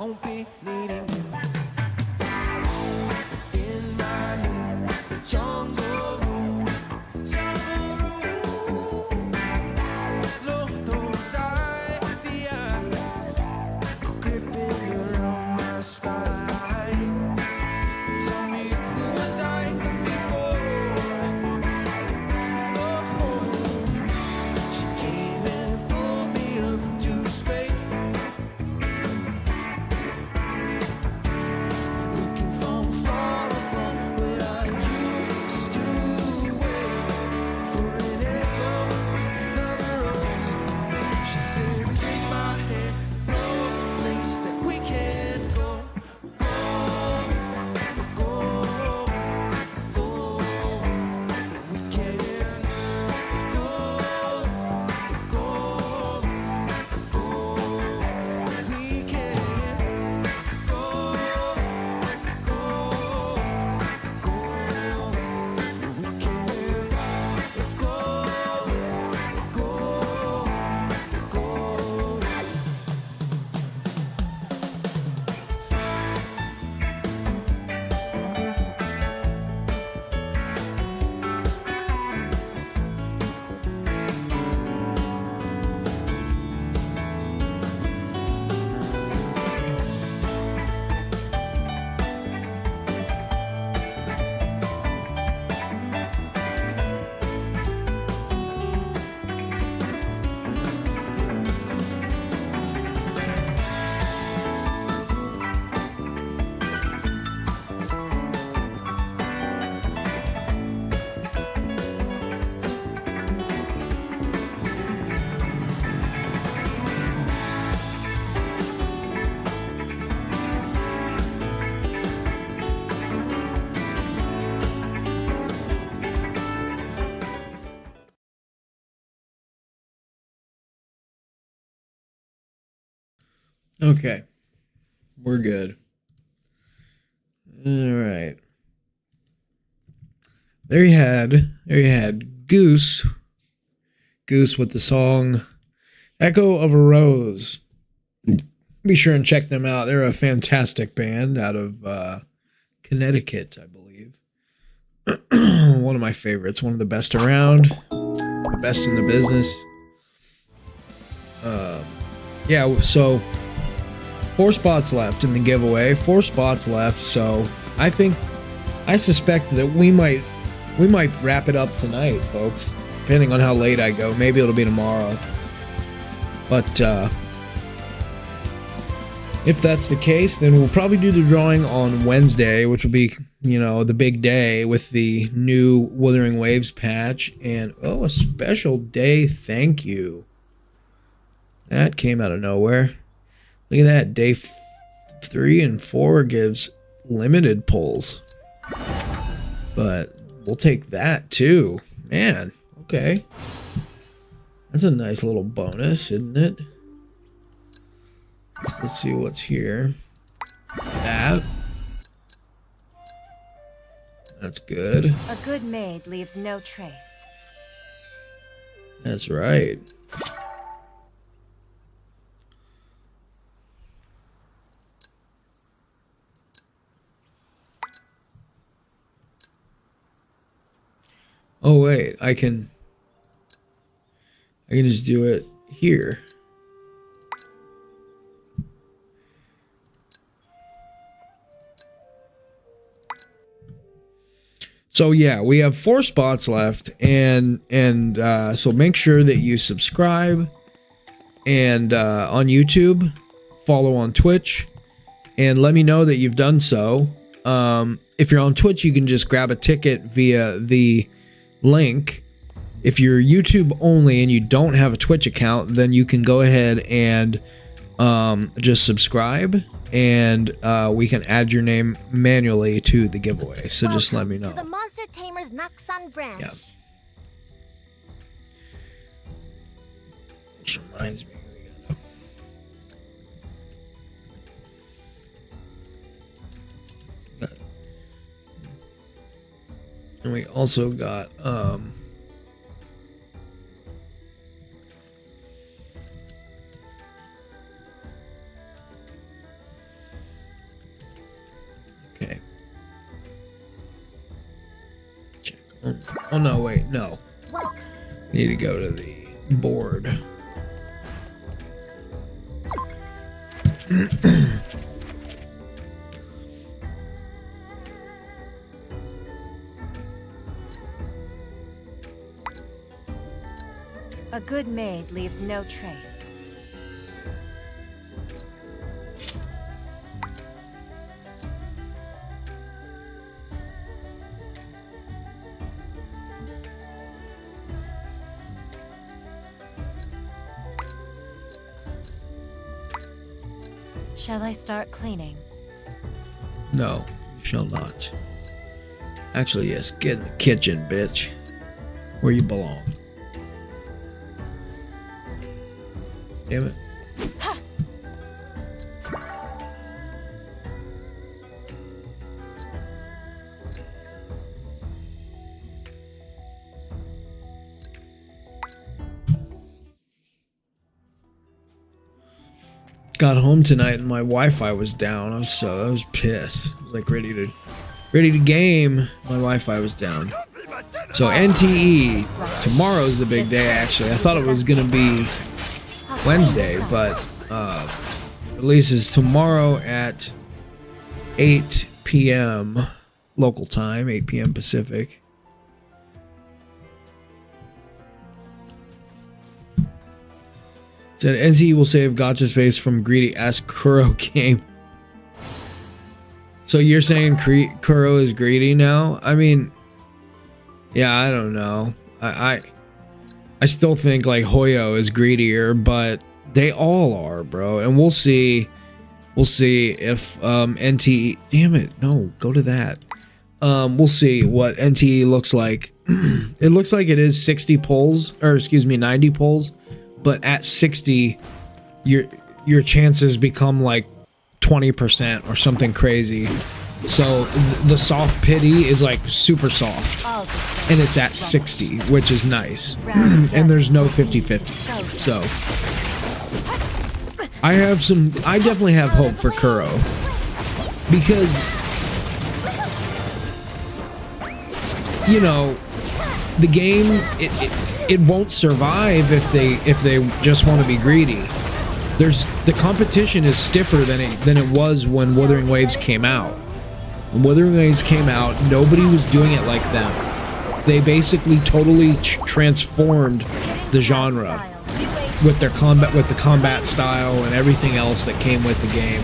won't be needing you in my new jungle room. Lord, those ivy eyes gripping around my spine. Tell me, who was I before? Oh, she came and pulled me up to space, looking from far above where I used to wait for an echo, another rose. She said, take my hand, no place that we can't go, go, go, we can go, go, go, we can go, go, go, we can go, go, go. Okay, we're good. All right. There you had Goose with the song Echo of a Rose. Be sure and check them out. They're a fantastic band out of Connecticut, I believe. One of my favorites, one of the best around, the best in the business. Yeah, so 4 spots left in the giveaway. 4 spots left, so I suspect that we might wrap it up tonight, folks. Depending on how late I go. Maybe it'll be tomorrow. But if that's the case, then we'll probably do the drawing on Wednesday, which will be, the big day with the new Wuthering Waves patch. And, a special day thank you. That came out of nowhere. Look at that. Day 3 and 4 gives limited pulls. But we'll take that too. Man, okay. That's a nice little bonus, isn't it? Let's see what's here. That's good. A good maid leaves no trace. That's right. Oh wait, I can just do it here. So yeah, we have 4 spots left, and so make sure that you subscribe and on YouTube, follow on Twitch, and let me know that you've done so. If you're on Twitch, you can just grab a ticket via the link. If you're YouTube only and you don't have a Twitch account, then you can go ahead and just subscribe, and we can add your name manually to the giveaway. So just let me know. To the Monster Tamers Naksan branch. Yeah. Which reminds me, and we also got Oh no, wait, no. Welcome. Need to go to the board. A good maid leaves no trace. Shall I start cleaning? No, you shall not. Actually, yes, get in the kitchen, bitch. Where you belong. Damn it. Got home tonight and my Wi-Fi was down. I was pissed. I was like ready to game. My Wi-Fi was down. So NTE tomorrow's the big day. Actually, I thought it was gonna be Wednesday, but releases tomorrow at 8 p.m. local time, 8 p.m. Pacific. Said NC will save gotcha space from greedy ass Kuro game. So you're saying Kuro is greedy now? I mean, yeah, I don't know. I still think like Hoyo is greedier, but they all are, bro. And we'll see. We'll see if NTE. Damn it! No, go to that. We'll see what NTE looks like. It looks like it is 60 pulls, or excuse me, 90 pulls. But at 60, your chances become like 20% or something crazy. So the soft pity is like super soft, and it's at 60, which is nice. And there's no 50-50. So I definitely have hope for Kuro, because you know the game it won't survive if they just want to be greedy. The competition is stiffer than it was when Wuthering Waves came out. When Wuthering Waves came out, nobody was doing it like them. They basically totally transformed the genre with their combat style and everything else that came with the game.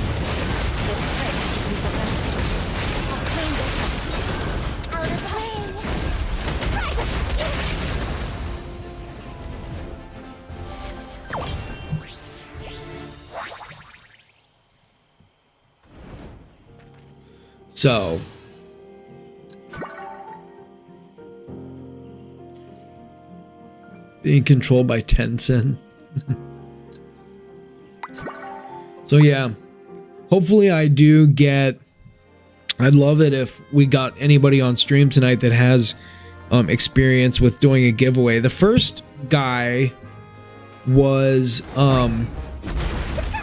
So, being controlled by Tencent. So yeah, hopefully I do get. I'd love it if we got anybody on stream tonight that has experience with doing a giveaway. The first guy was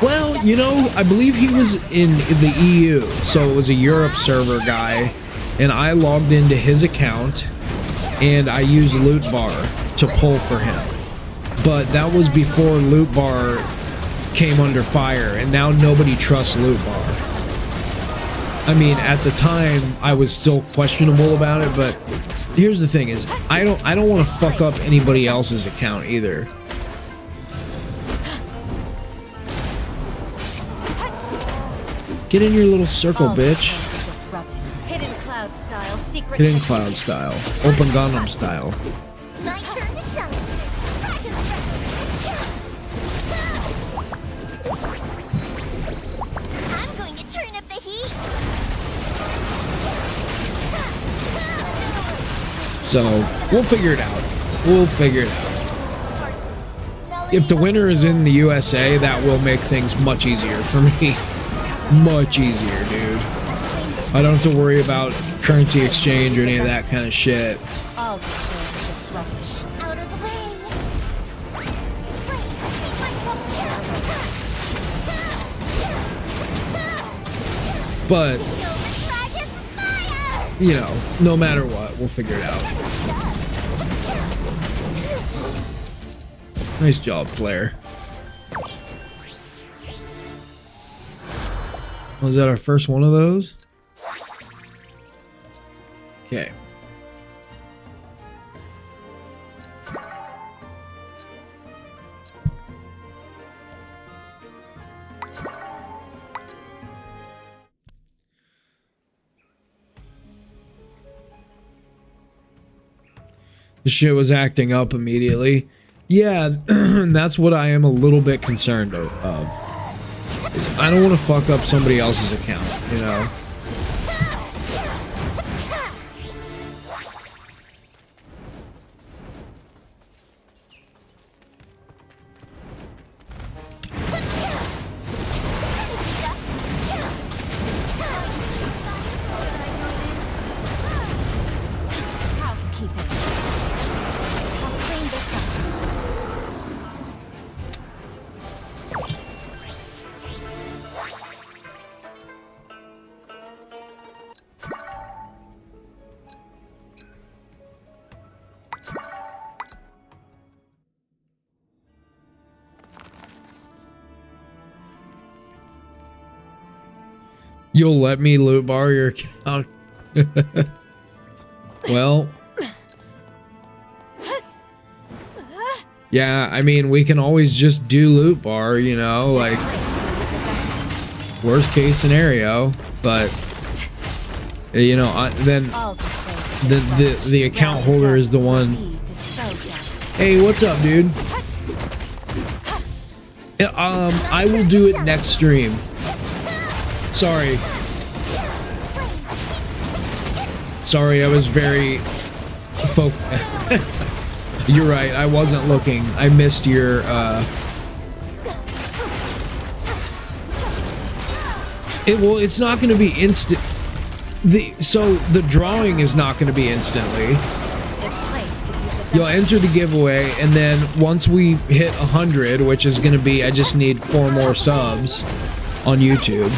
well, you know, I believe he was in the EU, so it was a Europe server guy, and I logged into his account, and I used Loot Bar to pull for him. But that was before Loot Bar came under fire, and now nobody trusts Loot Bar. I mean, at the time, I was still questionable about it, but here's the thing: is I don't want to fuck up anybody else's account either. Get in your little circle, bitch. Hidden cloud style, secret. Hidden cloud style. Open Gundam style. My turn to shine. I'm going to turn up the heat. So, we'll figure it out. We'll figure it out. If the winner is in the USA, that will make things much easier for me. Much easier, dude. I don't have to worry about currency exchange or any of that kind of shit. All displays are just rubbish. Out of the way. But, you know, no matter what, we'll figure it out. Nice job, Flare. Was that our first one of those? Okay. The shit was acting up immediately. Yeah, that's what I am a little bit concerned of. Is I don't want to fuck up somebody else's account, you know? Housekeeping. I'll clean this up. You'll let me loot bar your account? Well, yeah, I mean, we can always just do loot bar, you know, like worst case scenario, but you know, then All disposed of. the account holder is the one. Be disposed of. Hey, what's up, dude? I will do it next stream. Sorry. Sorry, I was very You're right, I wasn't looking. I missed your it's not going to be instant. So the drawing is not going to be instantly. This place could use a You'll enter the giveaway, and then once we hit 100, which is going to be, I just need 4 more subs on YouTube,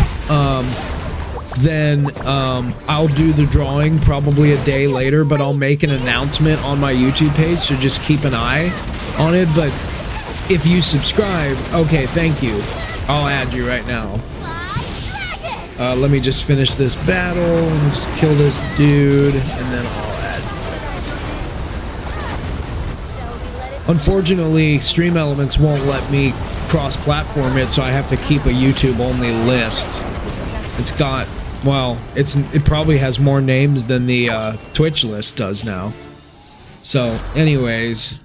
then I'll do the drawing probably a day later, but I'll make an announcement on my YouTube page, so just keep an eye on it. But if you subscribe, okay, thank you. I'll add you right now. Let me just finish this battle, and just kill this dude, and then I'll add. Unfortunately, Stream Elements won't let me cross-platform it, so I have to keep a YouTube-only list. It's got, well, it probably has more names than the Twitch list does now. So, anyways.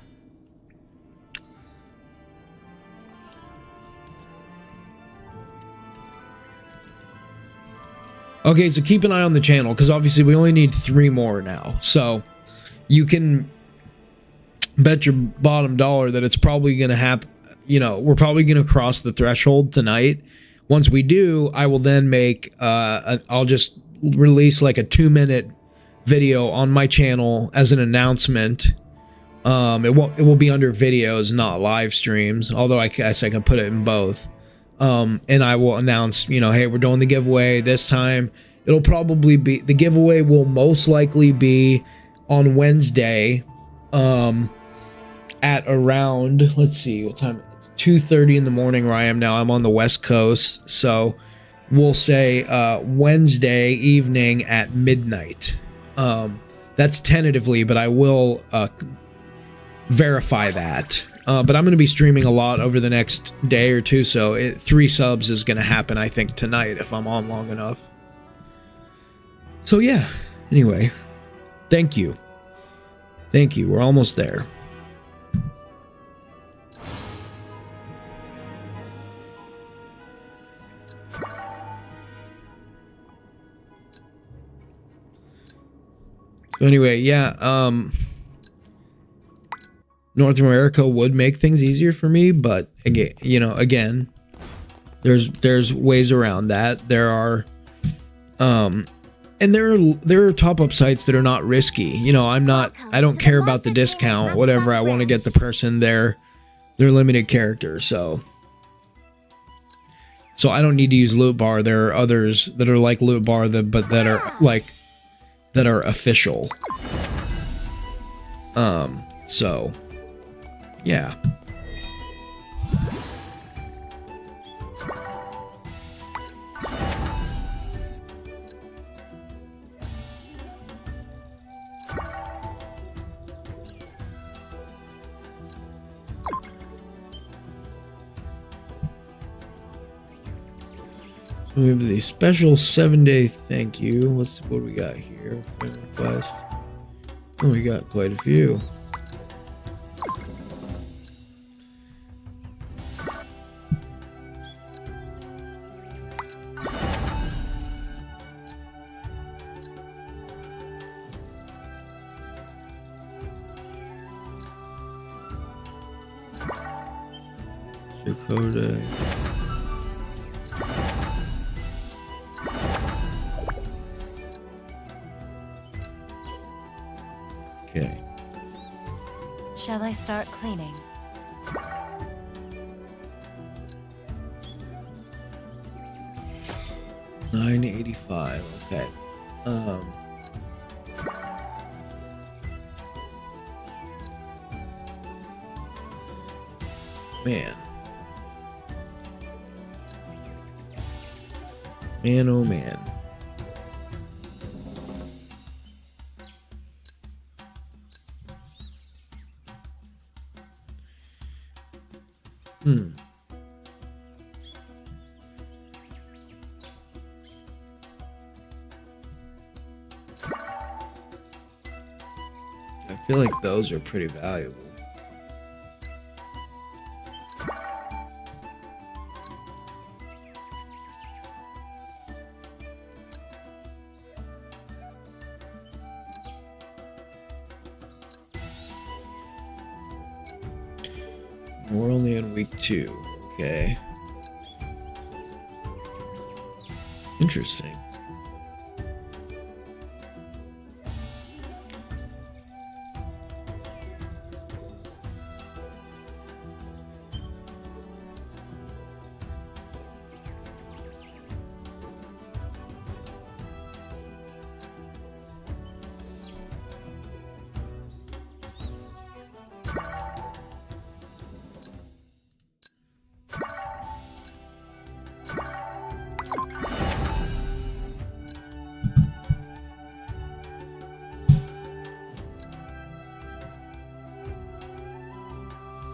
Okay, so keep an eye on the channel, because obviously we only need 3 more now. So, you can bet your bottom dollar that it's probably going to happen. You know, we're probably going to cross the threshold tonight. Once we do, I will then make, I'll just release like a 2-minute video on my channel as an announcement. It will be under videos, not live streams, although I guess I can put it in both. And I will announce, you know, hey, we're doing the giveaway this time. It'll probably be, the giveaway will most likely be on Wednesday, at around, let's see, what time? It's 2:30 in the morning where I am now. I'm on the West Coast, so we'll say Wednesday evening at midnight. That's tentatively, but I will verify that. But I'm going to be streaming a lot over the next day or two, so 3 subs is going to happen, I think, tonight if I'm on long enough. So yeah, anyway, thank you. Thank you, we're almost there. So anyway, yeah, North America would make things easier for me, but again, you know, again, there's ways around that. There are, and there are top up sites that are not risky. You know, I don't care about the discount, whatever. I want to get the person their limited character. So I don't need to use loot bar. There are others that are like loot bar that are official. So yeah. We have the special 7-day thank you. What do we got here? Friend request. Oh, we got quite a few. Dakota. Okay. Shall I start cleaning? $9.85. Okay. Man. Man, oh man. I feel like those are pretty valuable. We're only on week 2. Okay. Interesting.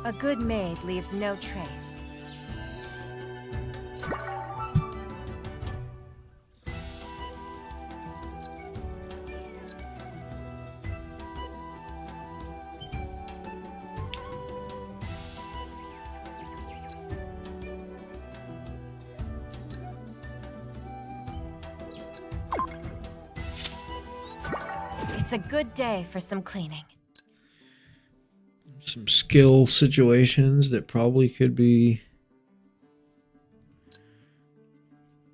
A good maid leaves no trace. It's a good day for some cleaning. Some skill situations that probably could be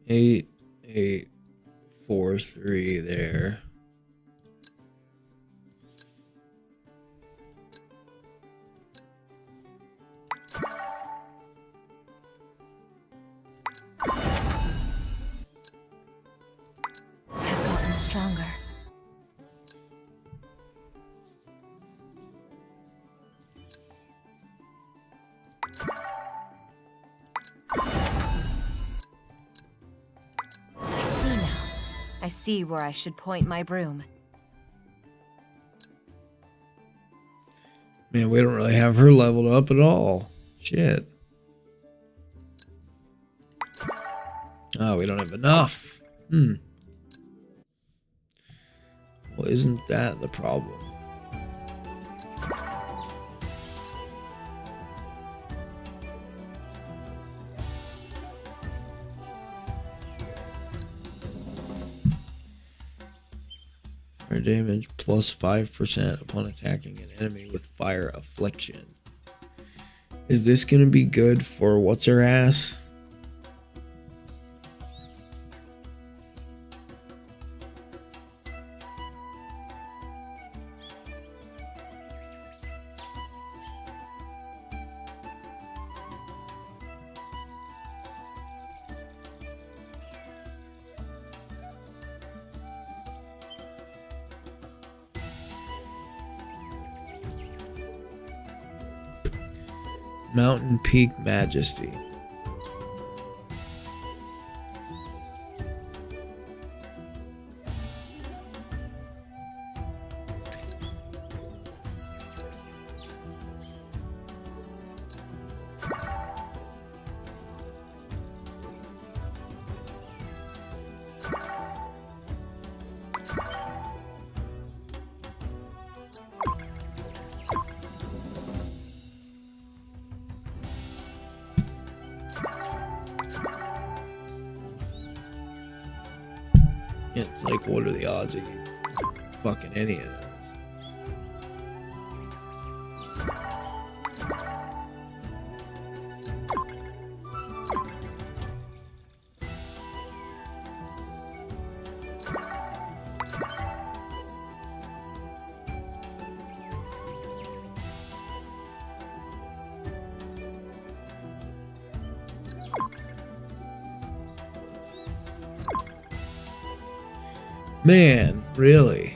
8, 8, 4, 3 there. I've gotten stronger. I see where I should point my broom. Man, we don't really have her leveled up at all. Shit. Oh, we don't have enough. Well, isn't that the problem? Fire damage plus 5% upon attacking an enemy with fire affliction. Is this gonna be good for what's her ass? Mountain Peak Majesty. It's like, what are the odds of you fucking any of this? Man, really?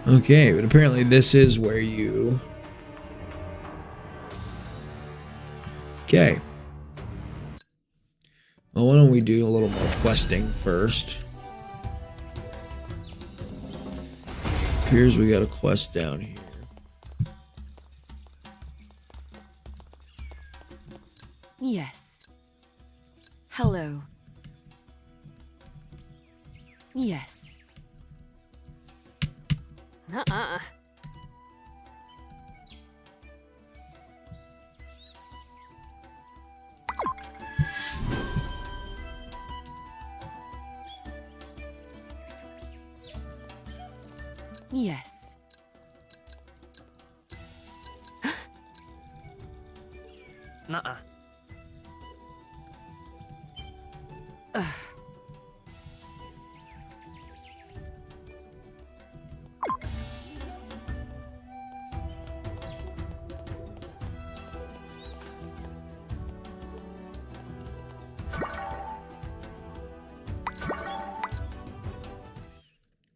Okay, but apparently this is where you... Okay. Well, why don't we do a little more questing first? Appears we got a quest down here. Yes. Hello. Yes. Uh-uh. Yes. Nuh-uh.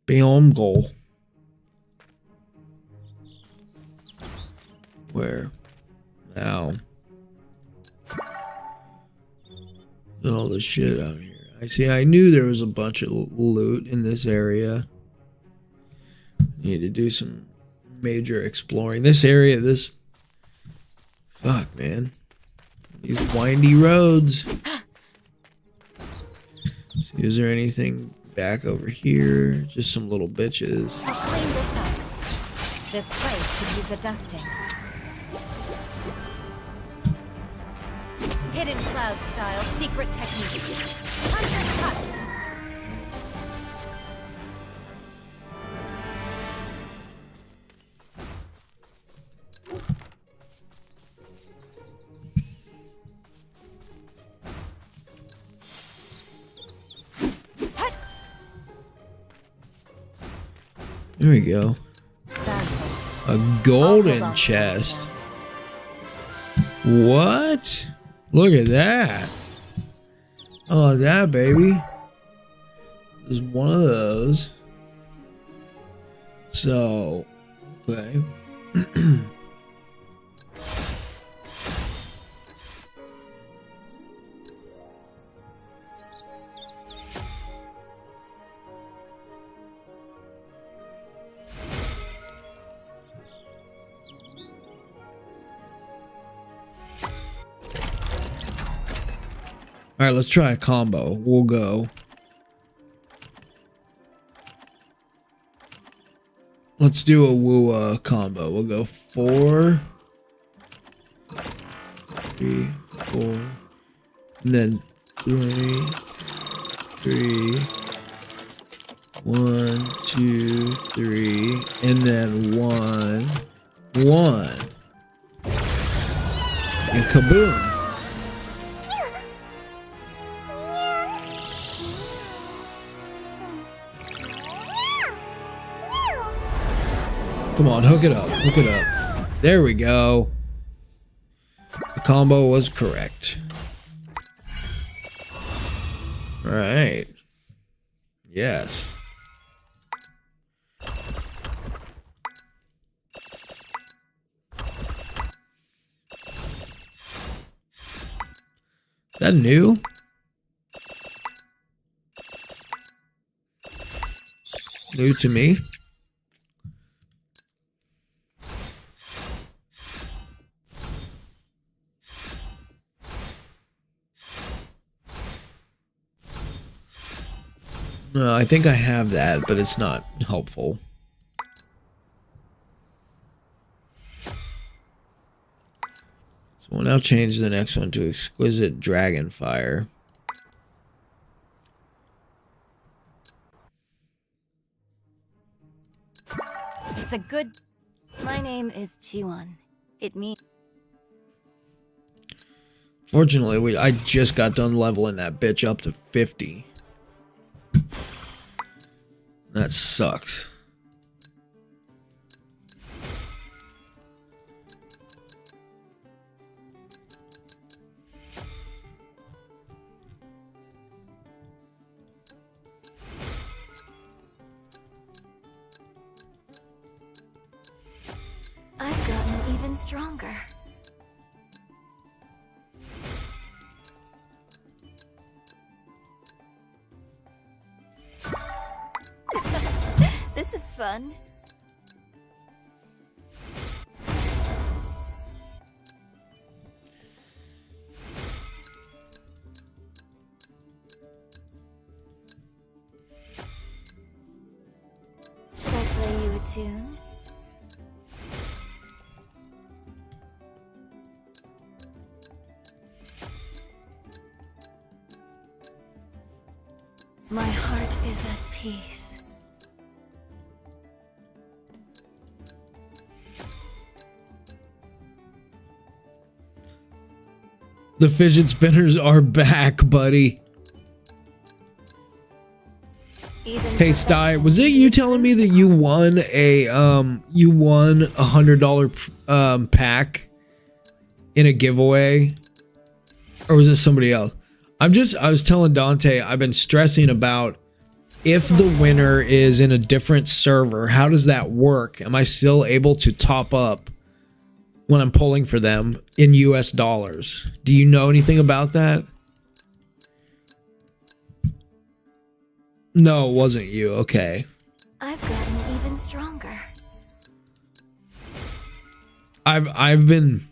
Biome goal. Where? Now. Look at all this shit out here. I see. I knew there was a bunch of loot in this area. Need to do some major exploring. This area, this... Fuck, man. These windy roads. See, is there anything back over here? Just some little bitches. I'll clean this up. This place could use a dusting. Hidden cloud style secret technique. Hunter's cuts. There we go. Valuables. A golden chest. What? Look at that. Oh, that baby. There's one of those. So, okay. All right, let's try a combo. We'll go. Let's do a Wua combo. We'll go 4, 3, 4, and then 3, 3, 1, 2, 3, and then 1, 1, and kaboom. Come on, hook it up. Hook it up. There we go. The combo was correct. All right. Yes. that new? New to me? No, I think I have that, but it's not helpful. So we'll now change the next one to Exquisite Dragonfire. It's a good. My name is Jiwon. It means. Fortunately, I just got done leveling that bitch up to 50. That sucks. I've gotten even stronger. This is fun. Should I play you a tune? My heart is at peace. The fidget spinners are back, buddy. Even Hey Sty, perfection was it you telling me that you won a $100 pack in a giveaway? Or was it somebody else? I was telling Dante I've been stressing about if the winner is in a different server, how does that work? Am I still able to top up when I'm pulling for them in US dollars? Do you know anything about that? No, it wasn't you. Okay. I've gotten even stronger. I've been,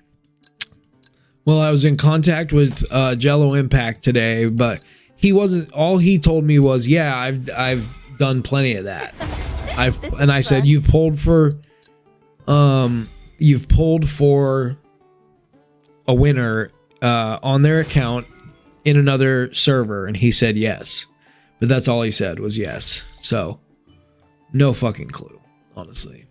well, I was in contact with Jello Impact today, but he wasn't, all he told me was, yeah, I've done plenty of that. And I said, fun. you've pulled for a winner on their account in another server, and he said yes. But that's all he said was yes. So, no fucking clue, honestly.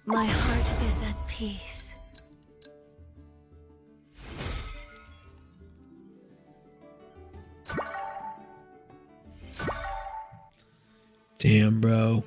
My heart is at peace. Damn, bro.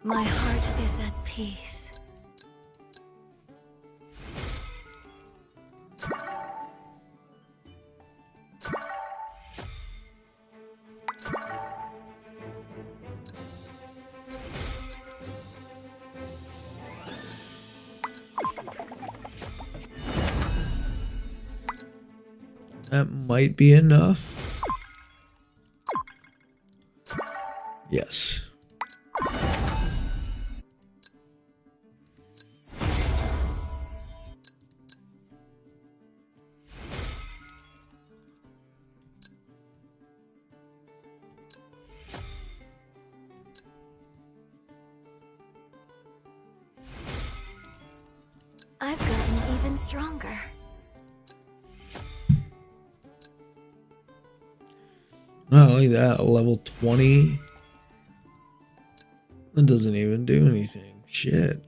My heart is at peace. That might be enough. Yes. stronger. Oh, look at that. A level 20. That doesn't even do anything. Shit.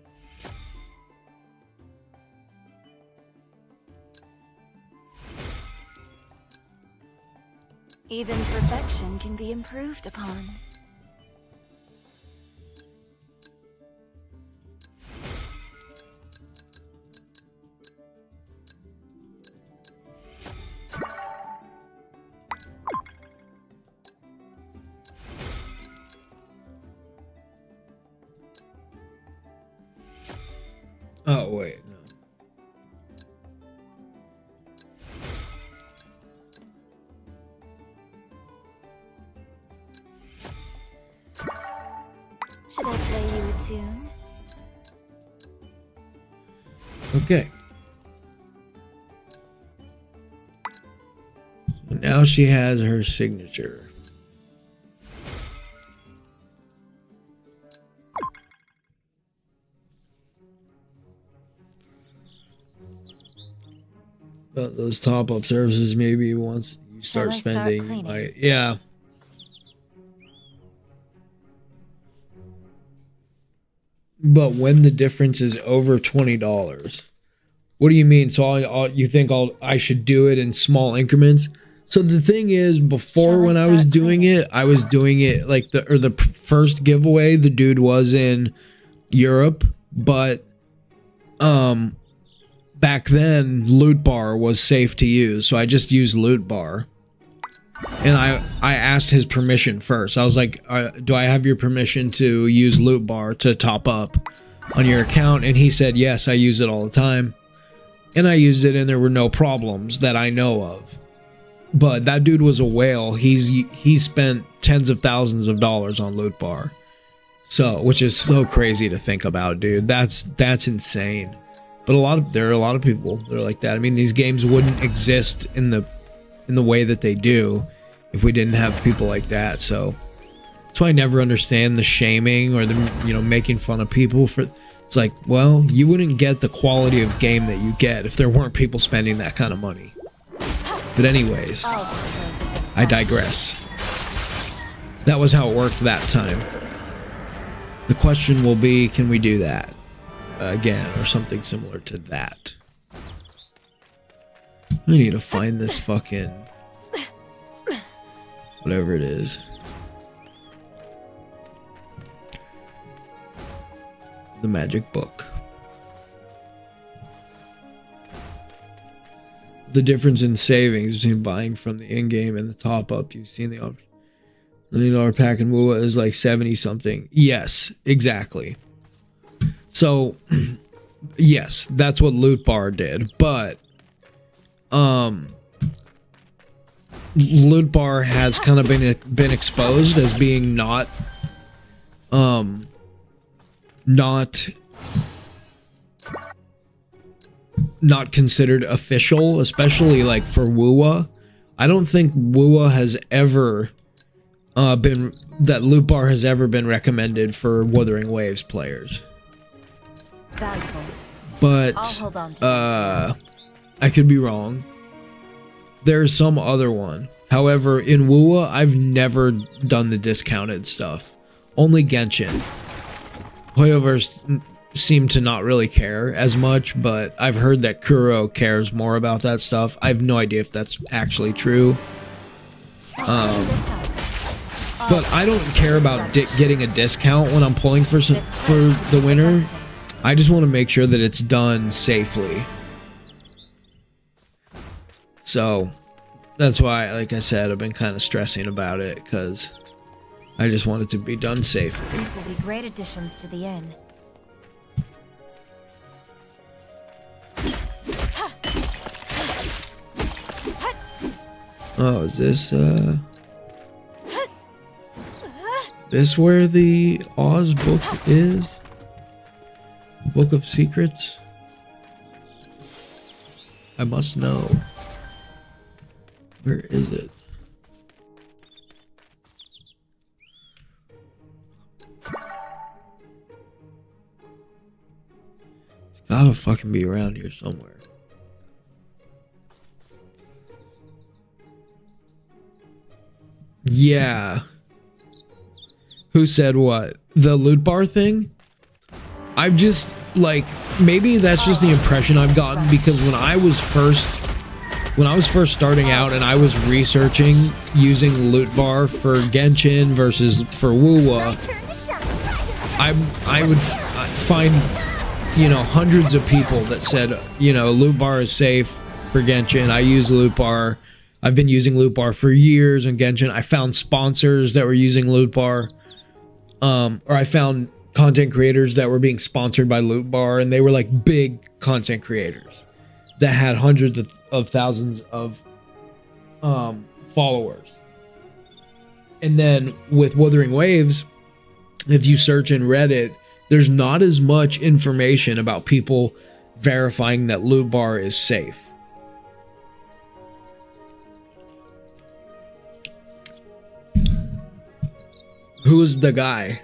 Even perfection can be improved upon. Oh, wait. No. Should I play you a tune? Okay. So now she has her signature. Those top-up services, maybe once you start Shall I start spending, you cleaning? might, yeah. But when the difference is over $20, what do you mean? So you think I should do it in small increments? So the thing is, before Shall I when I was start doing cleaning? it, I was doing it like the first giveaway. The dude was in Europe, but back then Loot Bar was safe to use, so I just used Loot Bar. And I asked his permission first. I was like, do I have your permission to use Loot Bar to top up on your account? And he said, yes, I use it all the time. And I used it and there were no problems that I know of. But that dude was a whale. He spent tens of thousands of dollars on Loot Bar. So, which is so crazy to think about, dude. That's insane. But there are a lot of people that are like that. I mean, these games wouldn't exist in the way that they do if we didn't have people like that. So that's why I never understand the shaming or the making fun of people for. It's like, well, you wouldn't get the quality of game that you get if there weren't people spending that kind of money. But anyways, I'll dispose of this I digress. That was how it worked that time. The question will be, can we do that again or something similar to that? I need to find this fucking whatever it is. The magic book. The difference in savings between buying from the in-game and the top-up. You've seen the $90 pack in WoW is like 70 something. Yes, exactly. So, yes, that's what Loot Bar did, but Loot Bar has kind of been exposed as being not considered official, especially like for WoW. I don't think WoW has ever that Loot Bar has ever been recommended for Wuthering Waves players. valuables. But I'll hold on to I could be wrong. There's some other one. However, in WoW, I've never done the discounted stuff. Only Genshin. Hoyoverse seem to not really care as much, but I've heard that Kuro cares more about that stuff. I have no idea if that's actually true. But I don't care about getting a discount when I'm pulling for the winner. I just want to make sure that it's done safely. So that's why, like I said, I've been kind of stressing about it because I just want it to be done safely. These will be great additions to the inn. Oh, is this where the Oz book is? Book of Secrets? I must know. Where is it? It's gotta fucking be around here somewhere. Yeah. Who said what? The loot bar thing? I've just, like, maybe that's just the impression I've gotten, because when I was first starting out and I was researching using loot bar for Genshin versus for Wuwa, I would find, you know, hundreds of people that said, you know, loot bar is safe for Genshin. I use loot bar. I've been using loot bar for years on Genshin. I found sponsors that were using loot bar. Or I found content creators that were being sponsored by loot bar, and they were like big content creators that had hundreds of thousands of followers. And then with Wuthering Waves, if you search in Reddit, there's not as much information about people verifying that loot bar is safe. Who's the guy?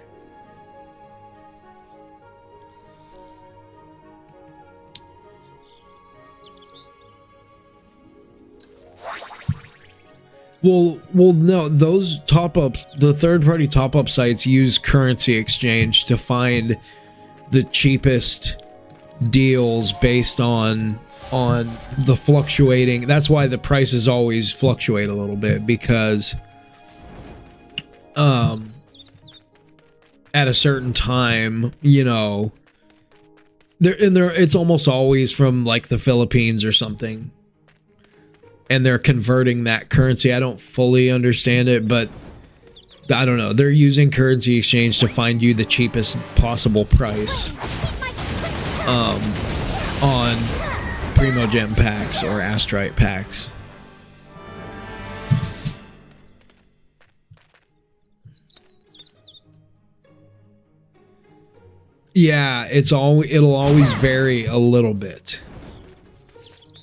Well, no, those top-ups, the third-party top-up sites use currency exchange to find the cheapest deals based on the fluctuating. That's why the prices always fluctuate a little bit, because at a certain time, you know, it's almost always from like the Philippines or something, and they're converting that currency. I don't fully understand it, but I don't know. They're using currency exchange to find you the cheapest possible price on Primogem packs or Astrite packs. Yeah, it'll always vary a little bit.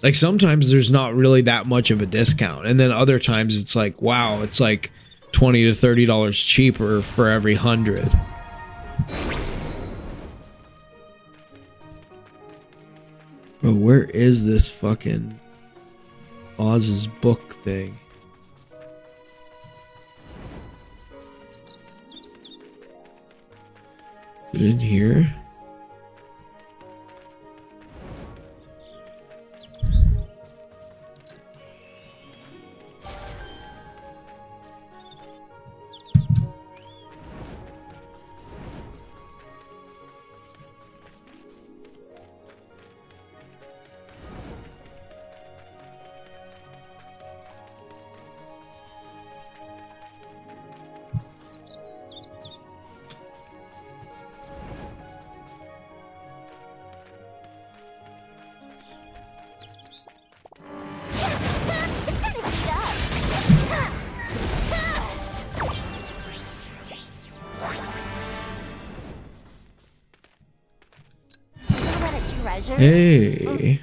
Like sometimes there's not really that much of a discount, and then other times it's like, wow, it's like $20 to $30 cheaper for every 100. Bro, where is this fucking Oz's book thing? Is it in here? Hey.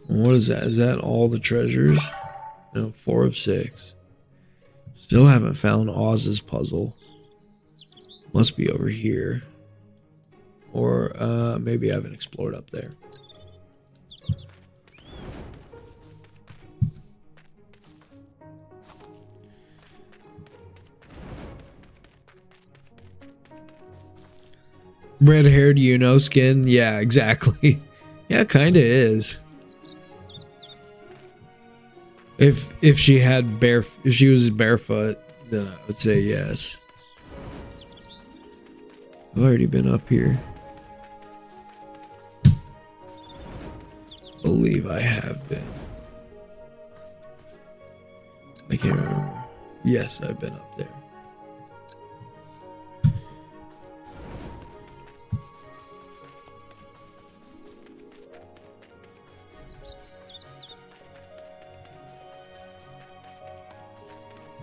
What is that? Is that all the treasures? No, 4 of 6. Still haven't found Oz's puzzle. Must be over here. Or maybe I haven't explored up there. Red-haired skin? Yeah, exactly. Yeah, kind of is. If she was barefoot, then I would say yes. I've already been up here. Believe I have been. I can't remember. Yes, I've been up there.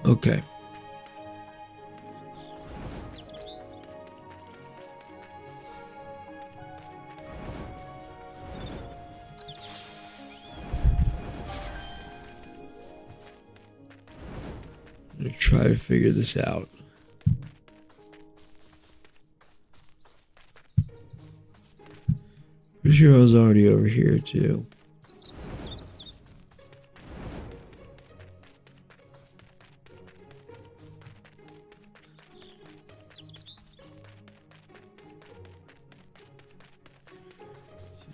Okay. I'm gonna try to figure this out. Pretty sure I was already over here too.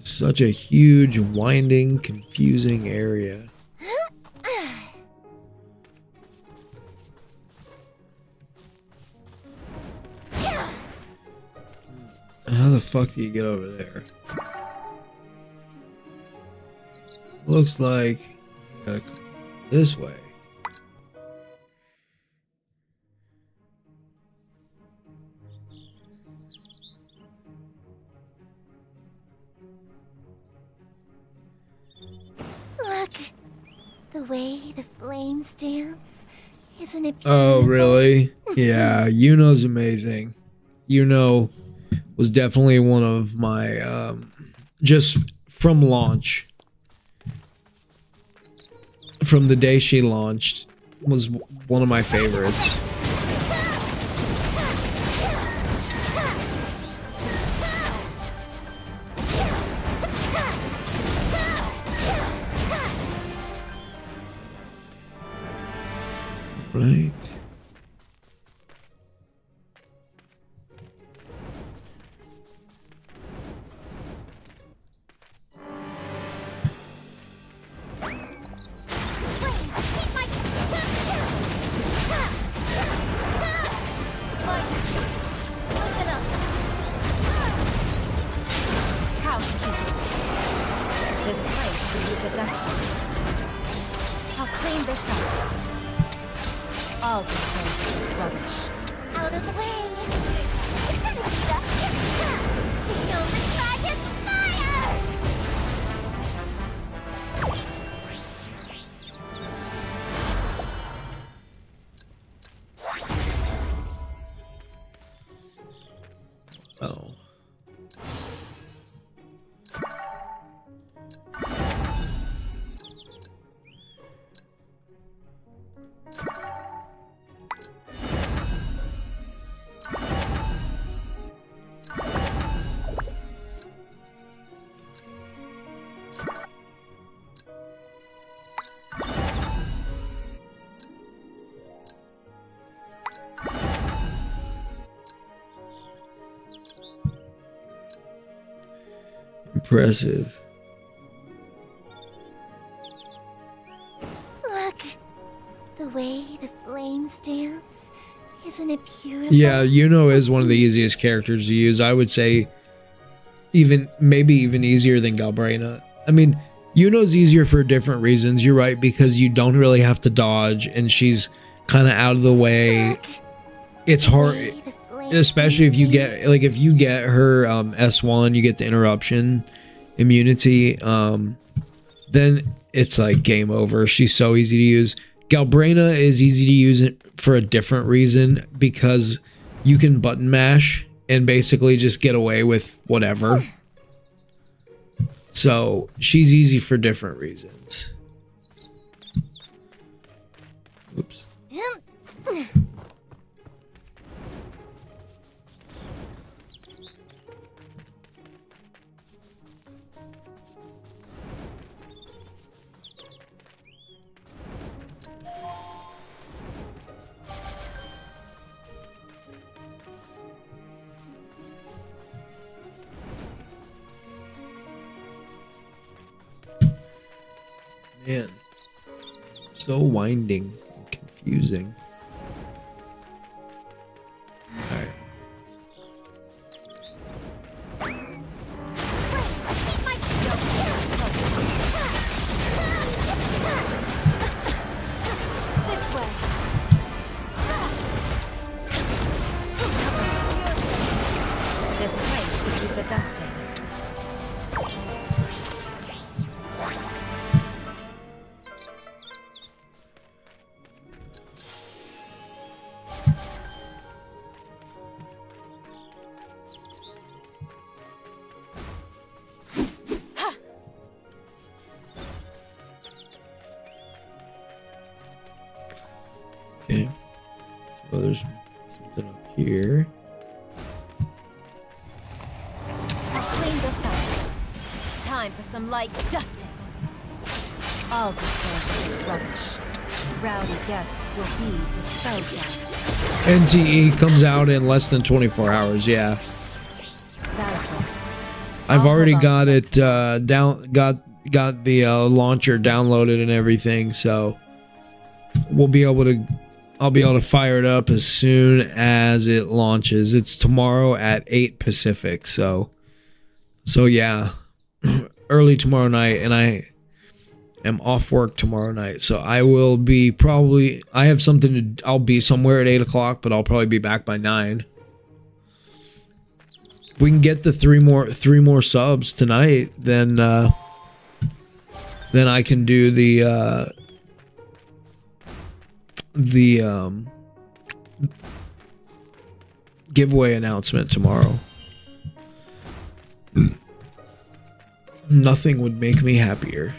Such a huge, winding, confusing area. How the fuck do you get over there? Looks like you gotta come this way. Look, the way the flames dance, isn't it beautiful? Oh, really? Yeah, Yuno's amazing. Yuno was definitely one of my, just from launch. From the day she launched, was one of my favorites. Right. Listen up. Housekeeping. This place could use a dusting. I'll clean this up. I'll dispose of this rubbish. Out of the way. The only track is fire! Oh. Impressive. Look, the way the flames dance, isn't it beautiful? Yeah, Yuno is one of the easiest characters to use. I would say maybe even easier than Galbraina. I mean, Yuno's easier for different reasons. You're right, because you don't really have to dodge and she's kind of out of the way. Look, It's the hard, way the flames especially if you get her S1, you get the interruption immunity, then it's like game over. She's so easy to use. Galbraina is easy to use for a different reason, because you can button mash and basically just get away with whatever. So she's easy for different reasons. Oops. Man, so winding and confusing. Alright. This way. This place could use a dusting. Okay. So there's something up here. I'll clean this up. time for some light dusting. I'll dispose of this rubbish. Rowdy guests will be disposed of. NTE comes out in less than 24 hours. Yeah, That fix. I've I'll already hold on got to it got the launcher downloaded and everything, so I'll be able to fire it up as soon as it launches. It's tomorrow at 8 Pacific, so yeah, early tomorrow night, and I am off work tomorrow night, so I will be I have something I'll be somewhere at 8 o'clock, but I'll probably be back by 9. If we can get the three more subs tonight, then I can do the giveaway announcement tomorrow. Nothing would make me happier.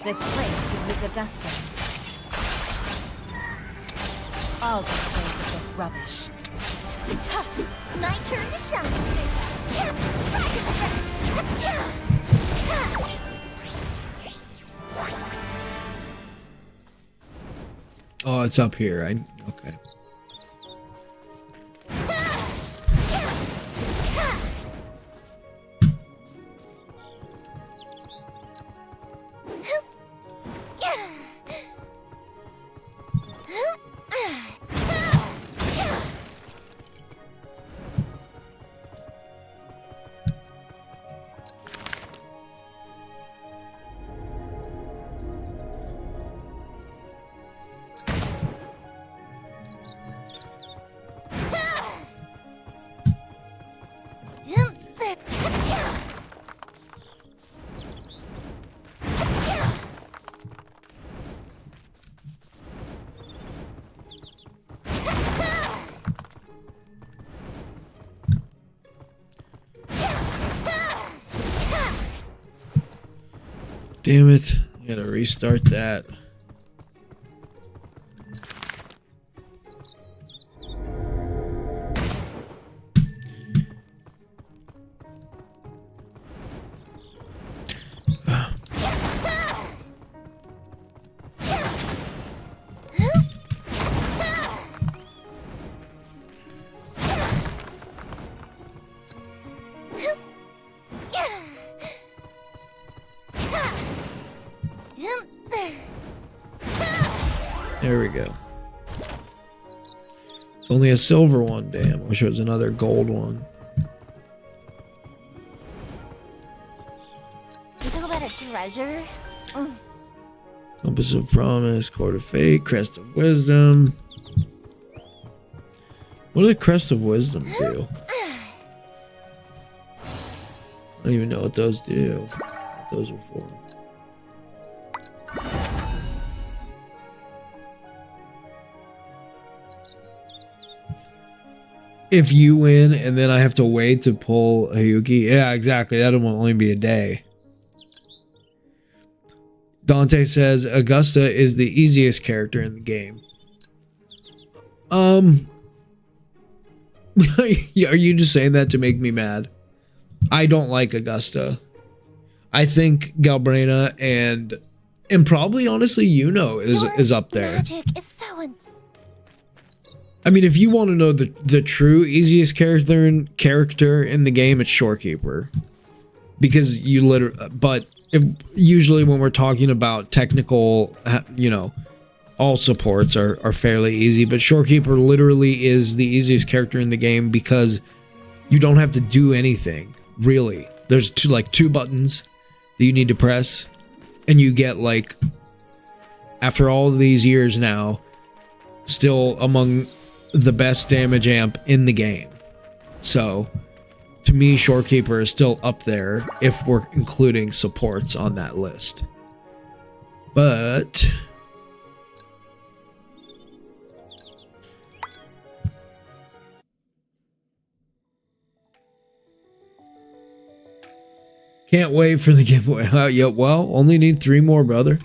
This place could use a dusting. I'll dispose of this rubbish. Ha! My turn to shine. Oh, it's up here. Okay. Damn it. I gotta restart that. There we go. It's only a silver one. Damn, I wish it was another gold one. You talk about a treasure? Compass of Promise, Court of Fate, Crest of Wisdom. What did Crest of Wisdom do? I don't even know what those do. What those are for. If you win and then I have to wait to pull Hayuki, yeah, exactly. That will only be a day. Dante says Augusta is the easiest character in the game. Are you just saying that to make me mad? I don't like Augusta. I think Galbrena and probably honestly is up there. Magic is so I mean, if you want to know the true easiest character in the game, it's Shorekeeper, because usually when we're talking about technical, all supports are fairly easy, but Shorekeeper literally is the easiest character in the game because you don't have to do anything really. There's two buttons that you need to press, and you get after all of these years now, still among the best damage amp in the game. So to me, Shorekeeper is still up there if we're including supports on that list. But can't wait for the giveaway. Yeah, well, only need 3 more, brother.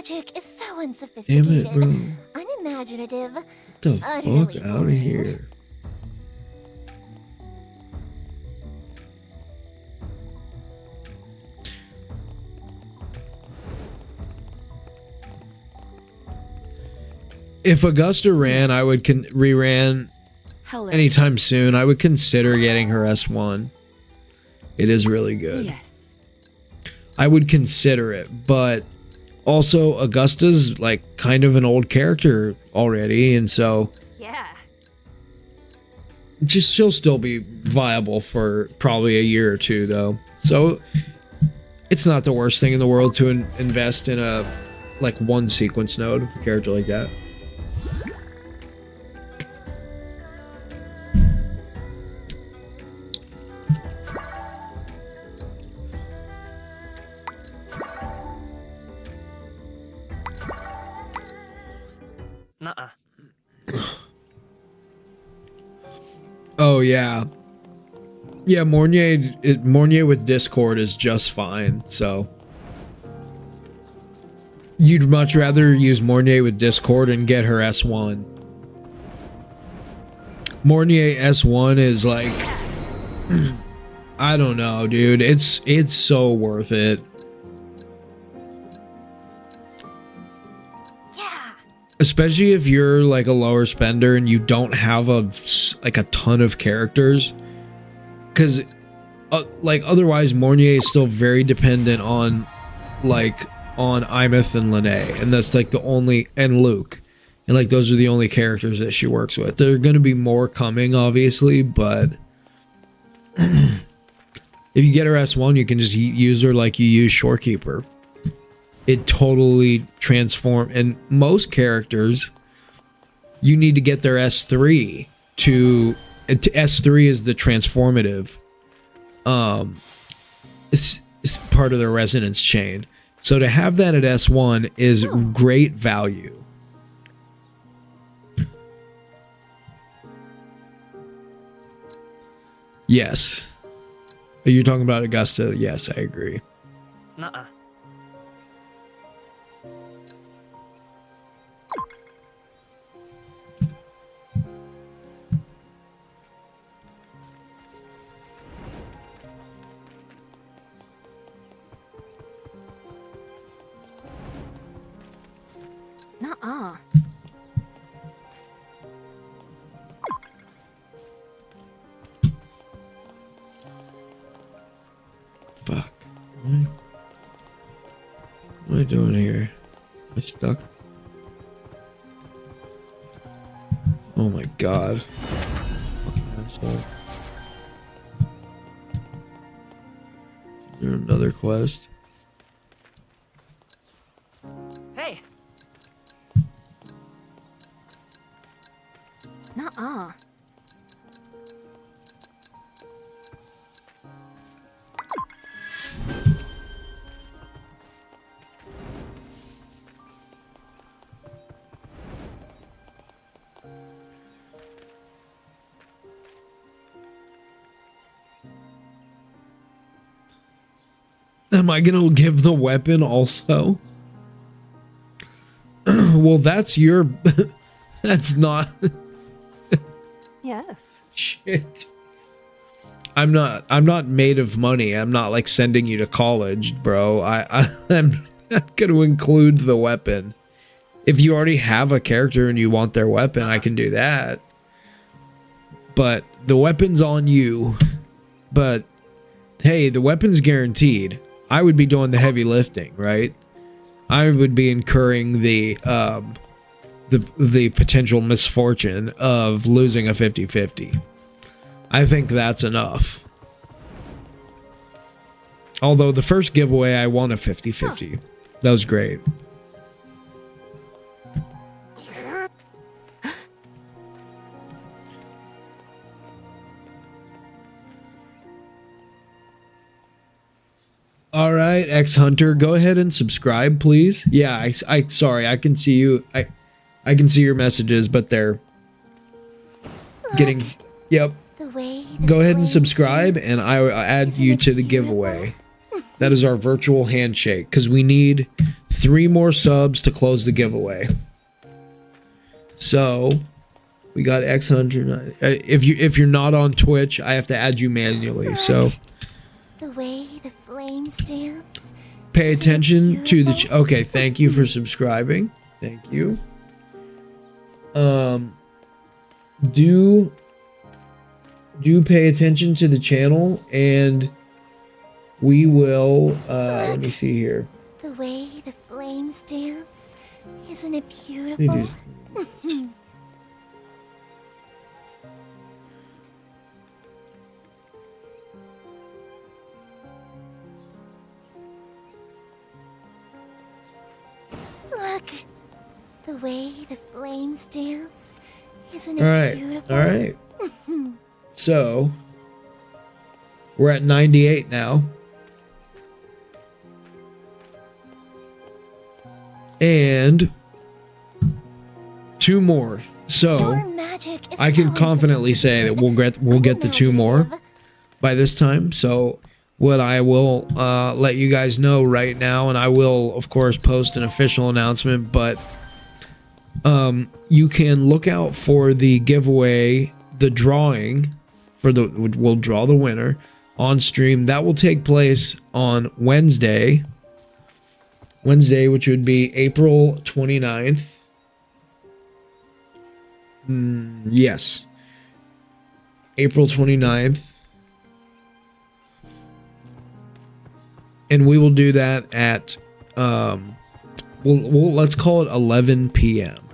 magic is so Damn unsophisticated, it, bro. unimaginative, Get the utterly fuck out of boring. here. If Augusta ran, I would re-ran Hello. anytime soon. I would consider getting her S1. It is really good. Yes. I would consider it, but also Augusta's like kind of an old character already, and so Yeah. just she'll still be viable for probably a year or two though. So it's not the worst thing in the world to invest in a like one sequence node for a character like that. Nuh-uh. Oh yeah. Yeah, Mornier with Discord is just fine, so you'd much rather use Mornier with Discord and get her S1. Mornier S1 is like I don't know, dude. It's so worth it. Yeah. Especially if you're like a lower spender and you don't have a ton of characters, because like otherwise Mornier is still very dependent on Imeth and Lene, and that's like the only, and Luke, and like those are the only characters that she works with. There are going to be more coming, obviously, but if you get her S1, you can just use her like you use Shorekeeper. It totally transform, and most characters you need to get their S3 to S3 is the transformative it's part of the resonance chain, so to have that at S1 is great value. Yes. Are you talking about Augusta? Yes, I agree. Nuh-uh. Nuh-uh. Fuck. What am I doing here? Am I stuck? Oh my god. Fucking asshole. Is there another quest? Hey! Nuh-uh. Am I gonna give the weapon also? Well, that's your... that's not... Yes. Shit. I'm not made of money. I'm not like sending you to college, bro. I'm not gonna include the weapon. If you already have a character and you want their weapon, I can do that. But the weapon's on you. But hey, the weapon's guaranteed. I would be doing the heavy lifting, right? I would be incurring the potential misfortune of losing a 50-50. I think that's enough. Although the first giveaway I won a 50-50. That was great. All right, X-Hunter, go ahead and subscribe, please. Yeah, I sorry, I can see you. I can see your messages, but they're getting... Yep. The way Go ahead and subscribe, and I will add you to the giveaway. That is our virtual handshake, because we need 3 more subs to close the giveaway. So we got X Hunter. If you're not on Twitch, I have to add you manually. So The way the flames dance. pay Isn't it attention to the. beautiful? Okay, thank you for subscribing. Thank you. Do pay attention to the channel, and we will. Let me see here. The way the flames dance. Isn't it Let me beautiful? do- Look. The way the flames dance. Isn't it All right, beautiful? all right. So we're at 98 now, and 2 more. So Your magic is I can so confidently say that we'll get the 2 more by this time. So what I will let you guys know right now, and I will of course post an official announcement, but you can look out for the giveaway, the drawing for we'll draw the winner on stream. That will take place on Wednesday, which would be April 29th. Yes. April 29th. And we will do that at let's call it 11 p.m.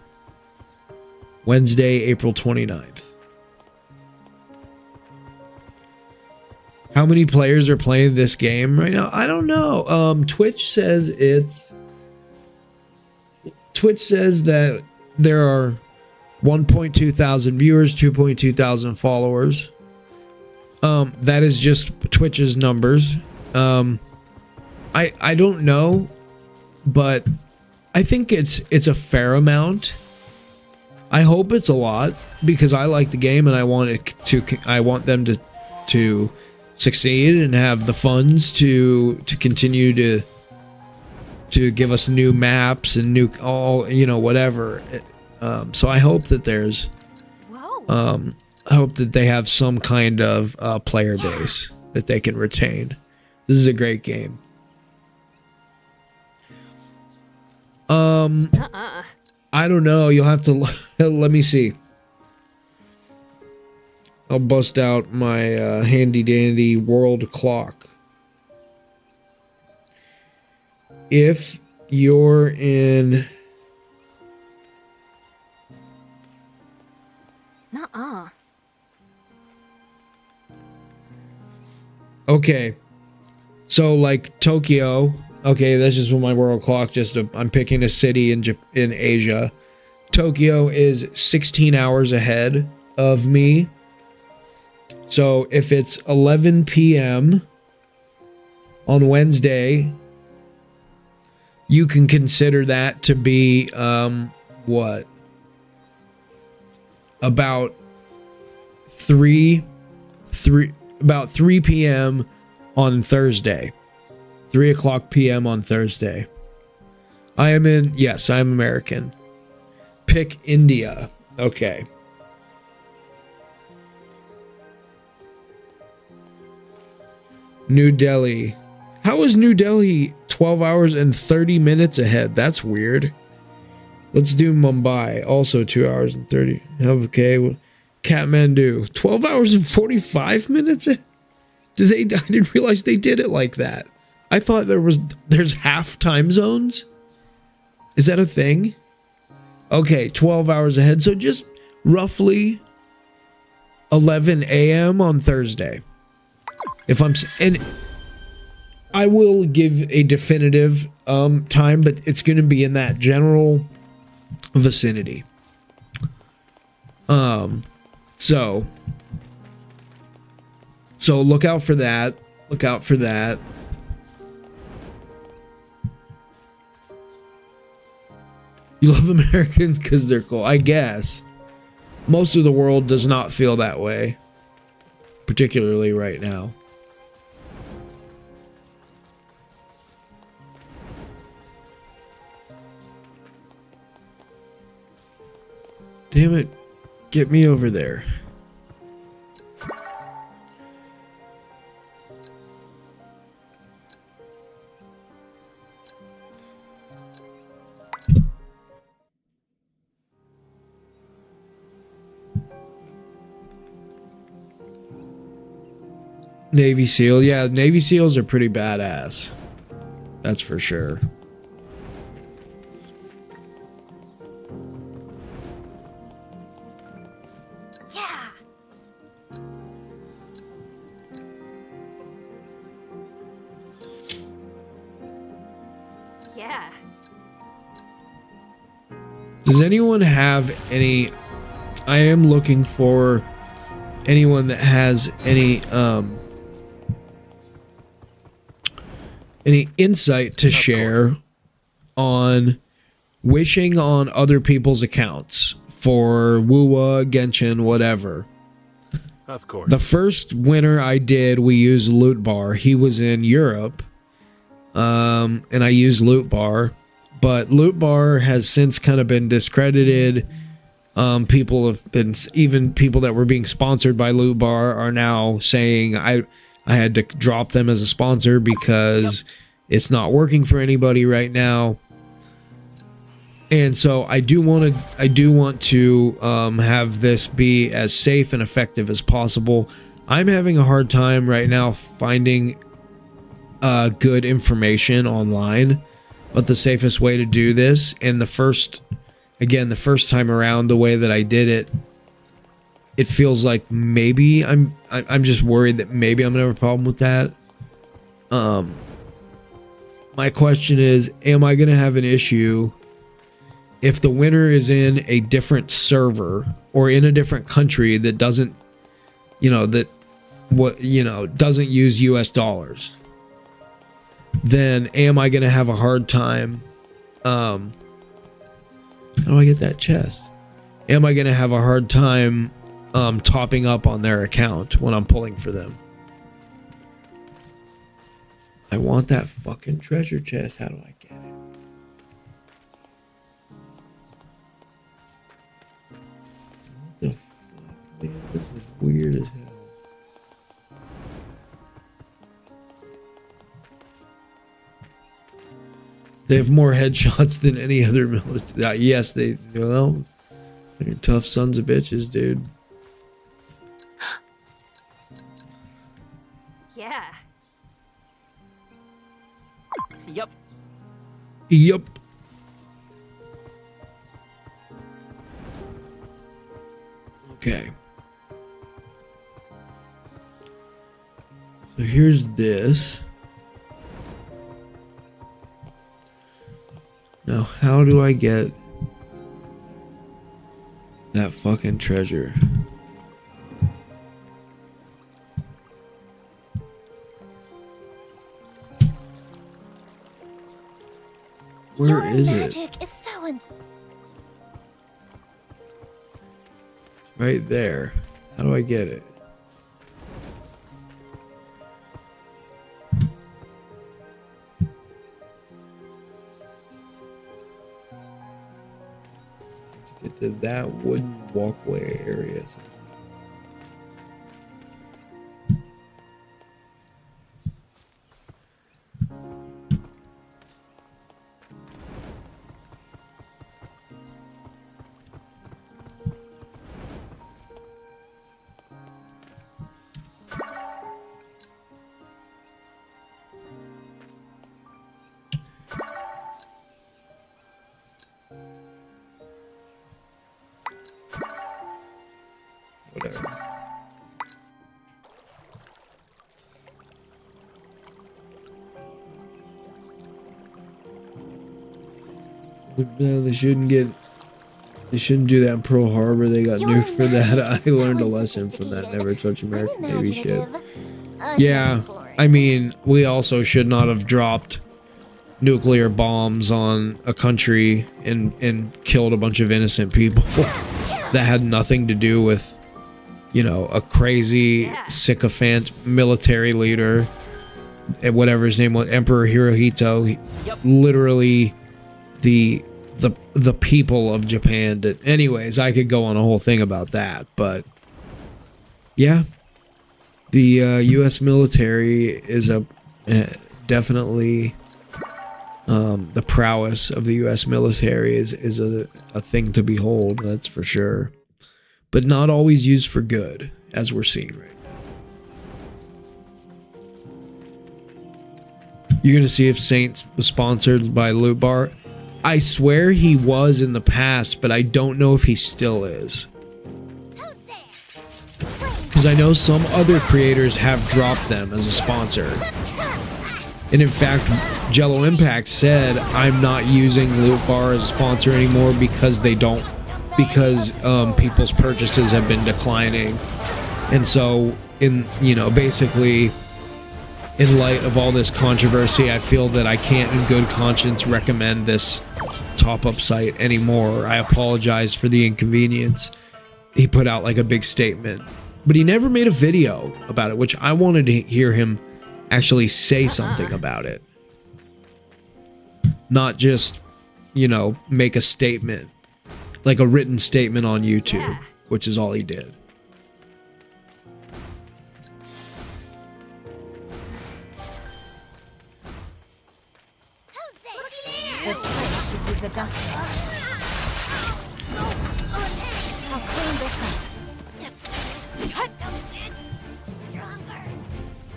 Wednesday, April 29th. How many players are playing this game right now? I don't know. Twitch says that there are 1.2 thousand viewers, 2.2 thousand followers. That is just Twitch's numbers. I don't know, but I think it's a fair amount. I hope it's a lot because I like the game and I want them to succeed and have the funds to continue to give us new maps and new whatever. So I hope that there's I hope that they have some kind of player base that they can retain. This is a great game. I don't know. You'll have to let me see. I'll bust out my handy dandy world clock. If you're in Nuh-uh. Okay. So like Tokyo, okay, that's just my world clock. I'm picking a city in Asia. Tokyo is 16 hours ahead of me. So if it's 11 p.m. on Wednesday, you can consider that to be what? About 3 p.m. on Thursday. 3 o'clock p.m. on Thursday. I'm American. Pick India. Okay. New Delhi. How is New Delhi 12 hours and 30 minutes ahead? That's weird. Let's do Mumbai. Also 2 hours and 30. Okay. Kathmandu. 12 hours and 45 minutes? I didn't realize they did it like that. I thought there's half time zones. Is that a thing? Okay, 12 hours ahead. So just roughly 11 a.m. on Thursday. And I will give a definitive time, but it's going to be in that general vicinity. So look out for that. Look out for that. You love Americans because they're cool, I guess. Most of the world does not feel that way, particularly right now. Damn it. Get me over there. Navy SEAL. Yeah, Navy SEALs are pretty badass. That's for sure. Yeah. Yeah. Does anyone have any... I am looking for anyone that has any insight to share on wishing on other people's accounts for Wuwa, Genshin, whatever. Of course. The first winter I did, we used Loot Bar. He was in Europe, and I used Loot Bar, but Loot Bar has since kind of been discredited. People have been, even people that were being sponsored by Loot Bar are now saying I had to drop them as a sponsor because it's not working for anybody right now. And so I do want to have this be as safe and effective as possible. I'm having a hard time right now finding good information online, but the safest way to do this, and the first time around, the way that I did it, it feels like maybe I'm just worried that maybe I'm gonna have a problem with that. My question is, am I gonna have an issue if the winner is in a different server or in a different country that doesn't, doesn't use US dollars? Then am I gonna have a hard time? How do I get that chest? Am I gonna have a hard time topping up on their account when I'm pulling for them? I want that fucking treasure chest. How do I get it? What the fuck, man? This is weird as hell. They have more headshots than any other military. Yes, they're tough sons of bitches, dude. Yeah. Yup. Yup. Okay. So here's this. Now, how do I get that fucking treasure? Where is it? Magic is so Right there. How do I get it? To get to that wooden walkway area. Whatever. No, they shouldn't do that in Pearl Harbor. They got nuked for that. I learned a lesson from that. Never touch American Navy ship. Yeah, I mean, we also should not have dropped nuclear bombs on a country and killed a bunch of innocent people that had nothing to do with, a crazy sycophant military leader, whatever his name was, Emperor Hirohito. Literally the the people of Japan did. Anyways, I could go on a whole thing about that, but yeah, the U.S. military is definitely the prowess of the U.S. military is a thing to behold. That's for sure, but not always used for good, as we're seeing right now. You're gonna see if Saints was sponsored by Loot Bar. I swear he was in the past, but I don't know if he still is. Because I know some other creators have dropped them as a sponsor. And in fact, Jello Impact said, I'm not using Loot Bar as a sponsor anymore because people's purchases have been declining. And so, basically, in light of all this controversy, I feel that I can't in good conscience recommend this top-up site anymore. I apologize for the inconvenience. He put out like a big statement, but he never made a video about it, which I wanted to hear him actually say something about it. Not just, make a statement, like a written statement on YouTube, which is all he did. This place could use a dusting. I'll clean this up.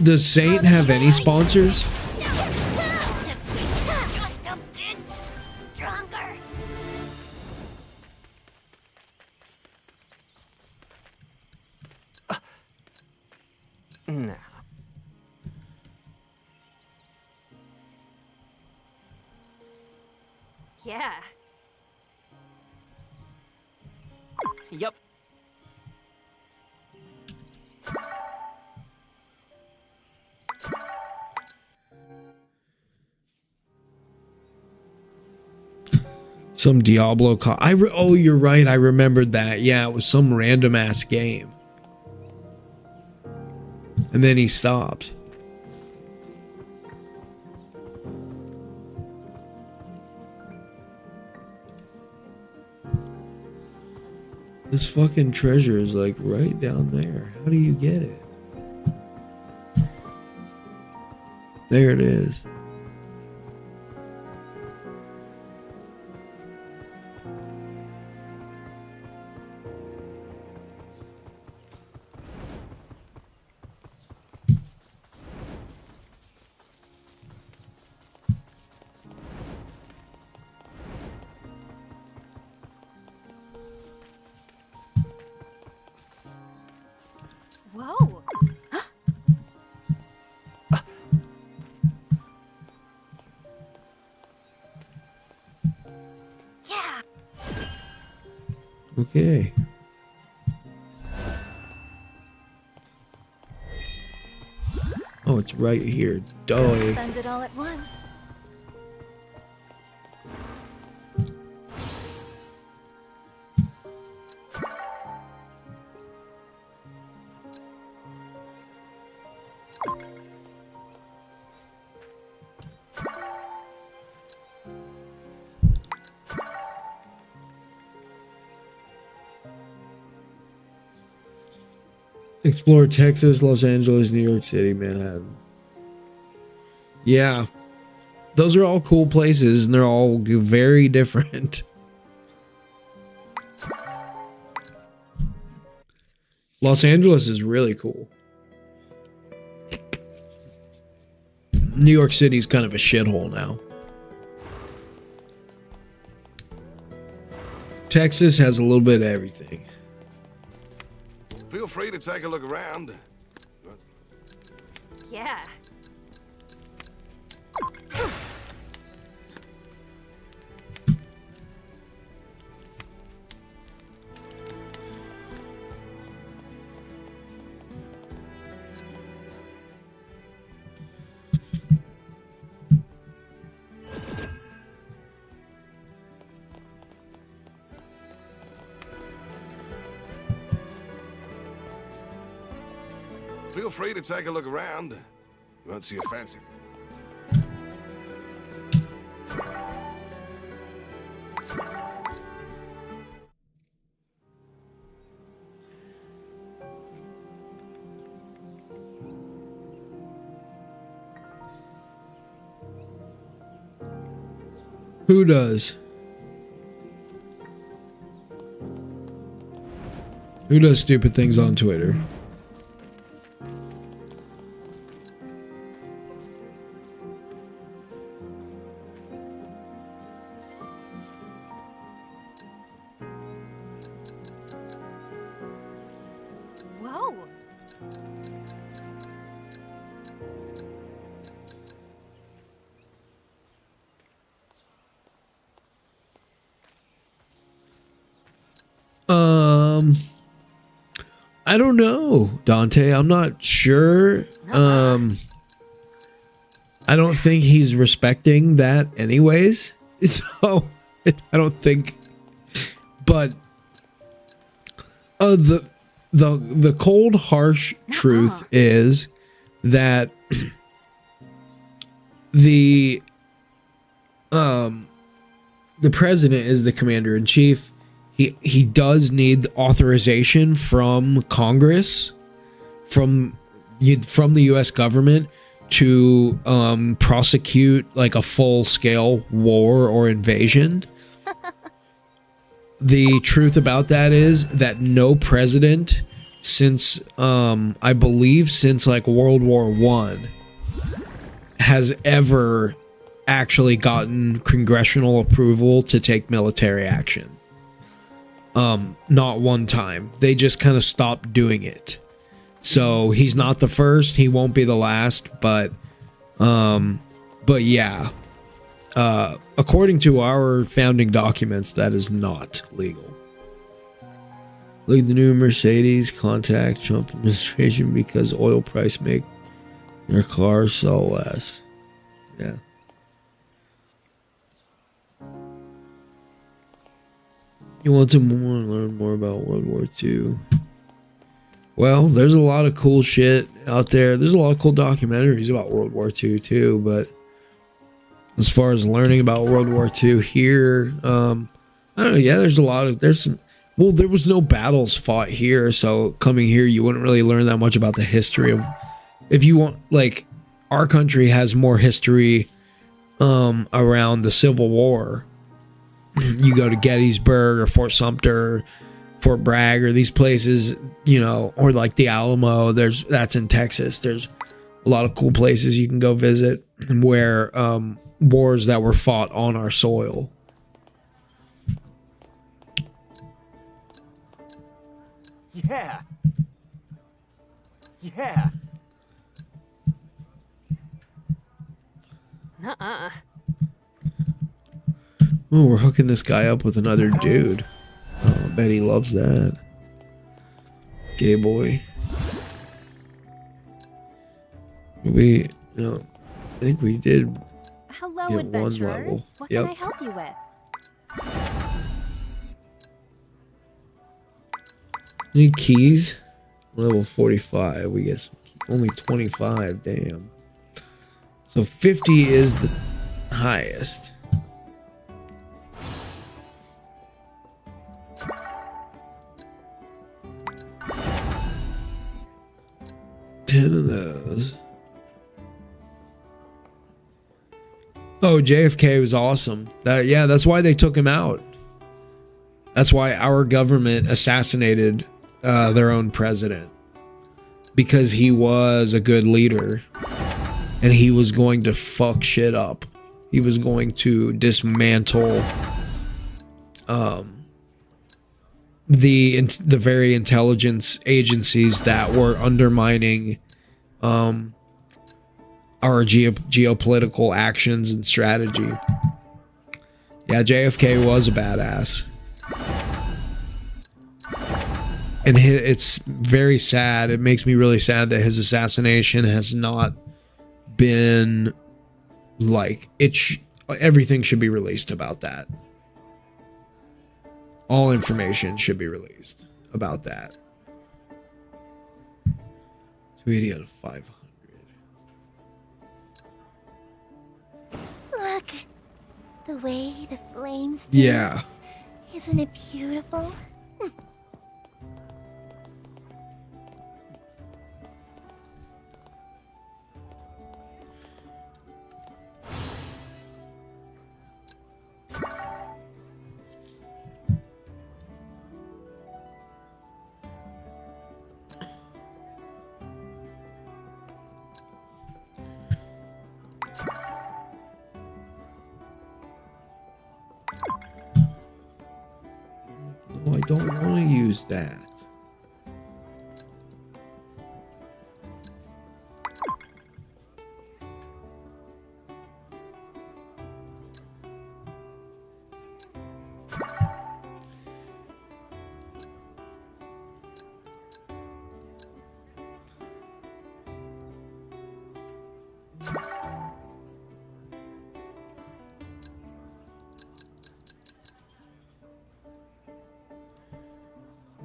Does Saint have any sponsors? No. Yeah. Yup. Some Diablo oh, you're right. I remembered that. Yeah, it was some random ass game. And then he stopped. This fucking treasure is like right down there. How do you get it? There it is. Whoa. Yeah. Okay. Oh, it's right here. Duh. Spend it all at once. Explore Texas, Los Angeles, New York City, Manhattan. Yeah. Those are all cool places, and they're all very different. Los Angeles is really cool. New York City's kind of a shithole now. Texas has a little bit of everything. Feel free to take a look around. Yeah. Feel free to take a look around. You won't see a fancy. Who does? Who does stupid things on Twitter? Whoa. I don't know, Dante. I'm not sure. I don't think he's respecting that anyways. So I don't think, but the cold harsh truth is that the president is the commander in chief. He does need authorization from Congress, from the U.S. government to prosecute like a full-scale war or invasion. The truth about that is that no president since I believe since like World War I has ever actually gotten congressional approval to take military action. Not one time. They just kind of stopped doing it. So he's not the first, he won't be the last, but yeah. According to our founding documents, that is not legal. Look at the new Mercedes contact Trump administration because oil price make your car sell less. Yeah. You want to learn more about World War II? Well, there's a lot of cool shit out there. There's a lot of cool documentaries about World War II too, but as far as learning about World War II here, I don't know. Yeah, there was no battles fought here, so coming here, you wouldn't really learn that much about the history of. If you want, like, our country has more history around the Civil War. You go to Gettysburg or Fort Sumter, Fort Bragg, or these places, you know, or like the Alamo. That's in Texas. There's a lot of cool places you can go visit where wars that were fought on our soil. Yeah. Yeah. Nuh-uh. Oh, we're hooking this guy up with another dude. Oh, I bet he loves that. Gay boy. I think we did. Hello, Get one adventurers. level. What Yep. can I help you with? Need keys? Level 45. We get some keys. Only 25. Damn. So 50 is the highest. Ten of those. Oh, JFK was awesome. That's why they took him out. That's why our government assassinated their own president. Because he was a good leader. And he was going to fuck shit up. He was going to dismantle the very intelligence agencies that were undermining our geopolitical actions and strategy. Yeah, JFK was a badass. And it's very sad. It makes me really sad that his assassination has not been like everything should be released about that. All information should be released about that. 280 out of 500. Look, the way the flames dance. Yeah. Isn't it beautiful? don't want to use that.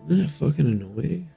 Isn't that fucking annoying?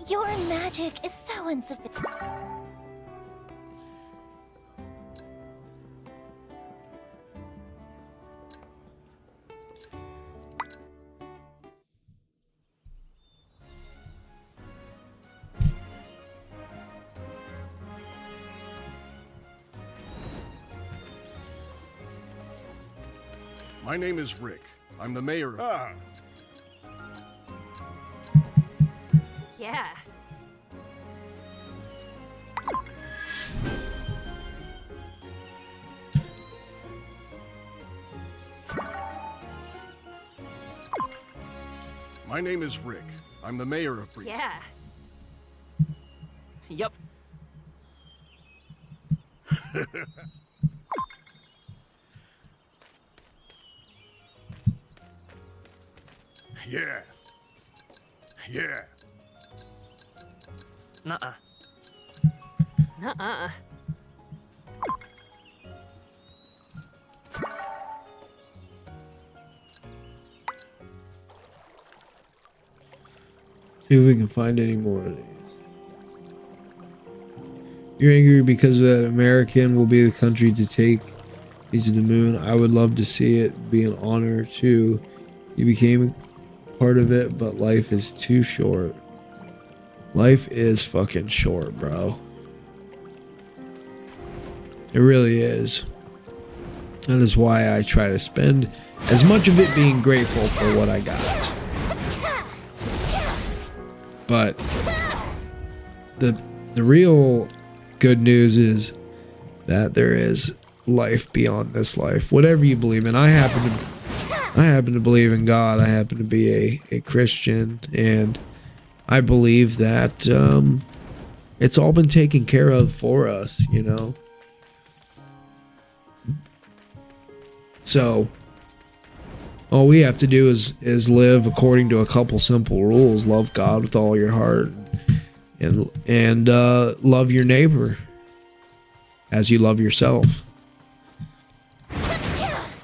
Your magic is so insufficient. My name is Rick. I'm the mayor of... Yeah. My name is Rick. I'm the mayor of... Yeah. Yup. Yeah. Yeah. Nuh-uh. Nuh-uh. See if we can find any more of these. You're angry because that American will be the country to take you to the moon. I would love to see it be an honor too. You became part of it, but life is too short. Life is fucking short, bro. It really is. That is why I try to spend as much of it being grateful for what I got. But the real good news is that there is life beyond this life. Whatever you believe in. I happen to believe in God. I happen to be a Christian, and I believe that it's all been taken care of for us, you know. So all we have to do is live according to a couple simple rules. Love God with all your heart, and love your neighbor as you love yourself.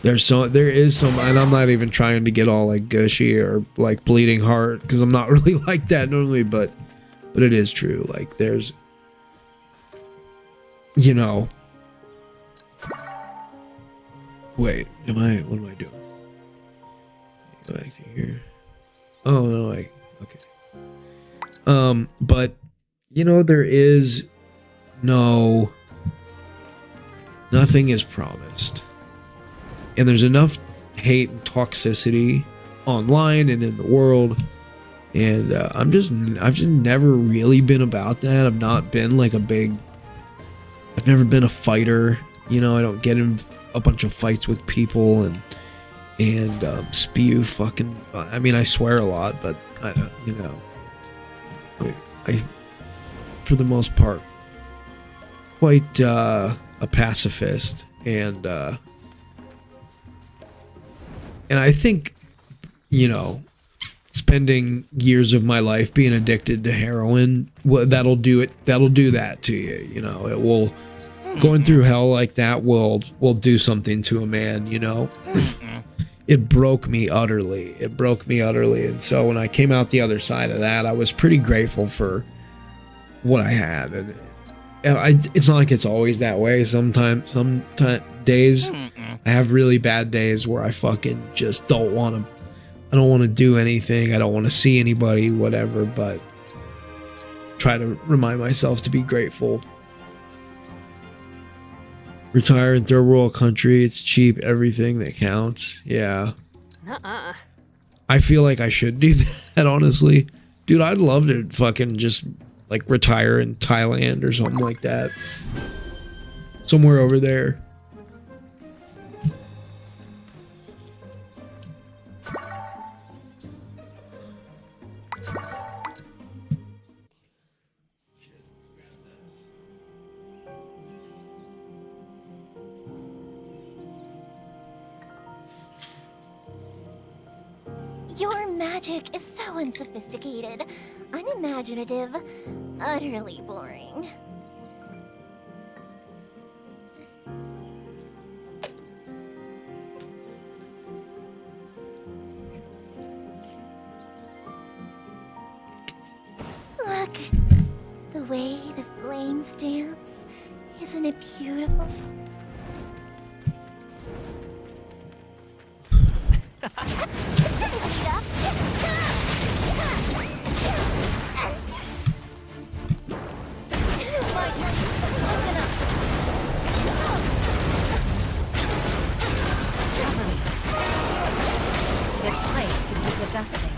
There is some, and I'm not even trying to get all like gushy or like bleeding heart, because I'm not really like that normally, but it is true. Like there's, you know, wait, what am I doing? Go back to here. Oh no, okay. But you know, there is nothing is promised. And there's enough hate and toxicity online and in the world. And I've just never really been about that. I've not been like I've never been a fighter. You know, I don't get in a bunch of fights with people and spew fucking, I mean, I swear a lot, but I don't, you know, I for the most part, quite a pacifist, and I think, you know, spending years of my life being addicted to heroin, that'll do that to you. You know, it will. Going through hell like that will do something to a man. You know, it broke me utterly. And so when I came out the other side of that, I was pretty grateful for what I had. And it's not like it's always that way. Sometimes days I have really bad days where I fucking just don't want to do anything. I don't want to see anybody, whatever, but try to remind myself to be grateful. Retire in third world country. It's cheap. Everything that counts. Yeah. I feel like I should do that, honestly. Dude, I'd love to fucking just like retire in Thailand or something like that. Somewhere over there. Your magic is so unsophisticated, unimaginative, utterly boring. Look, the way the flames dance, isn't it beautiful? This place could use a dusting.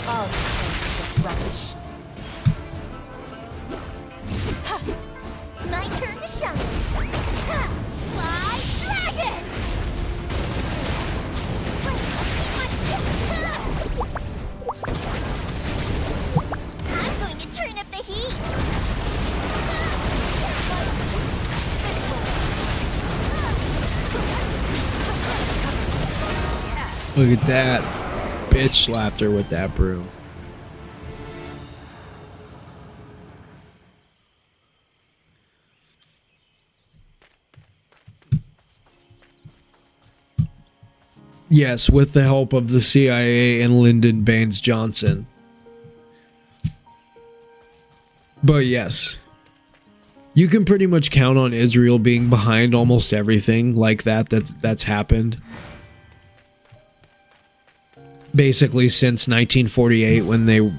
All dispense of this rubbish. My turn to shine. Fly dragon! I'm going to turn up the heat. Look at that. Bitch slapped her with that broom. Yes, with the help of the CIA and Lyndon Baines Johnson. But yes, you can pretty much count on Israel being behind almost everything like that's happened. Basically since 1948 when they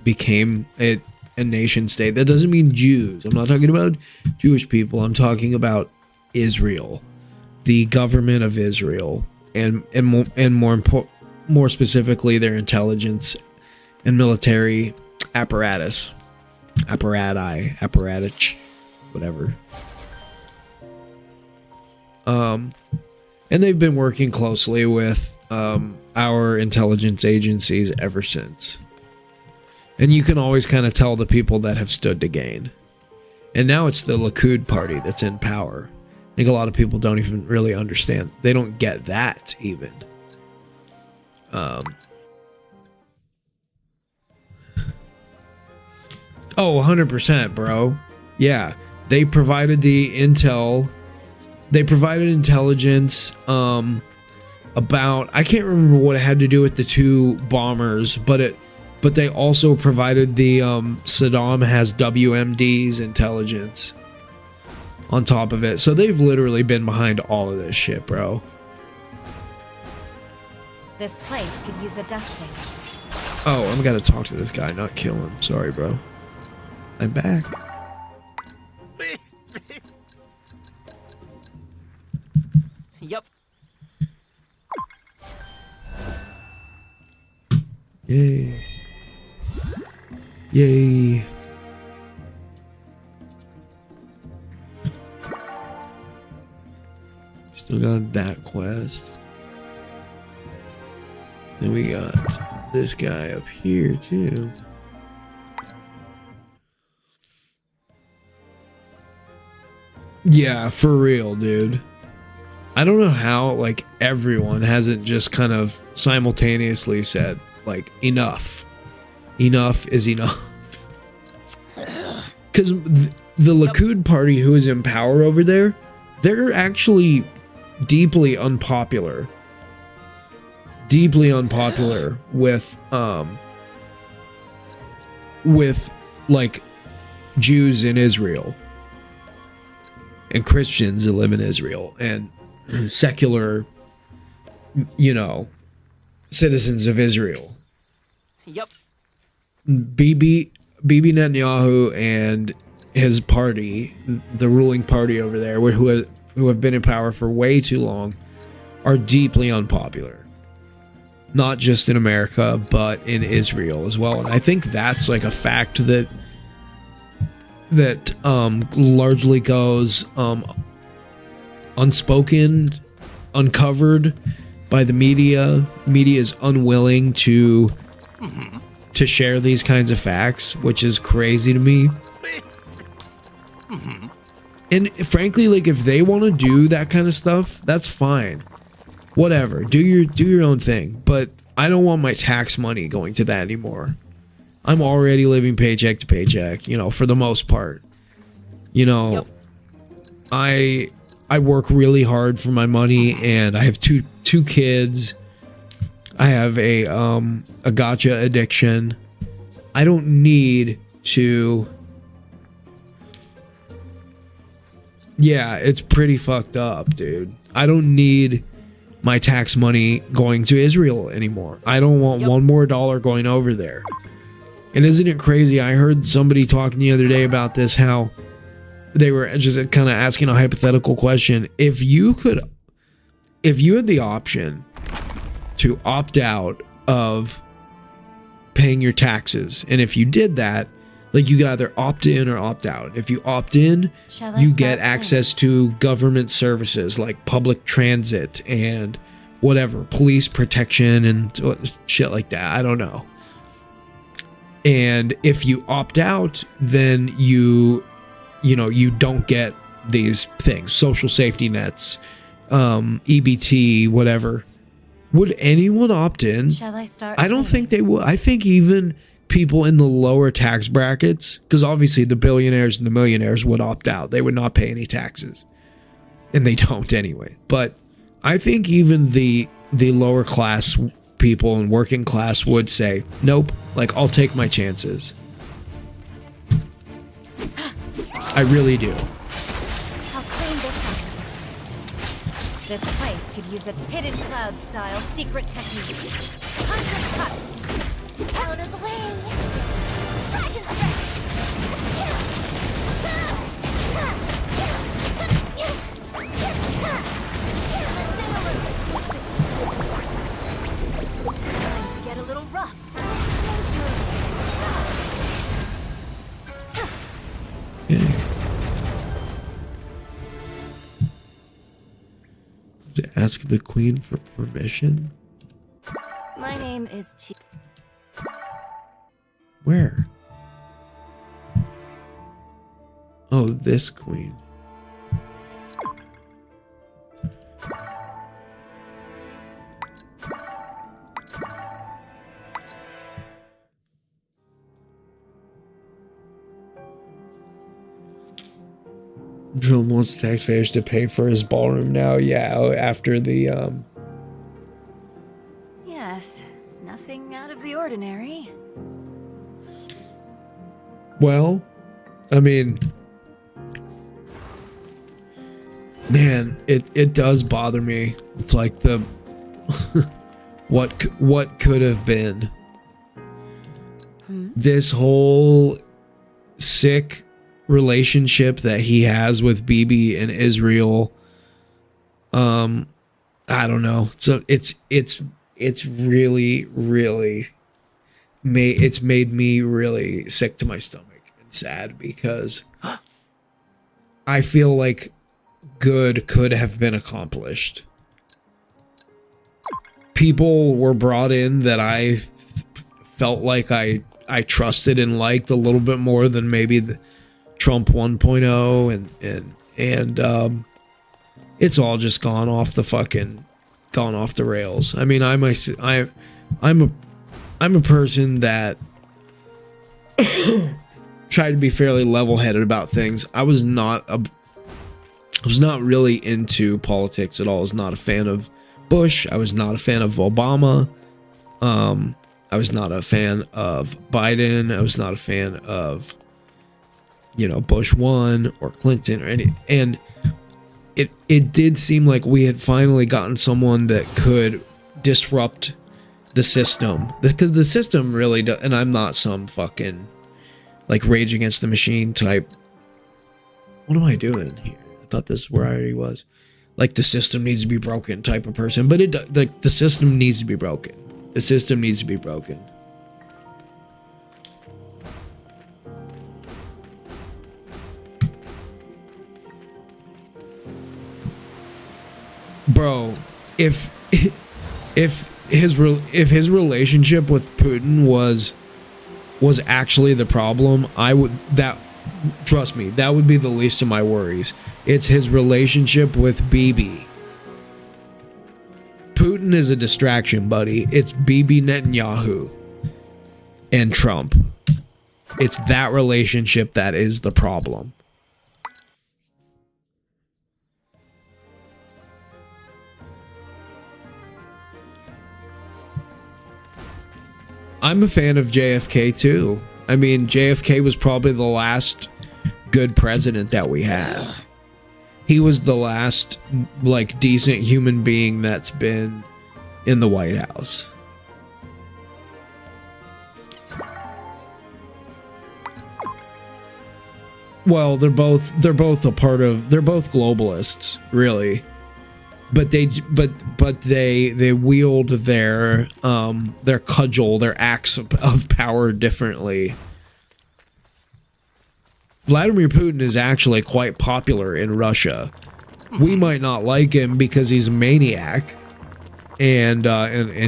became a nation state. That doesn't mean Jews. I'm not talking about Jewish people. I'm talking about Israel, the government of Israel, and more specifically their intelligence and military apparatus, apparatus, whatever. And they've been working closely with our intelligence agencies ever since. And you can always kind of tell the people that have stood to gain. And now it's the Likud party that's in power. I think a lot of people don't even really understand. They don't get that even. Oh, 100%, bro. Yeah, they provided the intel. They provided intelligence about, I can't remember what it had to do with the two bombers, but they also provided the Saddam has WMD's intelligence on top of it. So they've literally been behind all of this shit, bro. This place could use a dusting. Oh, I'm gonna talk to this guy, not kill him. Sorry, bro. I'm back. Yup. Yay. Yay. Still got that quest. Then we got this guy up here too. Yeah, for real, dude. I don't know how like everyone hasn't just kind of simultaneously said like enough. Enough is enough. Because the Likud party who is in power over there, they're actually deeply unpopular. Deeply unpopular with like Jews in Israel and Christians that live in Israel and secular, you know, citizens of Israel. Yep. Bibi Netanyahu and his party, the ruling party over there, who have been in power for way too long, are deeply unpopular. Not just in America, but in Israel as well. And I think that's like a fact that largely goes unspoken, uncovered by the media. Media is unwilling to share these kinds of facts, which is crazy to me. And frankly, like if they want to do that kind of stuff, that's fine. Whatever, do your own thing. But I don't want my tax money going to that anymore. I'm already living paycheck to paycheck, you know, for the most part. You know, I work really hard for my money, and I have two kids. I have a gacha addiction. I don't need to. Yeah, it's pretty fucked up, dude. I don't need my tax money going to Israel anymore. I don't want one more dollar going over there. And isn't it crazy? I heard somebody talking the other day about this, how they were just kind of asking a hypothetical question. If you had the option to opt out of paying your taxes, and if you did that, like you could either opt in or opt out. If you opt in, you get access to government services like public transit and whatever, police protection and shit like that. I don't know. And if you opt out, then you don't get these things, social safety nets, EBT, whatever. Would anyone opt in? Shall I start? I don't think they will. I think even people in the lower tax brackets, because obviously the billionaires and the millionaires would opt out. They would not pay any taxes. And they don't anyway. But I think even the lower class people and working class would say, nope, like I'll take my chances. I really do. I'll clean this up. This place could use a hidden cloud style secret technique. 100 cuts. Out of the way. Dragon Time to get a little rough. To ask the queen for permission? My name is Where? Oh, this queen. Drill wants taxpayers to pay for his ballroom now. Yeah, after the Yes, nothing out of the ordinary. Well, I mean, man, it does bother me. It's like the what could have been. This whole sick relationship that he has with Bibi and Israel. I don't know. So it's really it's made me really sick to my stomach and sad, because I feel like good could have been accomplished. People were brought in that I felt like I trusted and liked a little bit more than maybe the Trump 1.0 and it's all just gone off the rails. I mean, I'm a person that try to be fairly level-headed about things. I was not really into politics at all. I was not a fan of Bush. I was not a fan of Obama. I was not a fan of Biden. I was not a fan of, Bush 1 or Clinton or any. And it did seem like we had finally gotten someone that could disrupt the system, because the system really does. And I'm not some fucking like Rage Against the Machine type. What am I doing here? I thought this is where I already was. Like the system needs to be broken type of person, but the system needs to be broken. The system needs to be broken. Bro, if his relationship with Putin was actually the problem, trust me, that would be the least of my worries. It's his relationship with Bibi. Putin is a distraction, buddy. It's Bibi Netanyahu and Trump. It's that relationship that is the problem. I'm a fan of JFK too. I mean, JFK was probably the last good president that we had. He was the last, like, decent human being that's been in the White House. Well, they're both globalists, really. But they wield their cudgel, their axe of power differently. Vladimir Putin is actually quite popular in Russia. We might not like him because he's a maniac, and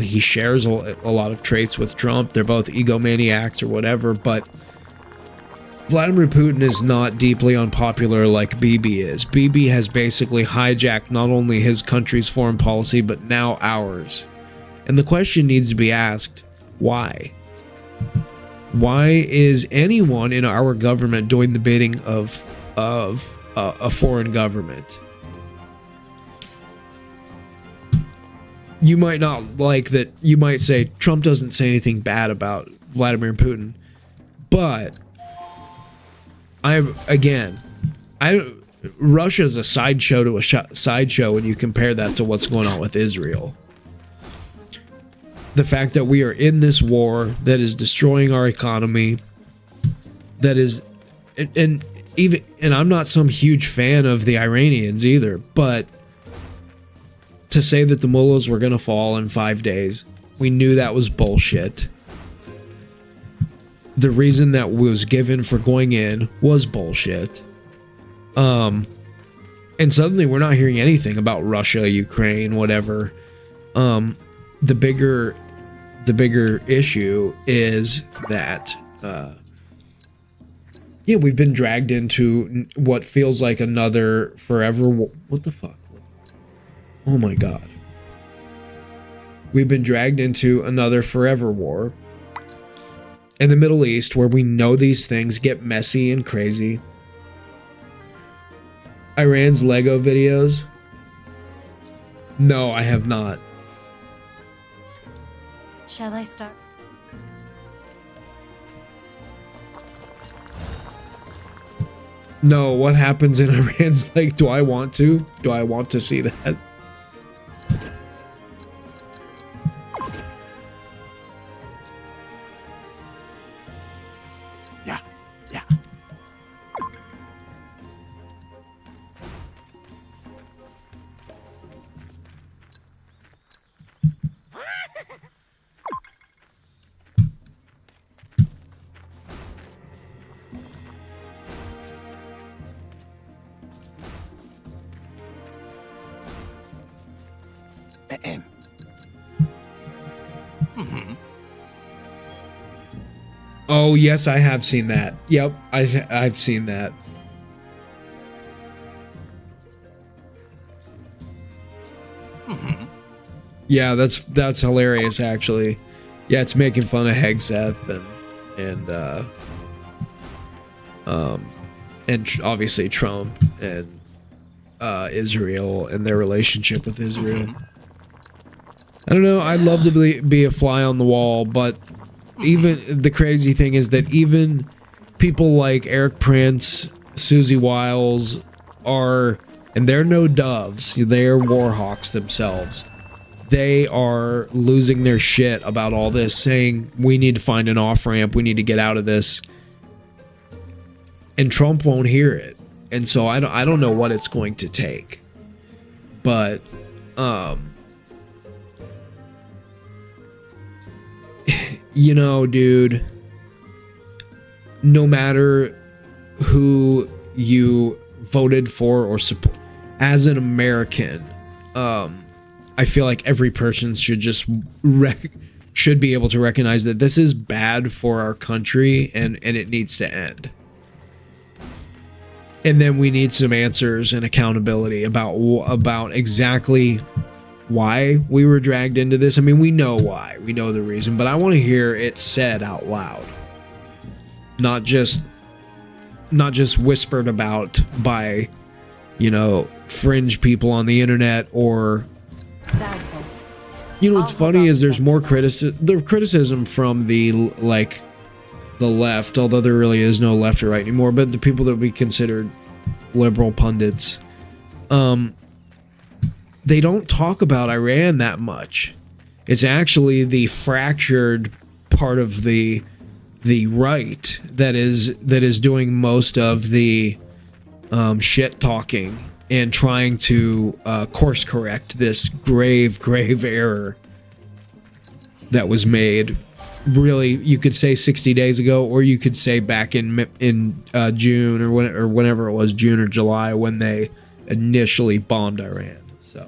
he shares a lot of traits with Trump. They're both egomaniacs or whatever, but Vladimir Putin is not deeply unpopular like Bibi is. Bibi has basically hijacked not only his country's foreign policy, but now ours. And the question needs to be asked, why? Why is anyone in our government doing the bidding of a foreign government? You might not like that. You might say Trump doesn't say anything bad about Vladimir Putin, but Russia's a sideshow to a sideshow when you compare that to what's going on with Israel. The fact that we are in this war that is destroying our economy, that is, and I'm not some huge fan of the Iranians either, but to say that the mullahs were going to fall in 5 days, we knew that was bullshit. The reason that was given for going in was bullshit. And suddenly we're not hearing anything about Russia, Ukraine, whatever. The bigger issue is that we've been dragged into what feels like another forever what the fuck? Oh my god. We've been dragged into another forever war in the Middle East, where we know these things get messy and crazy. Iran's Lego videos? No, I have not. Shall I start? No, what happens in Iran's Lego? Do I want to? Do I want to see that? Oh, yes, I have seen that. Yep, I've seen that. Yeah, that's hilarious actually. Yeah, it's making fun of Hegseth and obviously Trump and Israel and their relationship with Israel. I don't know, I'd love to be a fly on the wall, but even the crazy thing is that even people like Eric Prince, Susie Wiles are, and they're no doves, they're warhawks themselves. They are losing their shit about all this, saying we need to find an off-ramp, we need to get out of this. And Trump won't hear it. And so I don't know what it's going to take. But you know, dude, no matter who you voted for or support, as an American, I feel like every person should just should be able to recognize that this is bad for our country and it needs to end. And then we need some answers and accountability about exactly why we were dragged into this. I mean, we know why. We know the reason, but I want to hear it said out loud. Not just whispered about by, you know, fringe people on the internet or you know what's funny is there's more criticism from the left, although there really is no left or right anymore, but the people that we considered liberal pundits, they don't talk about Iran that much. It's actually the fractured part of the right that is doing most of the shit talking and trying to course correct this grave error that was made. Really, you could say 60 days ago, or you could say back in June or whenever it was, June or July, when they initially bombed Iran. So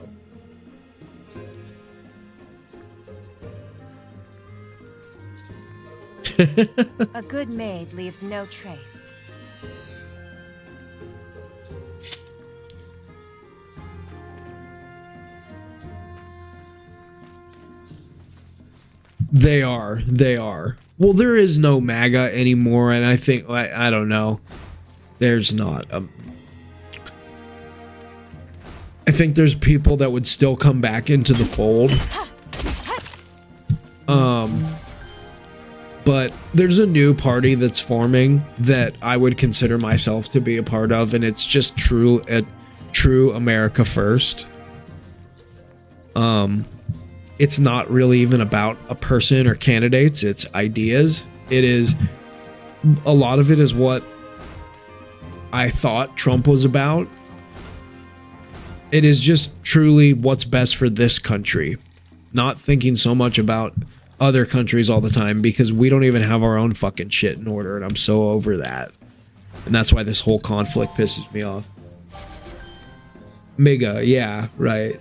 A good maid leaves no trace. They are. Well, there is no MAGA anymore, and I think, I don't know. There's not. I think there's people that would still come back into the fold. But there's a new party that's forming that I would consider myself to be a part of, and it's just true America first. It's not really even about a person or candidates, it's ideas. It is, a lot of it is what I thought Trump was about. It is just truly what's best for this country. Not thinking so much about other countries all the time, because we don't even have our own fucking shit in order, and I'm so over that. And that's why this whole conflict pisses me off. MIGA, yeah, right.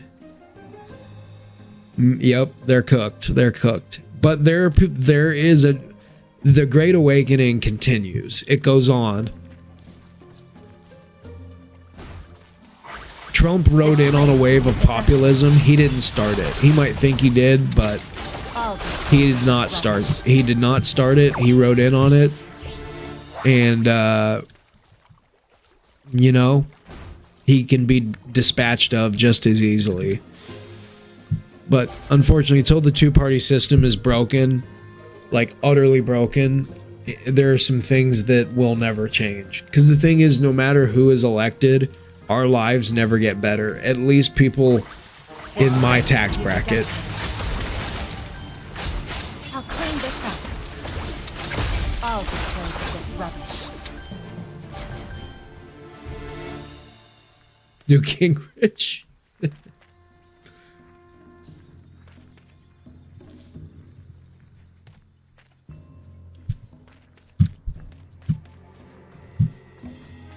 Yep, they're cooked. But there is the Great Awakening continues. It goes on. Trump rode in on a wave of populism. He didn't start it. He might think he did, but he did not start. He did not start it. He rode in on it. And you know, he can be dispatched of just as easily. But unfortunately, until the two-party system is broken, like utterly broken, there are some things that will never change. Because the thing is, no matter who is elected, our lives never get better. At least people in my tax bracket. I'll clean this up. I'll dispose of this rubbish. Newt Gingrich.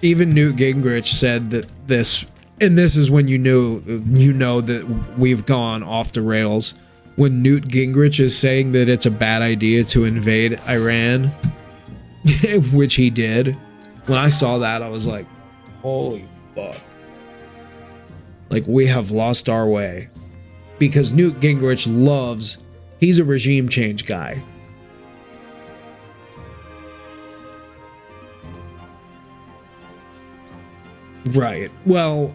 Even Newt Gingrich said that this, and this is when you know that we've gone off the rails. When Newt Gingrich is saying that it's a bad idea to invade Iran, which he did. When I saw that, I was like, holy fuck. Like, we have lost our way. because Newt Gingrich he's a regime change guy. Right. Well,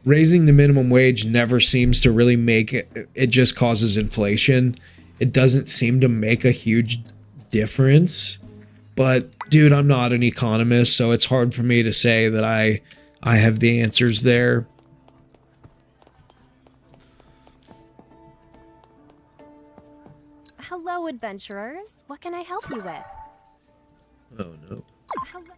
raising the minimum wage never seems to really make it. It just causes inflation. It doesn't seem to make a huge difference. But dude, I'm not an economist, so it's hard for me to say that I have the answers there. Hello, adventurers. What can I help you with? Oh no. Hello.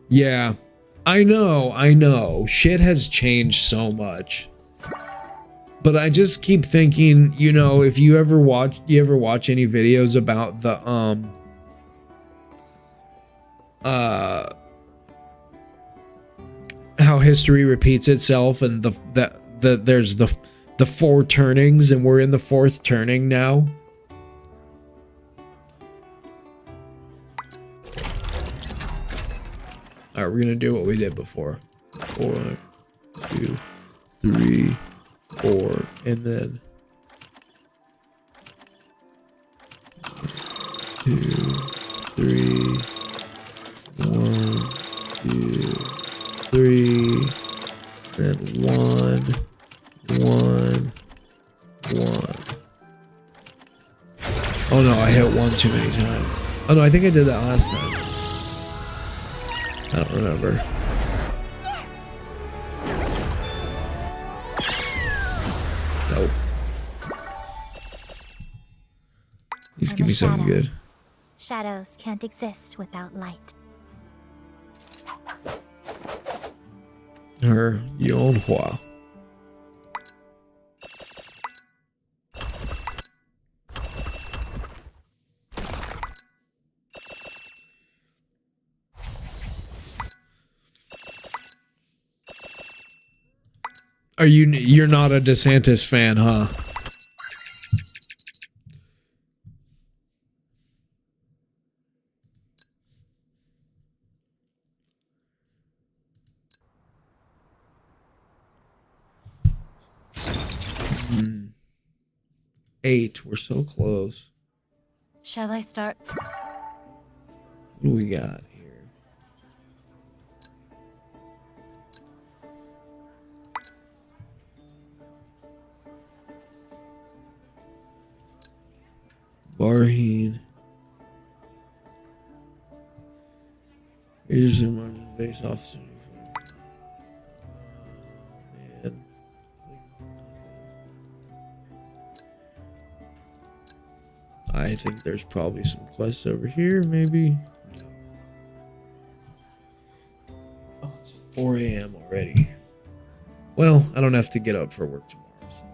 Yeah. I know. Shit has changed so much. But I just keep thinking, you know, if you ever watch any videos about the how history repeats itself, and there's the four turnings, and we're in the fourth turning now. All right, we're gonna do what we did before. 1, 2, 3, 4, and then 2, 3, 1, 2, 3, then 1, 1, 1. Oh no, I hit 1 too many times. Oh no, I think I did that last time. I don't remember. Nope. Please give me something good. Shadows can't exist without light. Her Yonhua. You're not a DeSantis fan, huh? Hmm. 8. We're so close. Shall I start? What do we got here? Barheen. Here's the emergency base officer. Man. I think there's probably some quests over here, maybe. Oh, it's 4 a.m. already. Well, I don't have to get up for work tomorrow. So.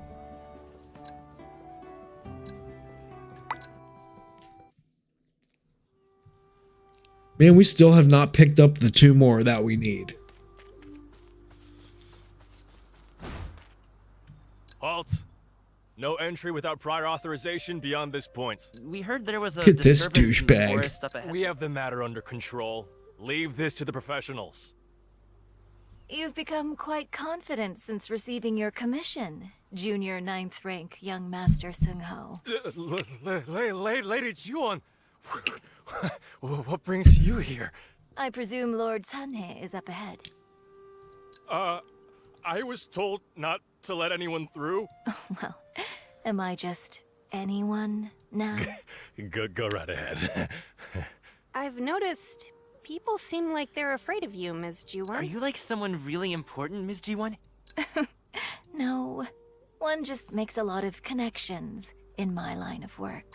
Man, we still have not picked up the 2 more that we need. Halt! No entry without prior authorization beyond this point. We heard there was a Look at this disturbance in the douchebag. forest up ahead. We have the matter under control. Leave this to the professionals. You've become quite confident since receiving your commission, Junior 9th rank young Master Sung-ho. Lady Chuan, what brings you here? I presume Lord Sanhe is up ahead. I was told not to let anyone through. Well, am I just anyone now? Go right ahead. I've noticed people seem like they're afraid of you, Ms. Jiwon. Are you like someone really important, Ms. G1? No, one just makes a lot of connections in my line of work.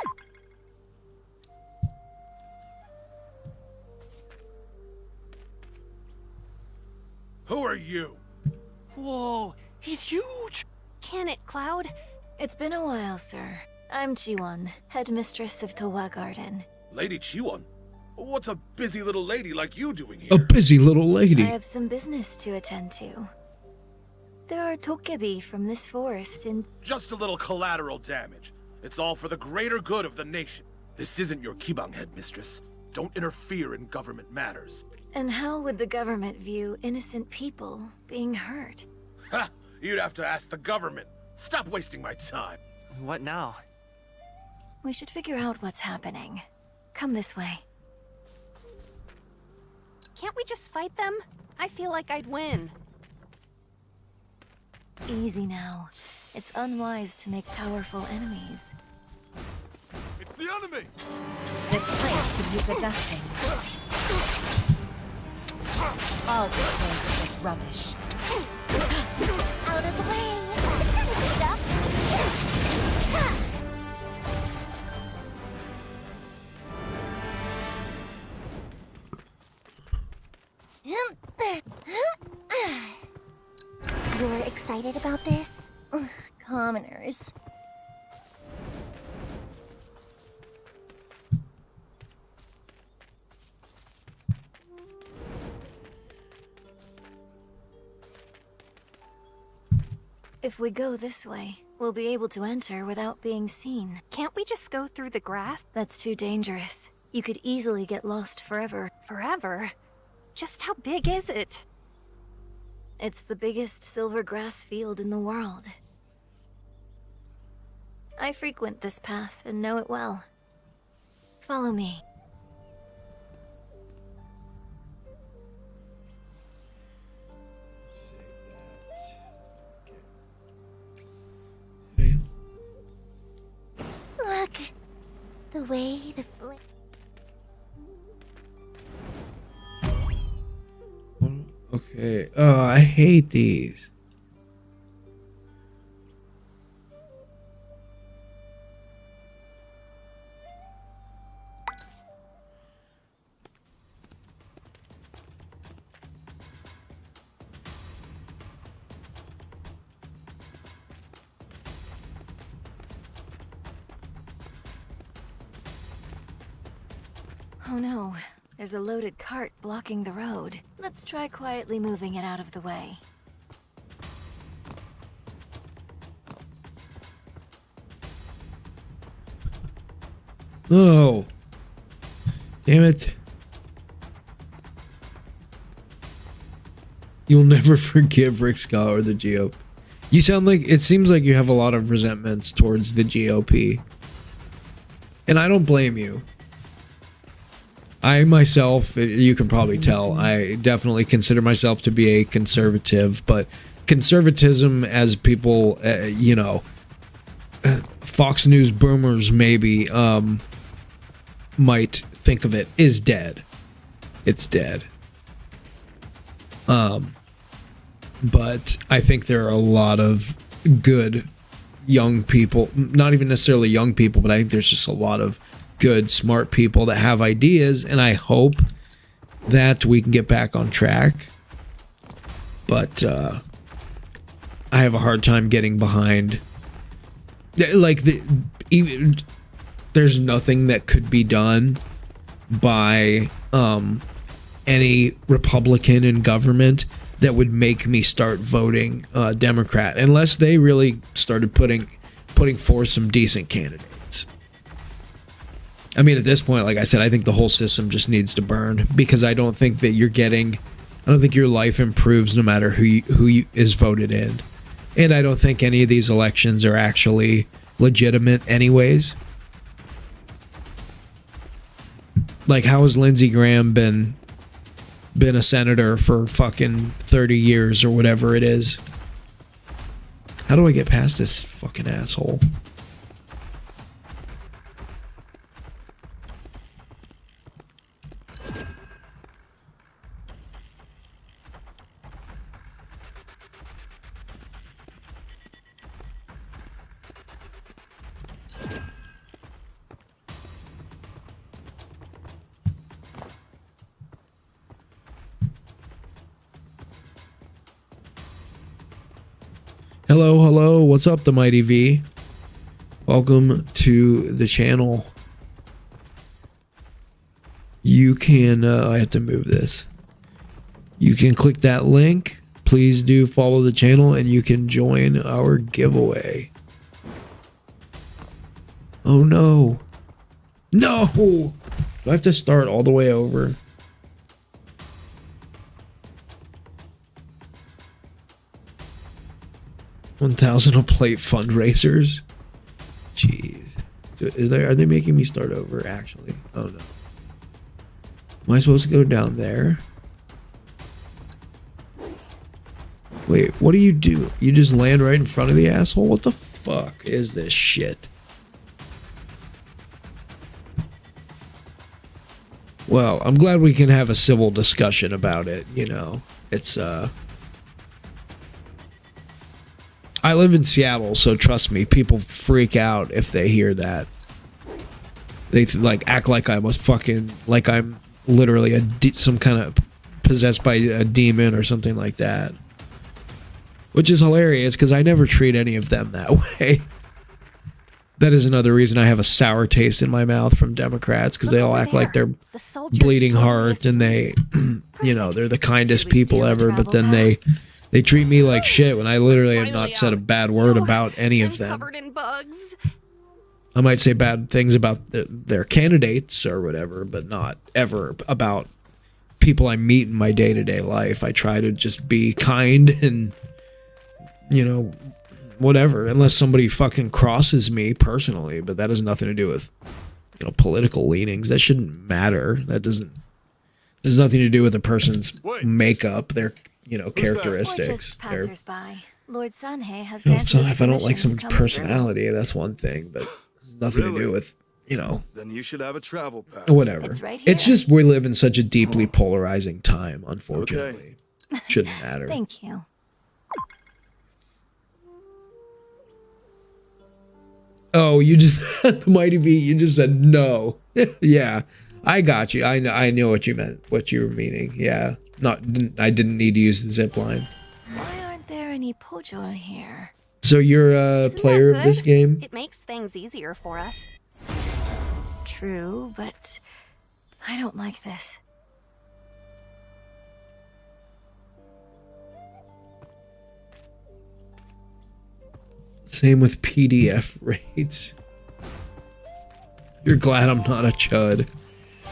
Who are you? Whoa, he's huge! Can it, Cloud? It's been a while, sir. I'm Jiwon, headmistress of Towa Garden. Lady Chiwon? What's a busy little lady like you doing here? A busy little I lady. have some business to attend to. There are tokebi from this forest and Just a little collateral damage. It's all for the greater good of the nation. This isn't your Kibang head, mistress. Don't interfere in government matters. how would the government view innocent people being hurt? Ha! You'd have to ask the government. Stop wasting my time. What now? We should figure out what's happening. Come this way. Can't we just fight them? I feel like I'd win. Easy now. It's unwise to make powerful enemies. It's the enemy! This place could use a dusting. I'll dispose of this rubbish. Out of the way! You're excited about this? Ugh, commoners. If we go this way, we'll be able to enter without being seen. Can't we just go through the grass That's too dangerous. You could easily get lost forever. forever? Just how big is it? It's the biggest silver grass field in the world. I frequent this path and know it well. Follow me. Look, the way the flame. Okay. Oh, I hate these. Oh no, there's a loaded cart blocking the road. Let's try quietly moving it out of the way. No. Damn it. You'll never forgive Rick Scott or the GOP. You sound like, it seems like you have a lot of resentments towards the GOP. And I don't blame you. I myself, you can probably tell, I definitely consider myself to be a conservative, but conservatism, as people, you know, Fox News boomers maybe might think of it, is dead. It's dead. But I think there are a lot of good young people, not even necessarily young people, but I think there's just a lot of good, smart people that have ideas, and I hope that we can get back on track. But I have a hard time getting behind, like, even there's nothing that could be done by any Republican in government that would make me start voting Democrat, unless they really started putting forth some decent candidates. I mean, at this point, like I said, I think the whole system just needs to burn, because I don't think that I don't think your life improves no matter who is voted in. And I don't think any of these elections are actually legitimate anyways. Like, how has Lindsey Graham been a senator for fucking 30 years or whatever it is? How do I get past this fucking asshole? Hello, what's up, the Mighty V? Welcome to the channel. you can, I have to move this. You can click that link. Please do follow the channel and you can join our giveaway. Oh no. No! Do I have to start all the way over? $1,000 a plate fundraisers? Jeez. Are they making me start over actually? Oh no. Am I supposed to go down there? Wait, what do you do? You just land right in front of the asshole? What the fuck is this shit? Well, I'm glad we can have a civil discussion about it, you know. It's, I live in Seattle, so trust me, people freak out if they hear that. They, like, act like I was fucking, like I'm literally some kind of possessed by a demon or something like that. Which is hilarious, because I never treat any of them that way. That is another reason I have a sour taste in my mouth from Democrats, because they all act like they're bleeding heart and they, you know, they're the kindest people ever, but then they treat me like shit when I literally have not said a bad word about any of them. Covered in bugs. I might say bad things about their candidates or whatever, but not ever about people I meet in my day-to-day life. I try to just be kind and, you know, whatever, unless somebody fucking crosses me personally, but that has nothing to do with, you know, political leanings. That shouldn't matter. There's nothing to do with a person's makeup, their, you know, characteristics. Or just passersby. Lord Sanhei has You know, granted if I don't like permission some to come personality, that's one thing, but it's nothing to do with, you know, Then you should have a travel pass. whatever. It's right It's here. just we live in such a deeply polarizing time, unfortunately. Shouldn't matter. Thank you. Oh, you just the Mighty V, you just said no. Yeah, I got you. I know what you meant, what you were meaning. Yeah, I didn't need to use the zip line. Why aren't there any pojol here? So you're a Isn't that player of this good? game? It makes things easier for us. True, but I don't like this. Same with PDF rates. You're glad I'm not a chud.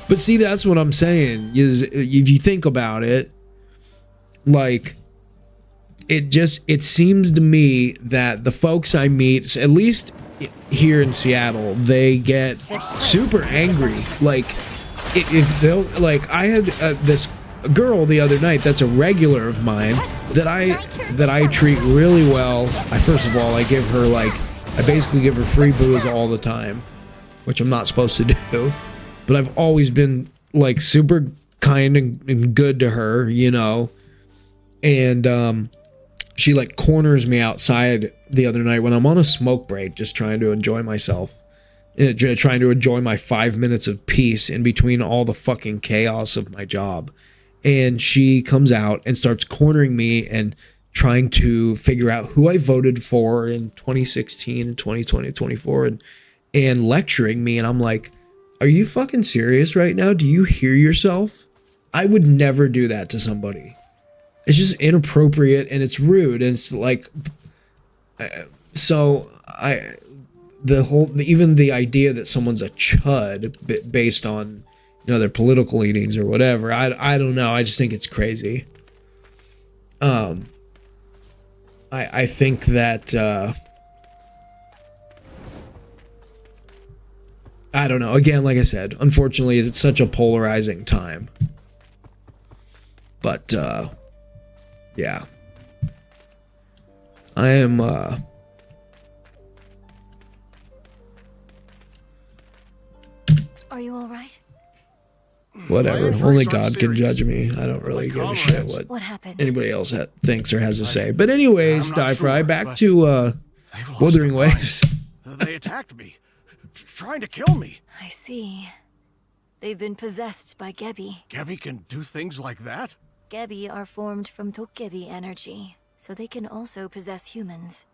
But see, that's what I'm saying. Is if you think about it, like it seems to me that the folks I meet, at least here in Seattle, they get super angry. Like if they'll, like, I had this girl the other night that's a regular of mine that I treat really well. First of all, I basically give her free booze all the time, which I'm not supposed to do, but I've always been like super kind and good to her, you know. And she like corners me outside the other night when I'm on a smoke break, just trying to enjoy myself, trying to enjoy my 5 minutes of peace in between all the fucking chaos of my job. And she comes out and starts cornering me and trying to figure out who I voted for in 2016 and 2020 and 24 and lecturing me. And I'm like, are you fucking serious right now? Do you hear yourself? I would never do that to somebody. It's just inappropriate and it's rude. And it's like, so even the idea that someone's a chud based on, you know, their political leanings or whatever, I don't know. I just think it's crazy. I think that I don't know. Again, like I said, unfortunately, it's such a polarizing time. But yeah, I am. Are you all right? Whatever. My Only injuries aren't God can serious. judge me. I don't really give a shit What happened? anybody else thinks or has to say. But anyways, I'm Die not Fry, sure, back but to They've lost Wuthering their Waves. minds. They attacked me, trying to kill me. I see. They've been possessed by Gebi. Gabby can do things like that? Gebi are formed from Tokebi energy, so they can also possess humans.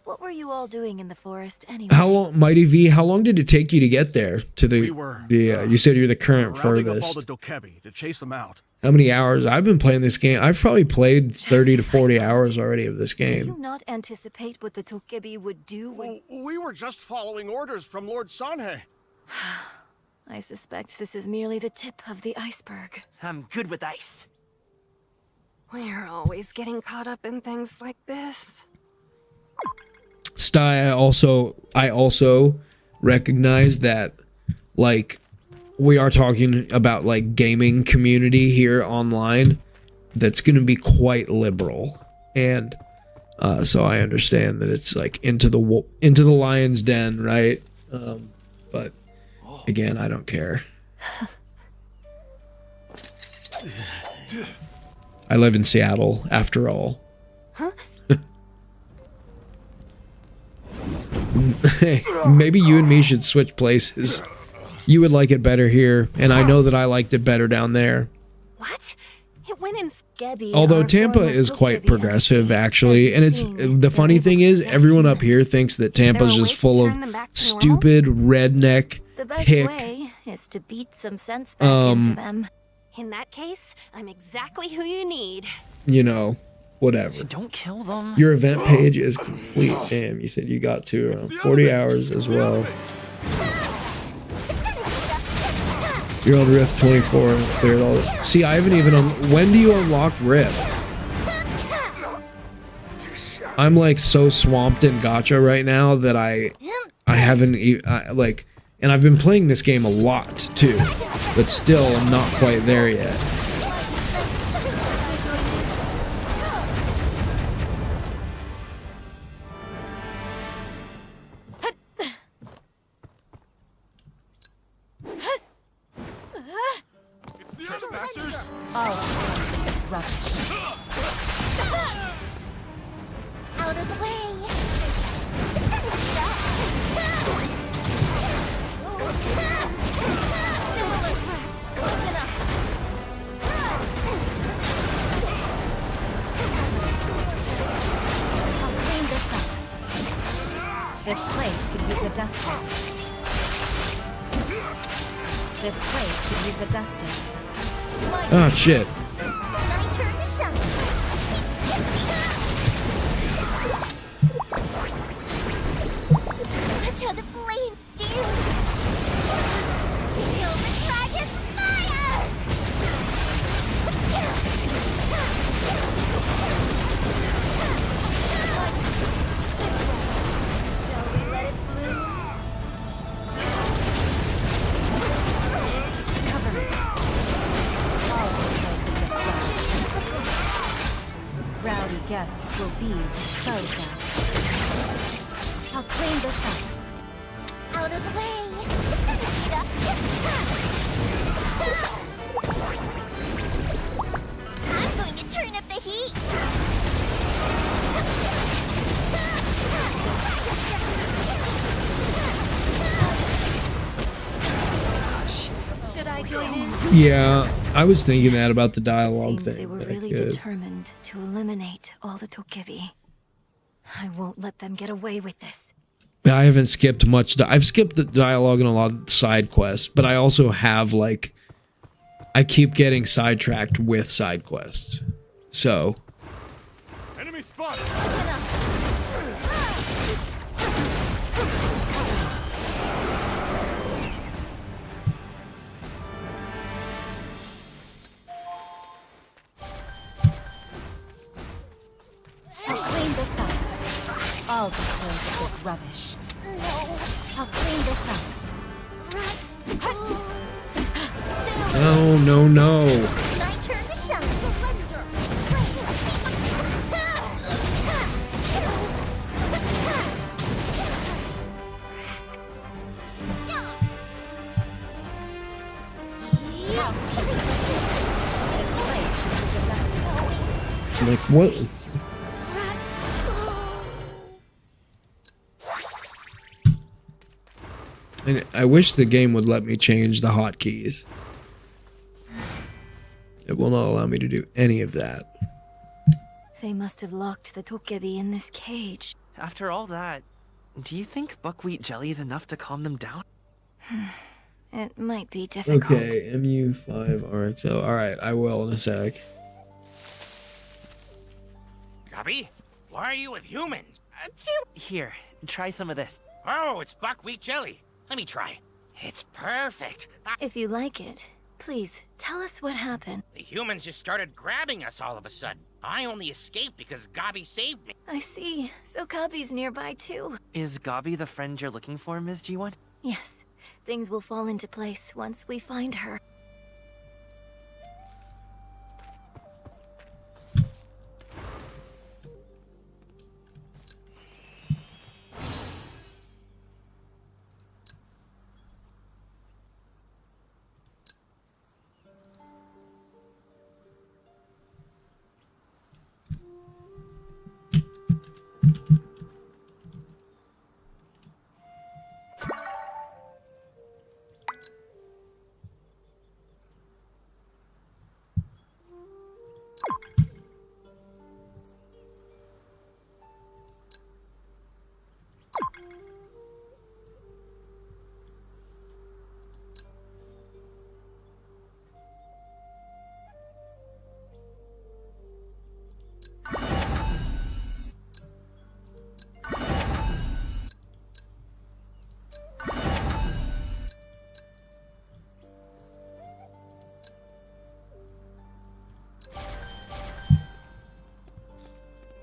What were you all doing in the forest anyway? How long, Mighty V? How long did it take you to get there? To the We were, you said you're the current rounding up all furthest. the Dokebi to chase them out. How many hours? I've been playing this game. I've probably played Just 30 to as I 40 thought. hours already of this Did you game. not anticipate what the Tokebi would do when... We were just following orders from Lord Sanhe. I suspect this is merely the tip of the iceberg. I'm good with ice. We're always getting caught up in things like this. Sty, I also recognize that, like, we are talking about like gaming community here online that's going to be quite liberal, and so I understand that it's like into the lion's den, right? But again, I don't care. I live in Seattle, after all. Maybe you and me should switch places. You would like it better here, and I know that I liked it better down there. What? It went in. Gebi Although are a Tampa form of is quite Tokebi progressive, energy. actually, As and you've it's seen, the they're funny able thing to is possess everyone up humans. here thinks that Tampa's Is there a just way to full turn them of back to normal? stupid redneck The best hick. way is to beat some sense back into them. In that case, I'm exactly who you need. You know, whatever. Don't kill them. Your event page is complete. Damn, you said you got to around 40 hours as well. You're on Rift 24 and cleared all. See, I haven't even. When do you unlock Rift? I'm like so swamped in gacha right now that I haven't like, and I've been playing this game a lot too, but still I'm not quite there yet. Trespassers? All forms of this rubbish. Out of the way. I'll clean this up. This place could use a dusting. This place could use a dusting. Oh shit. My turn to shine. Watch how the flames steal. Feel the dragon's fire. Shall we let it bloom? Cover me. All disposed of this rubbish. Rowdy guests will be disposed of. I'll clean this up. Out of the way. I'm going to turn up the heat. Should I join in? Yeah, I was thinking that about the It dialogue seems thing. they were that I really could. determined to eliminate all the Tokebi. I won't let them get away with this. I haven't skipped much. I've skipped the dialogue in a lot of side quests, but I also have like, I keep getting sidetracked with side quests. So Enemy spot! I'll clean this up. I'll dispose of this rubbish. I'll clean this up. no, no, no. My turn to shine. Surrender. Housekeeping. This place is a dusting. Like what? And I wish the game would let me change the hotkeys. It will not allow me to do any of that. They must have locked the Tokebi in this cage. After all that, do you think buckwheat jelly is enough to calm them down? It might be difficult. Okay, MU5RXO. Alright, I will in a sec. Gubby, why are you with humans? Here, try some of this. Oh, it's buckwheat jelly. Let me try. It's perfect. If you like it, please tell us what happened. The humans just started grabbing us all of a sudden. I only escaped because Gabi saved me. I see. So Gabi's nearby too. Is Gabi the friend you're looking for, Ms. G1? Yes. Things will fall into place once we find her.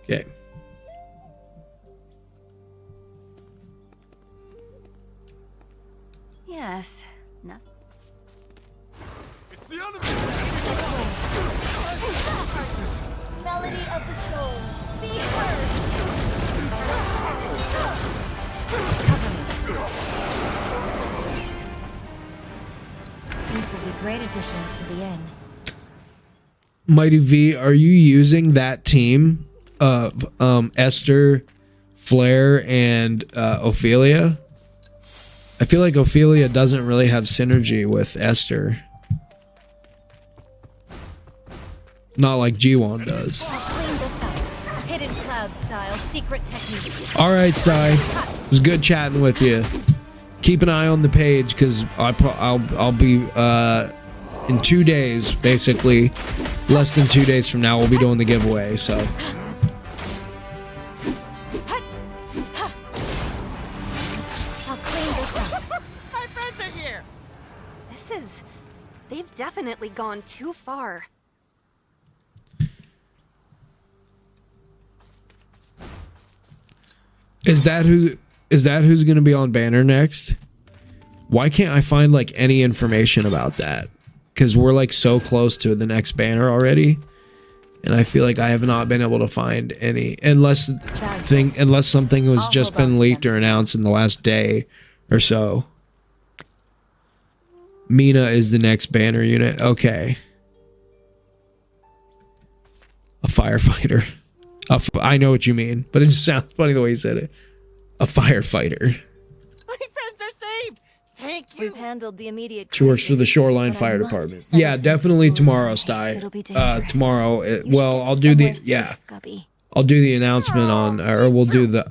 Okay. Yes. Nothing. It's the enemy! Melody of the soul. Be heard. These will be great additions to the inn. Mighty V, are you using that team of Esther, Flair, and Ophelia? I feel like Ophelia doesn't really have synergy with Esther. Not like G1 does. Clean this up. Hidden cloud style, secret technique. All right, Sty. It's good chatting with you. Keep an eye on the page because I'll be in 2 days, basically, less than 2 days from now, we'll be doing the giveaway. So. I'll clean this up. My friends are here! They've definitely gone too far. Is that who's going to be on banner next? Why can't I find like any information about that? Because we're like so close to the next banner already, and I feel like I have not been able to find any unless something was just been leaked or announced in the last day or so. Mina is the next banner unit. Okay. A firefighter. I know what you mean, but it just sounds funny the way you said it. A firefighter. My friends are saved! Thank you! We've handled the immediate Tours for the Shoreline but I Fire must Department. set Yeah, a definitely sensible tomorrow, aside. Sty. It'll be dangerous. Tomorrow. You should Well, get I'll to do the somewhere safe, Guppy. I'll do the announcement on, or we'll do the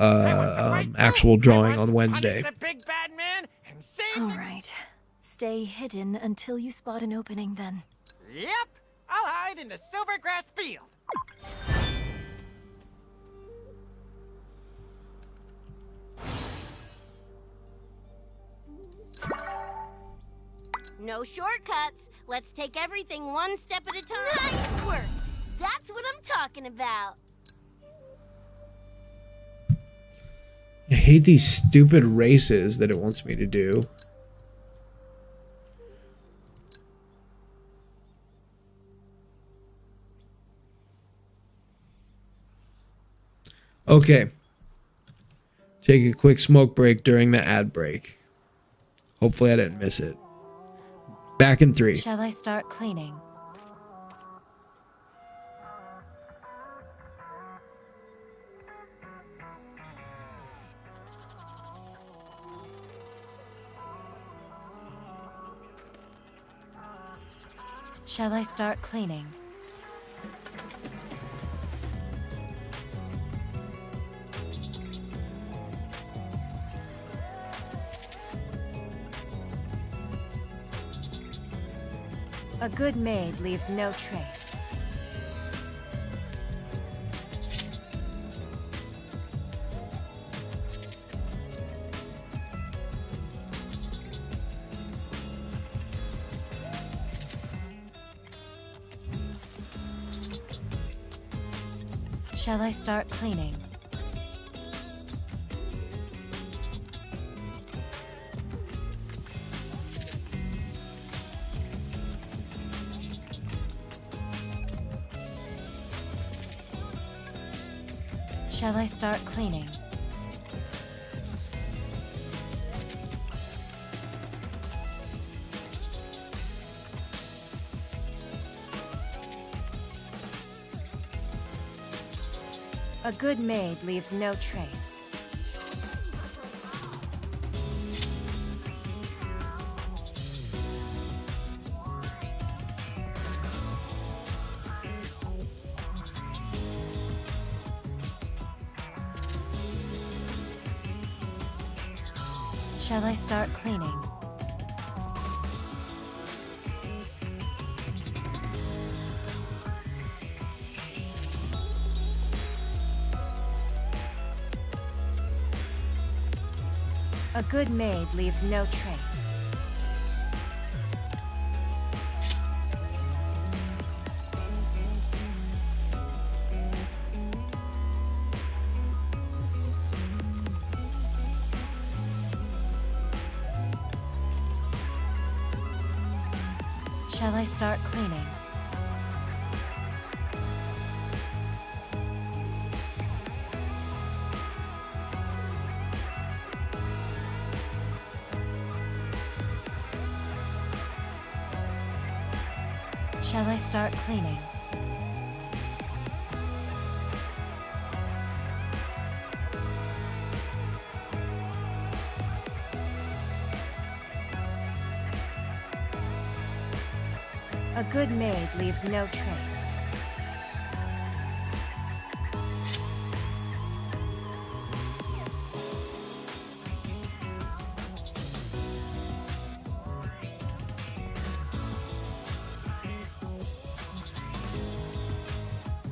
actual drawing on Wednesday. The big bad man and save All me. right. Stay hidden until you spot an opening then. Yep, I'll hide in the Silvergrass field. No shortcuts. Let's take everything one step at a time. Nice work. That's what I'm talking about. I hate these stupid races that it wants me to do. Okay. Take a quick smoke break during the ad break. Hopefully I didn't miss it. Back in 3. Shall I start cleaning? Shall I start cleaning? A good maid leaves no trace. Shall I start cleaning? Shall I start cleaning? A good maid leaves no trace. Shall I start cleaning? A good maid leaves no trace. Shall I start cleaning? Shall I start cleaning? A good maid leaves no trace.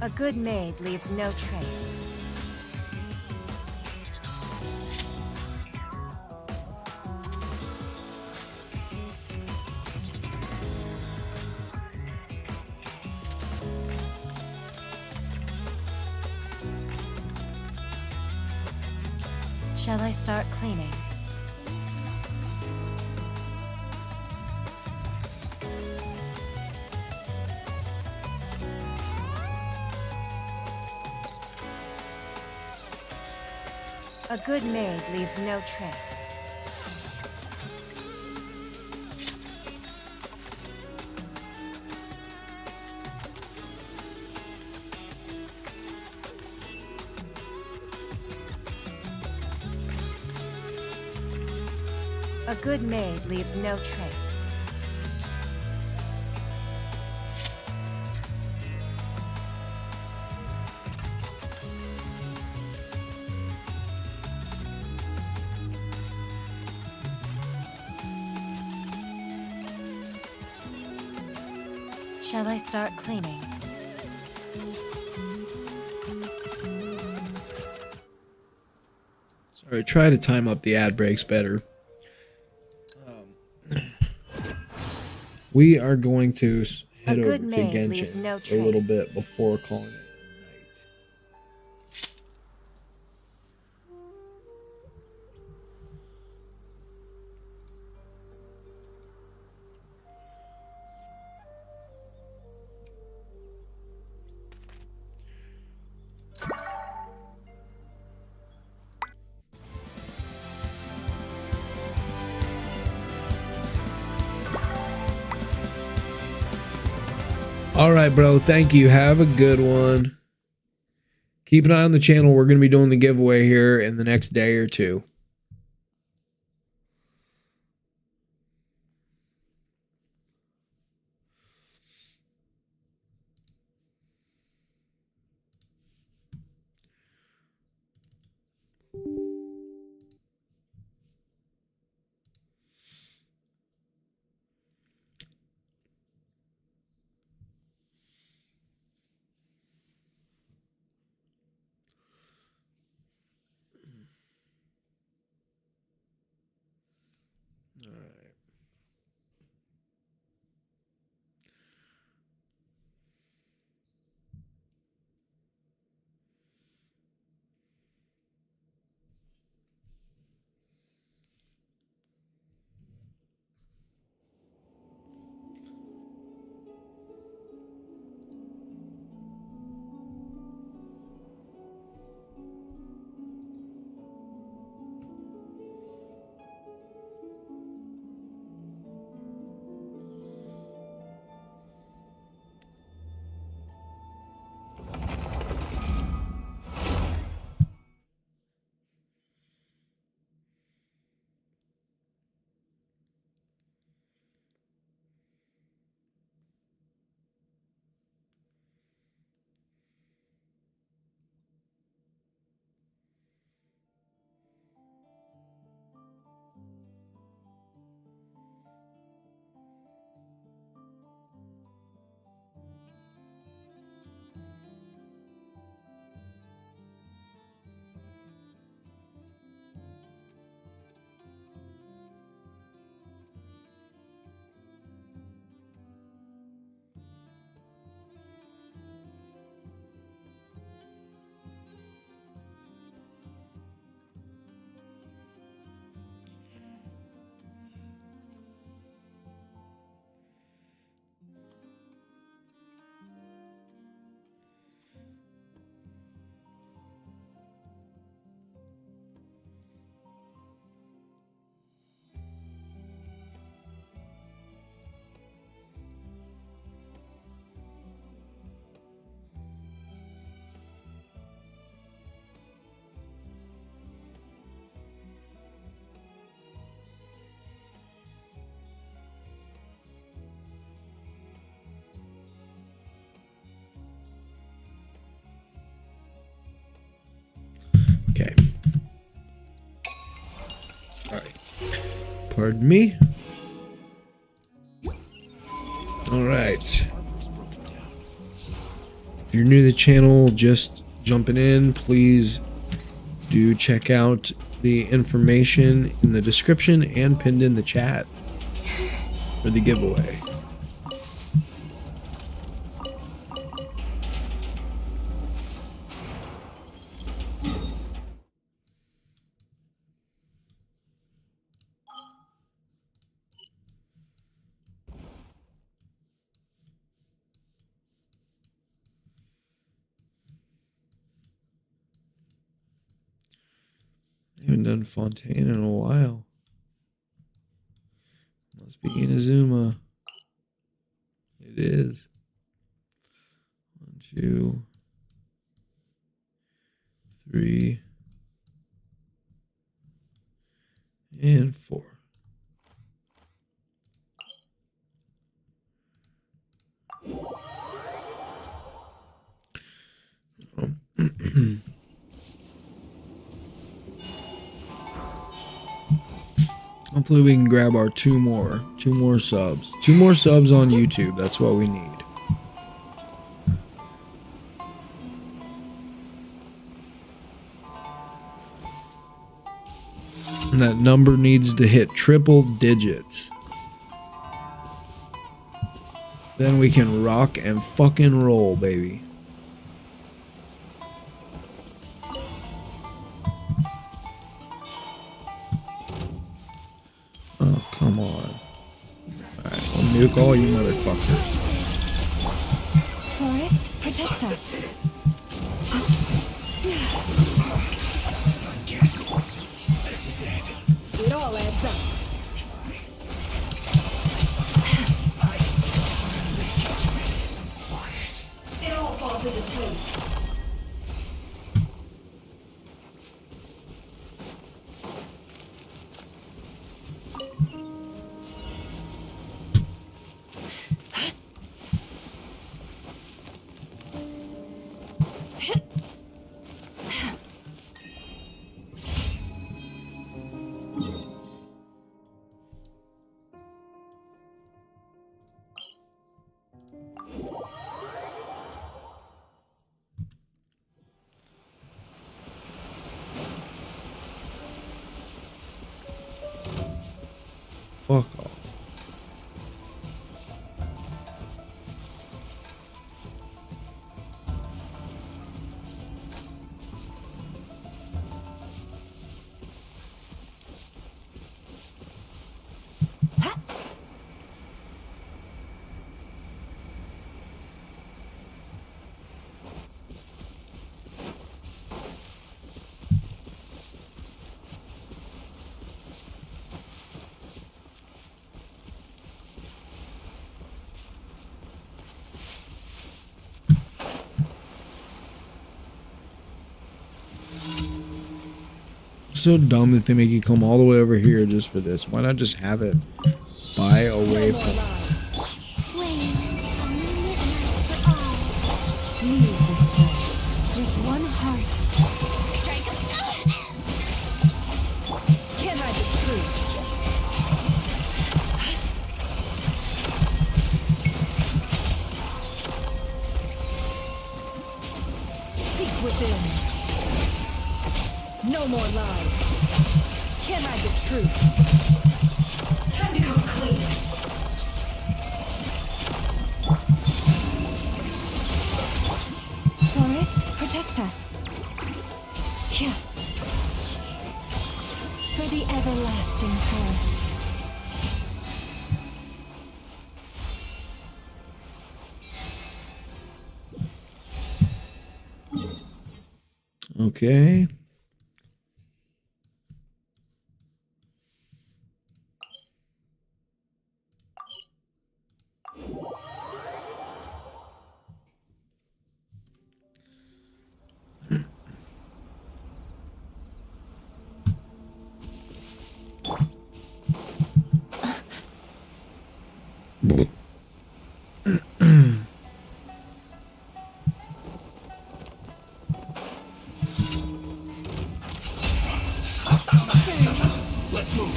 A good maid leaves no trace. Shall I start cleaning? A good maid leaves no trace. A good maid leaves no trace. Shall I start cleaning? Sorry, try to time up the ad breaks better. We are going to head over to Genshin a little bit before calling it night. All right, bro. Thank you. Have a good one. Keep an eye on the channel. We're going to be doing the giveaway here in the next day or two. Pardon me. All right. If you're new to the channel, just jumping in, please do check out the information in the description and pinned in the chat for the giveaway. I haven't done Fontaine in a while. Must be Inazuma. It is. 1, 2, 3, and 4. Hopefully we can grab our two more subs. 2 more subs on YouTube. That's what we need. And that number needs to hit triple digits. Then we can rock and fucking roll, baby. Oh, come on. Alright, I'll nuke all you motherfuckers. Forest, protect us. This is it. It all adds up. It all falls into place. Fuck off. So dumb that they make you come all the way over here just for this. Why not just have it buy a waypoint? Leave this place with one heart. Can't hide the truth. Seek within. No more lies. Can't hide the truth. Time to come clean. Forest, protect us. Yeah. For the everlasting forest. Okay. Let's move.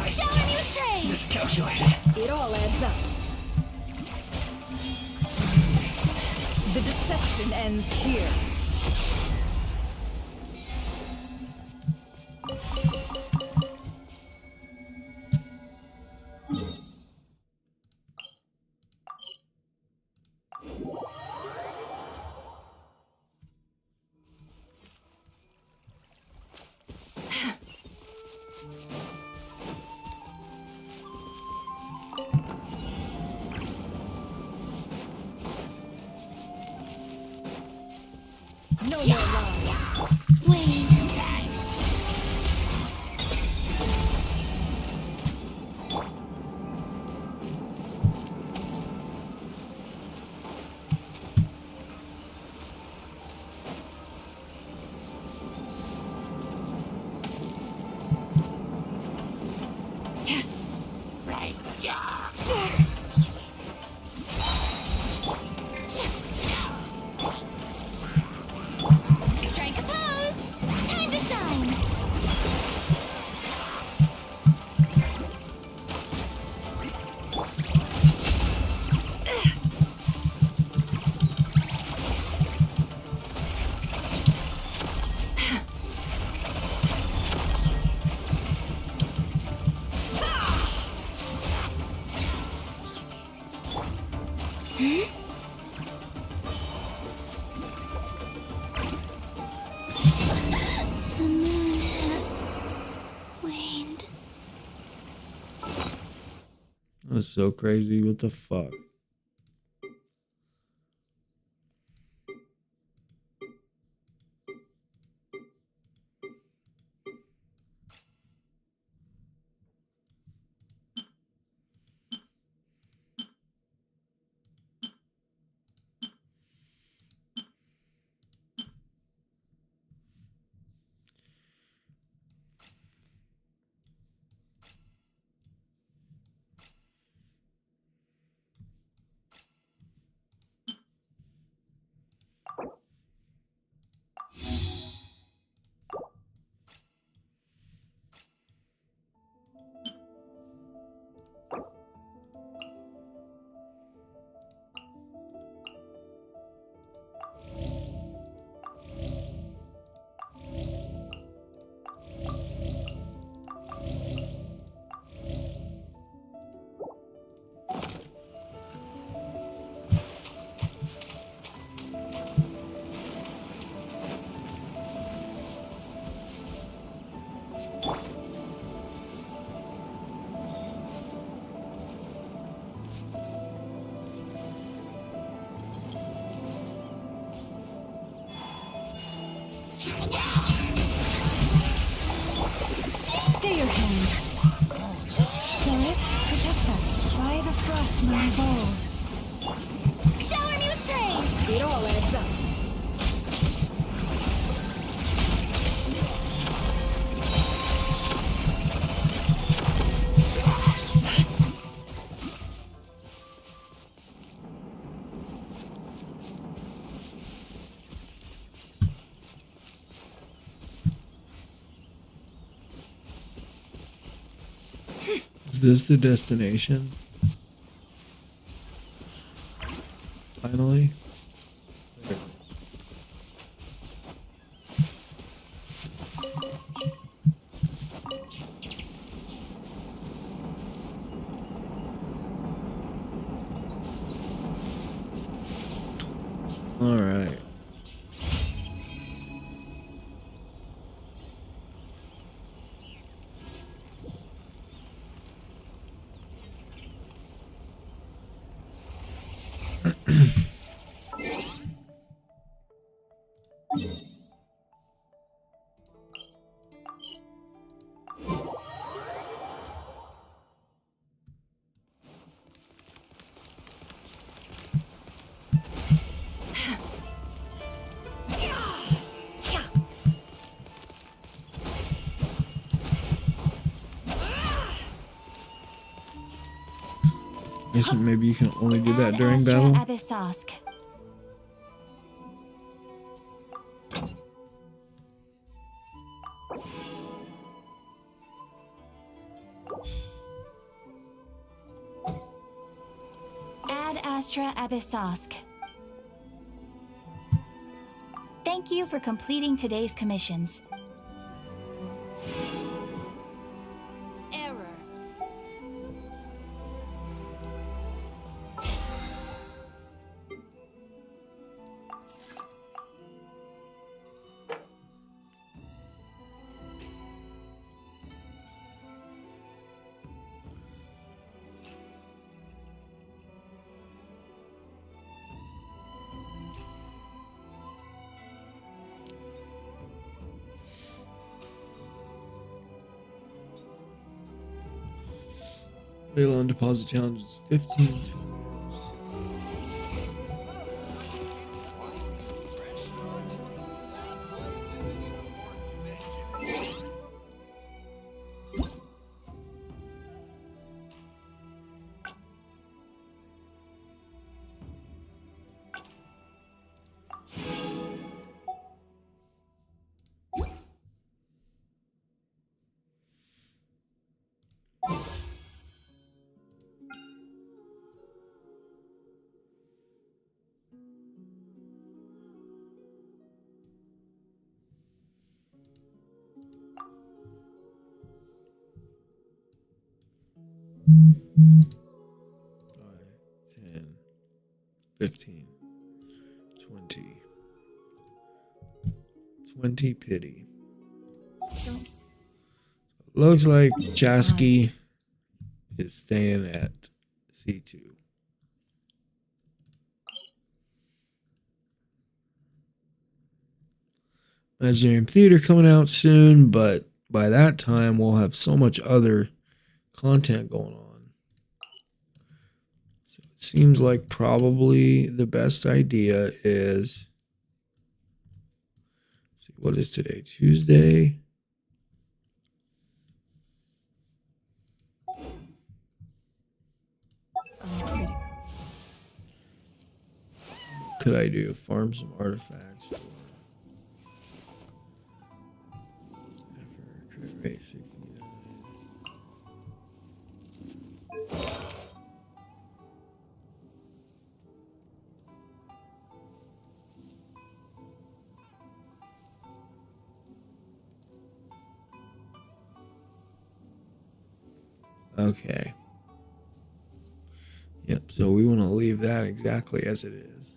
Shower me with praise! Miscalculated. It all adds up. The deception ends here. No more lies. Wait. Right. Yeah. Strike a pose! Time to shine! The moon has waned. That's so crazy. What the fuck? Stay your hand. Forest, protect us. By the frost moon of old. Shower me with praise! It all adds up. Is this the destination? Finally? There it is. All right. Guess maybe you can only do that during battle. Abyssosque. Maestra Abyssosque. Thank you for completing today's commissions. Error. Loan deposit challenges 15 times. Five, 10, 15, 20. 20 pity. Looks like Chasky is staying at C2. Imaginarium Theater coming out soon, but by that time we'll have so much other content going on. So it seems like probably the best idea is, let's see, what is today? Tuesday. Could I do? Farm some artifacts. Crit rate 69. Okay. Yep, so we want to leave that exactly as it is.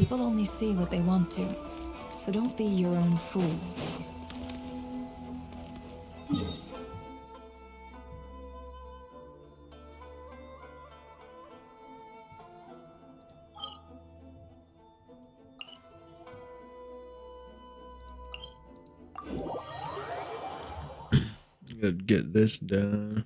People only see what they want to, so don't be your own fool. Gotta get this done.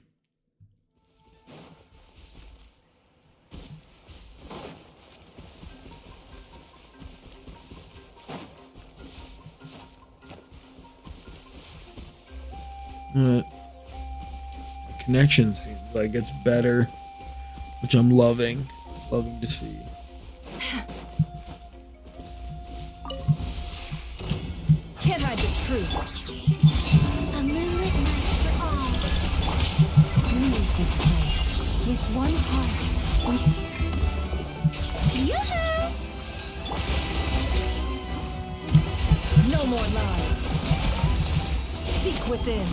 Connection seems like it's better, which I'm loving to see. Can't hide the truth. A moonlit night for all. Leave this place with one heart. Yoo-hoo! No more lies. Seek within.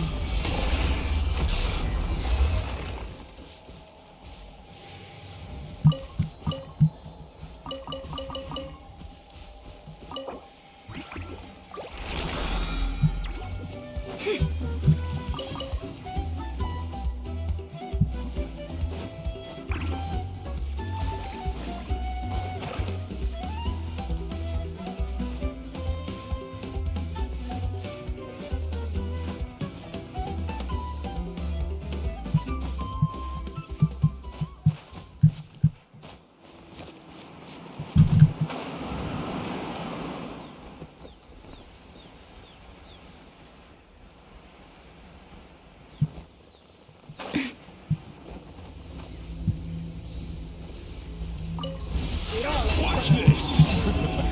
Watch this!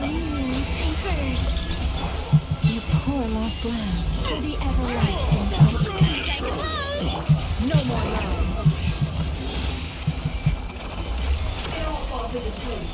Humans converge You poor lost lamb. to the everlasting focus. Strike a pose! No more lies. It all falls into place.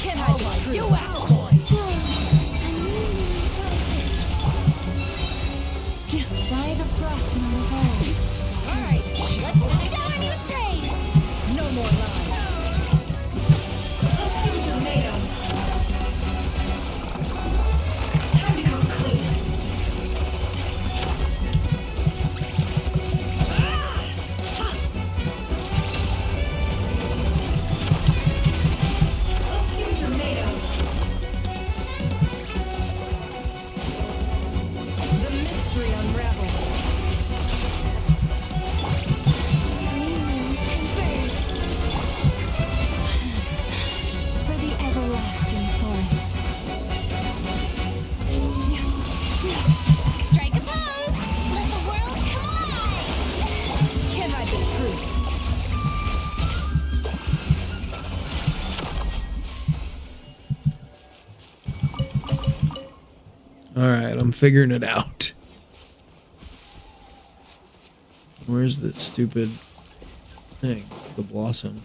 Can't hide the truth. You out, boy! By the frost moon of old. Alright, let's shower me with praise! No more lies. Tomato! Time to come clean! The mystery unravels. Three moons converge for the everlasting forest. Strike a pose! Let the world come alive! Can't hide the truth. All right, I'm figuring it out. Where's that stupid thing? The blossom.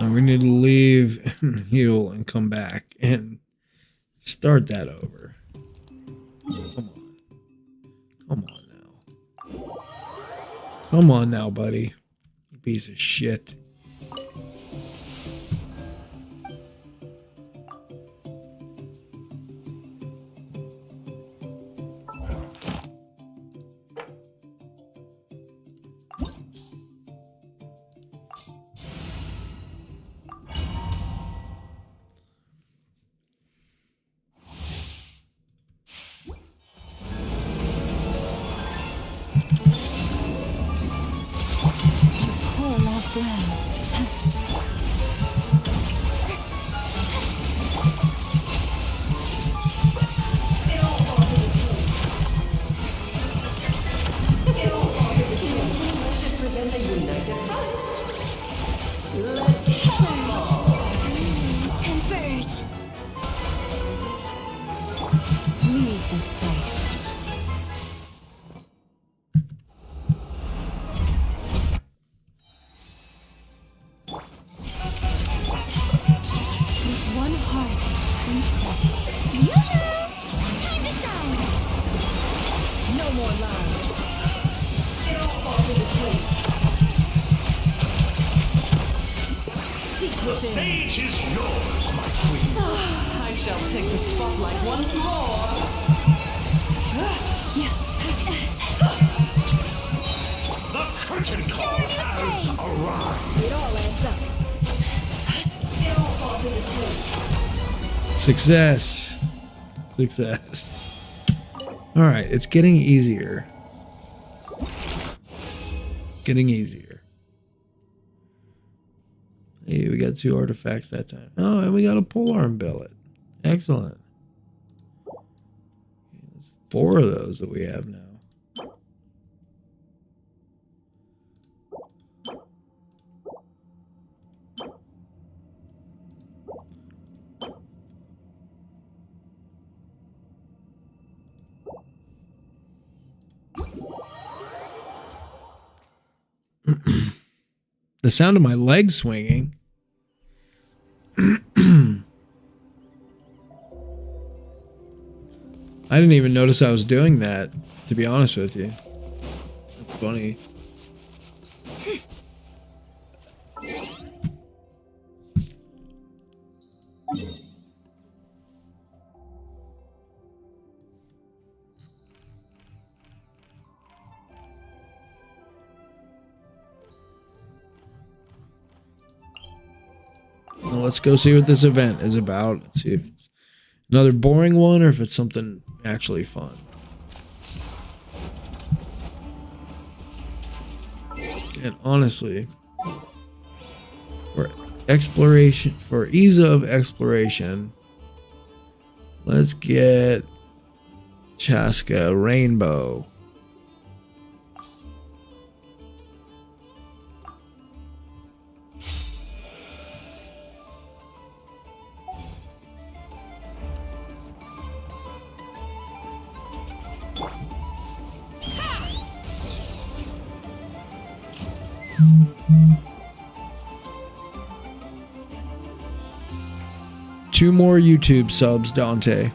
And we need to leave and heal and come back and start that over. Come on. Come on now. Come on now, buddy. You piece of shit. Poor lost lamb. Present a united front. Let's Converge. Leave this place. With one heart and hope. Yoo-hoo! Time to shine. no more lies. It all falls into place. Seek The within. stage is yours, my queen. I shall take the spotlight once more. The curtain call has arrived. It all adds up. It all falls into place. Success. Success. All right, it's getting easier. It's getting easier. Hey, we got 2 artifacts that time. Oh, and we got a polearm billet. Excellent. There's 4 of those that we have now. The sound of my legs swinging. I didn't even notice I was doing that, to be honest with you. That's funny. Well, let's go see what this event is about. Let's see if it's another boring one or if it's something actually fun. And honestly, for exploration, for ease of exploration, let's get Chaska Rainbow. Two more YouTube subs, Dante.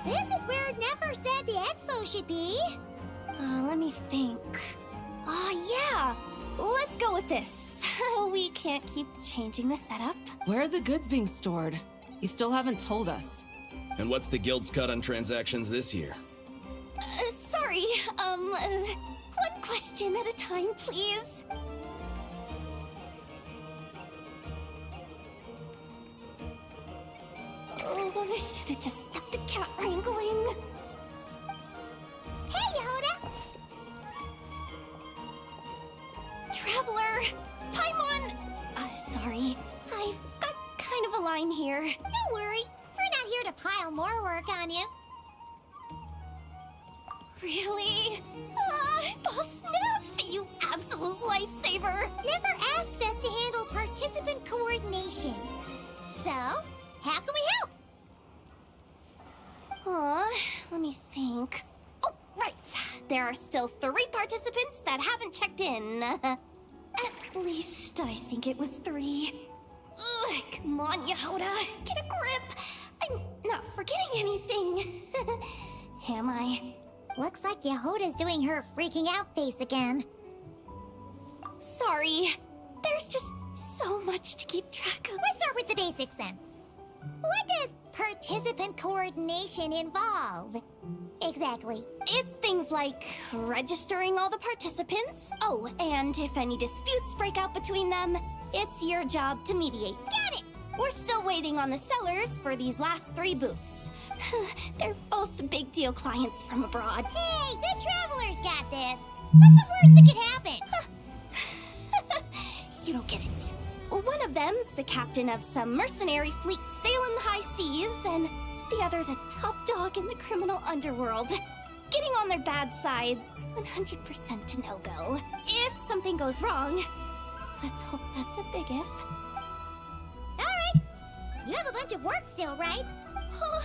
This is where Nefer said the expo should be. Let me think. Oh, yeah. Let's go with this. We can't keep changing the setup. Where are the goods being stored? You still haven't told us. And what's the guild's cut on transactions this year? Sorry. One question at a time, please. Oh, I should have just stuck to cat wrangling. Hey, Yehuda! Traveler! Paimon! Sorry. I've got kind of a line here. Don't worry. We're not here to pile more work on you. Really? Boss Neff, you absolute lifesaver! Never asked us to handle participant coordination. So, how can we help? Let me think. Oh, right. there are still 3 participants that haven't checked in. At least I think it was 3. Ugh, come on, Yehoda, get a grip. I'm not forgetting anything. Am I? Looks like Yehoda's doing her freaking out face again. Sorry. There's just so much to keep track of. Let's start with the basics then. What does participant coordination involve? Exactly. It's things like registering all the participants. Oh, and if any disputes break out between them, it's your job to mediate. Got it! We're still waiting on the sellers for these last 3 booths. They're both big deal clients from abroad. Hey, the Travelers got this! What's the worst that could happen? You don't get it. One of them's the captain of some mercenary fleet sailing the high seas, and the other's a top dog in the criminal underworld. Getting on their bad sides, 100% a no-go. If something goes wrong, let's hope that's a big if. Alright! You have a bunch of work still, right? Oh,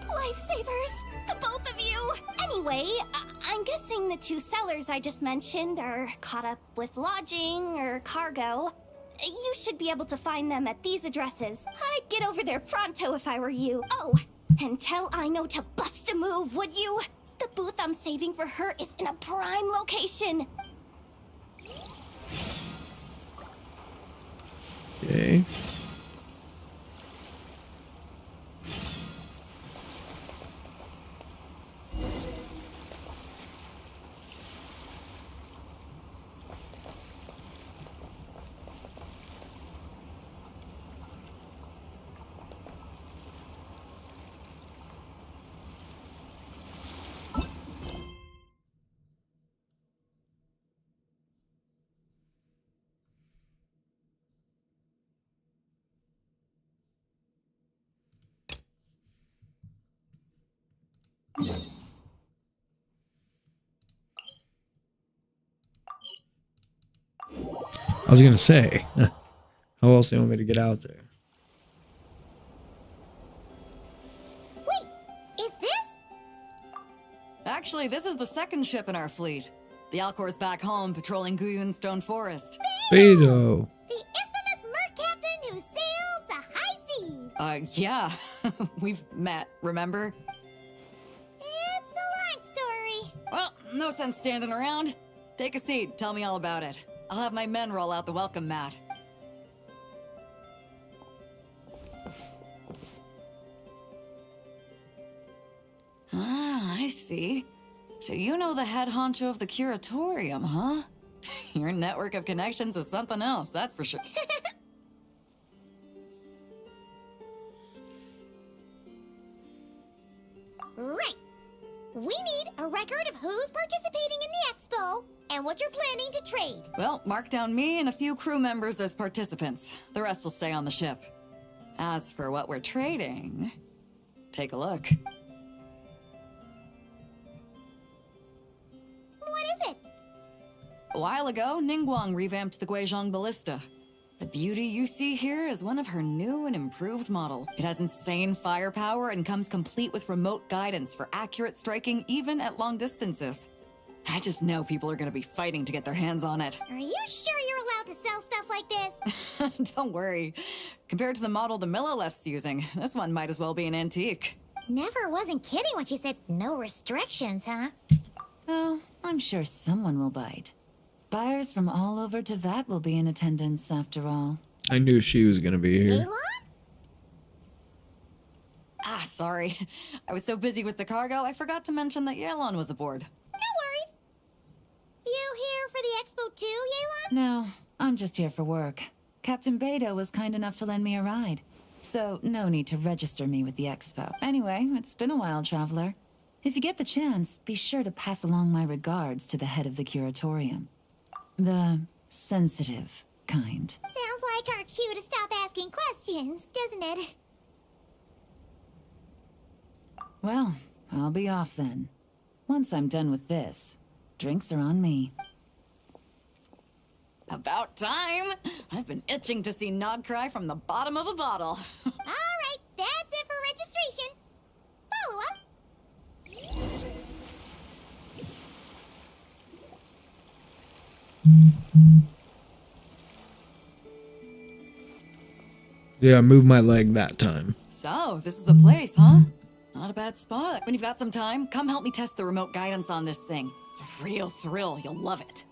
lifesavers, the both of you! Anyway, I'm guessing the 2 sellers I just mentioned are caught up with lodging or cargo. You should be able to find them at these addresses. I'd get over there pronto if I were you. Oh, and tell Aino to bust a move, would you? The booth I'm saving for her is in a prime location. Okay. I was gonna say, how else do you want me to get out there? Wait, is this? Actually, this is the 2nd ship in our fleet. The Alcor's back home patrolling Guyun Stone Forest. Beto! The infamous merc captain who sails the high seas! Yeah. We've met, remember? It's a long story. Well, no sense standing around. Take a seat, tell me all about it. I'll have my men roll out the welcome mat. Ah, I see. So you know the head honcho of the curatorium, huh? Your network of connections is something else, that's for sure. Right. We need a record of who's participating in the expo and what you're planning to trade. Well, mark down me and a few crew members as participants. The rest will stay on the ship. As for what we're trading, take a look. What is it? A while ago, Ningguang revamped the Guizhong Ballista. The beauty you see here is one of her new and improved models. It has insane firepower and comes complete with remote guidance for accurate striking even at long distances. I just know people are going to be fighting to get their hands on it. Are you sure you're allowed to sell stuff like this? Don't worry. Compared to the model the Millileth's using, this one might as well be an antique. Never wasn't kidding when she said no restrictions, huh? Oh, I'm sure someone will bite. Buyers from all over Teyvat will be in attendance, after all. I knew she was gonna be here. Ah, sorry. I was so busy with the cargo, I forgot to mention that Yelan was aboard. No worries. You here for the expo too, Yelan? No, I'm just here for work. Captain Beto was kind enough to lend me a ride. So, no need to register me with the expo. Anyway, it's been a while, traveler. If you get the chance, be sure to pass along my regards to the head of the curatorium. The sensitive kind. Sounds like our cue to stop asking questions, doesn't it? Well, I'll be off then. Once I'm done with this, drinks are on me. About time! I've been itching to see Nod cry from the bottom of a bottle. Alright, that's it for registration. Follow up. Yeah, move my leg that time. So, this is the place, huh? Not a bad spot. When you've got some time, come help me test the remote guidance on this thing. It's a real thrill. You'll love it.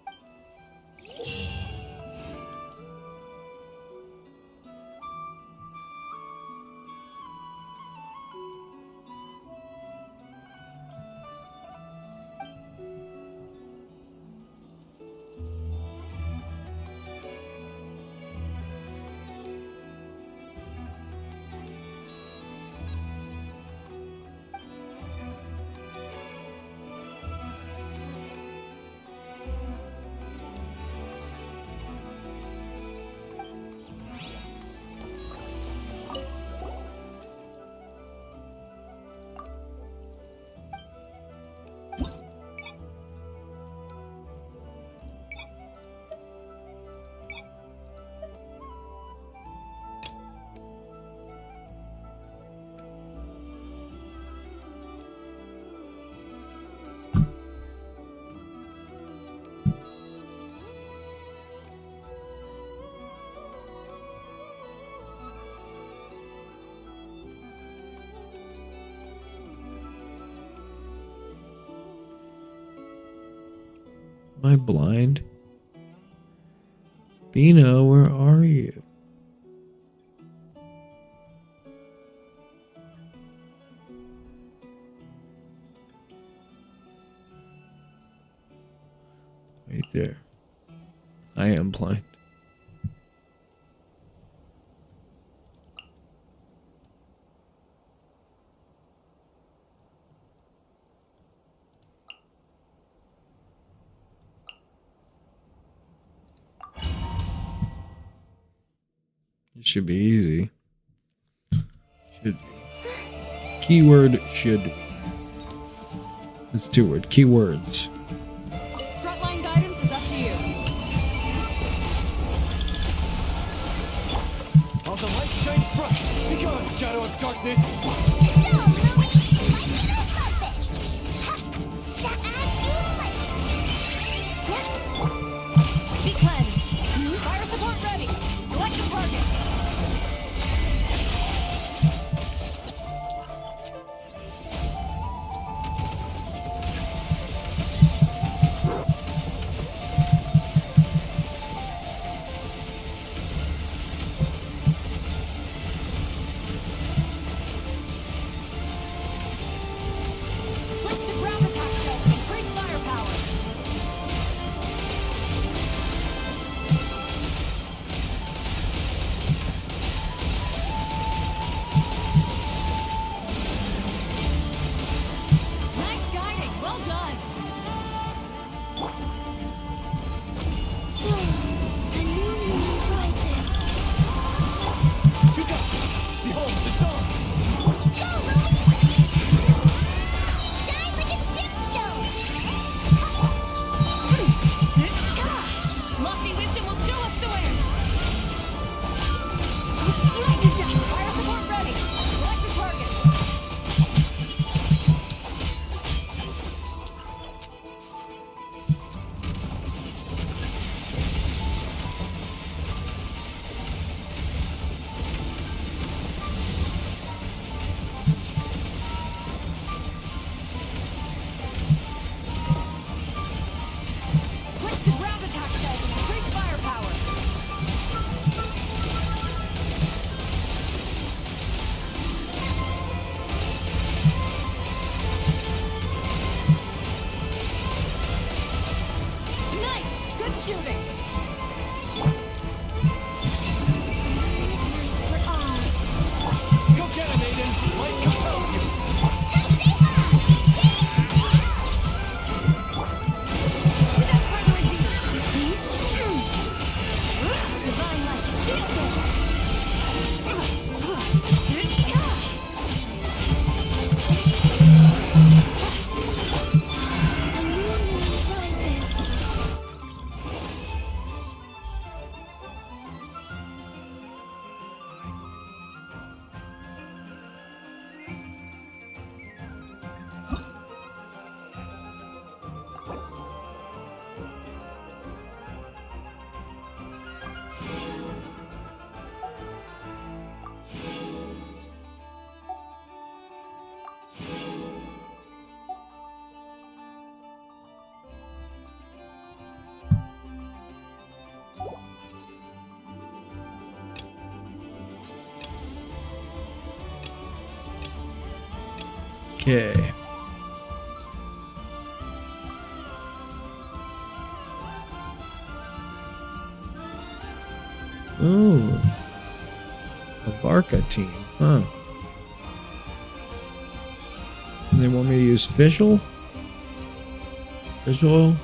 Am I blind? Bino, where are you? Right there. I am blind. It should be easy. Should be. Keyword should be. It's 2 words. Keywords. Frontline guidance is up to you. All the light shines bright. Be gone, shadow of darkness. So, Louie, my dinner buffet. Ha! Shut as you like. Be cleansed. Fire support ready. Select the target. Okay. Oh. A Varka team, huh? And they want me to use fish oil? Fish oil?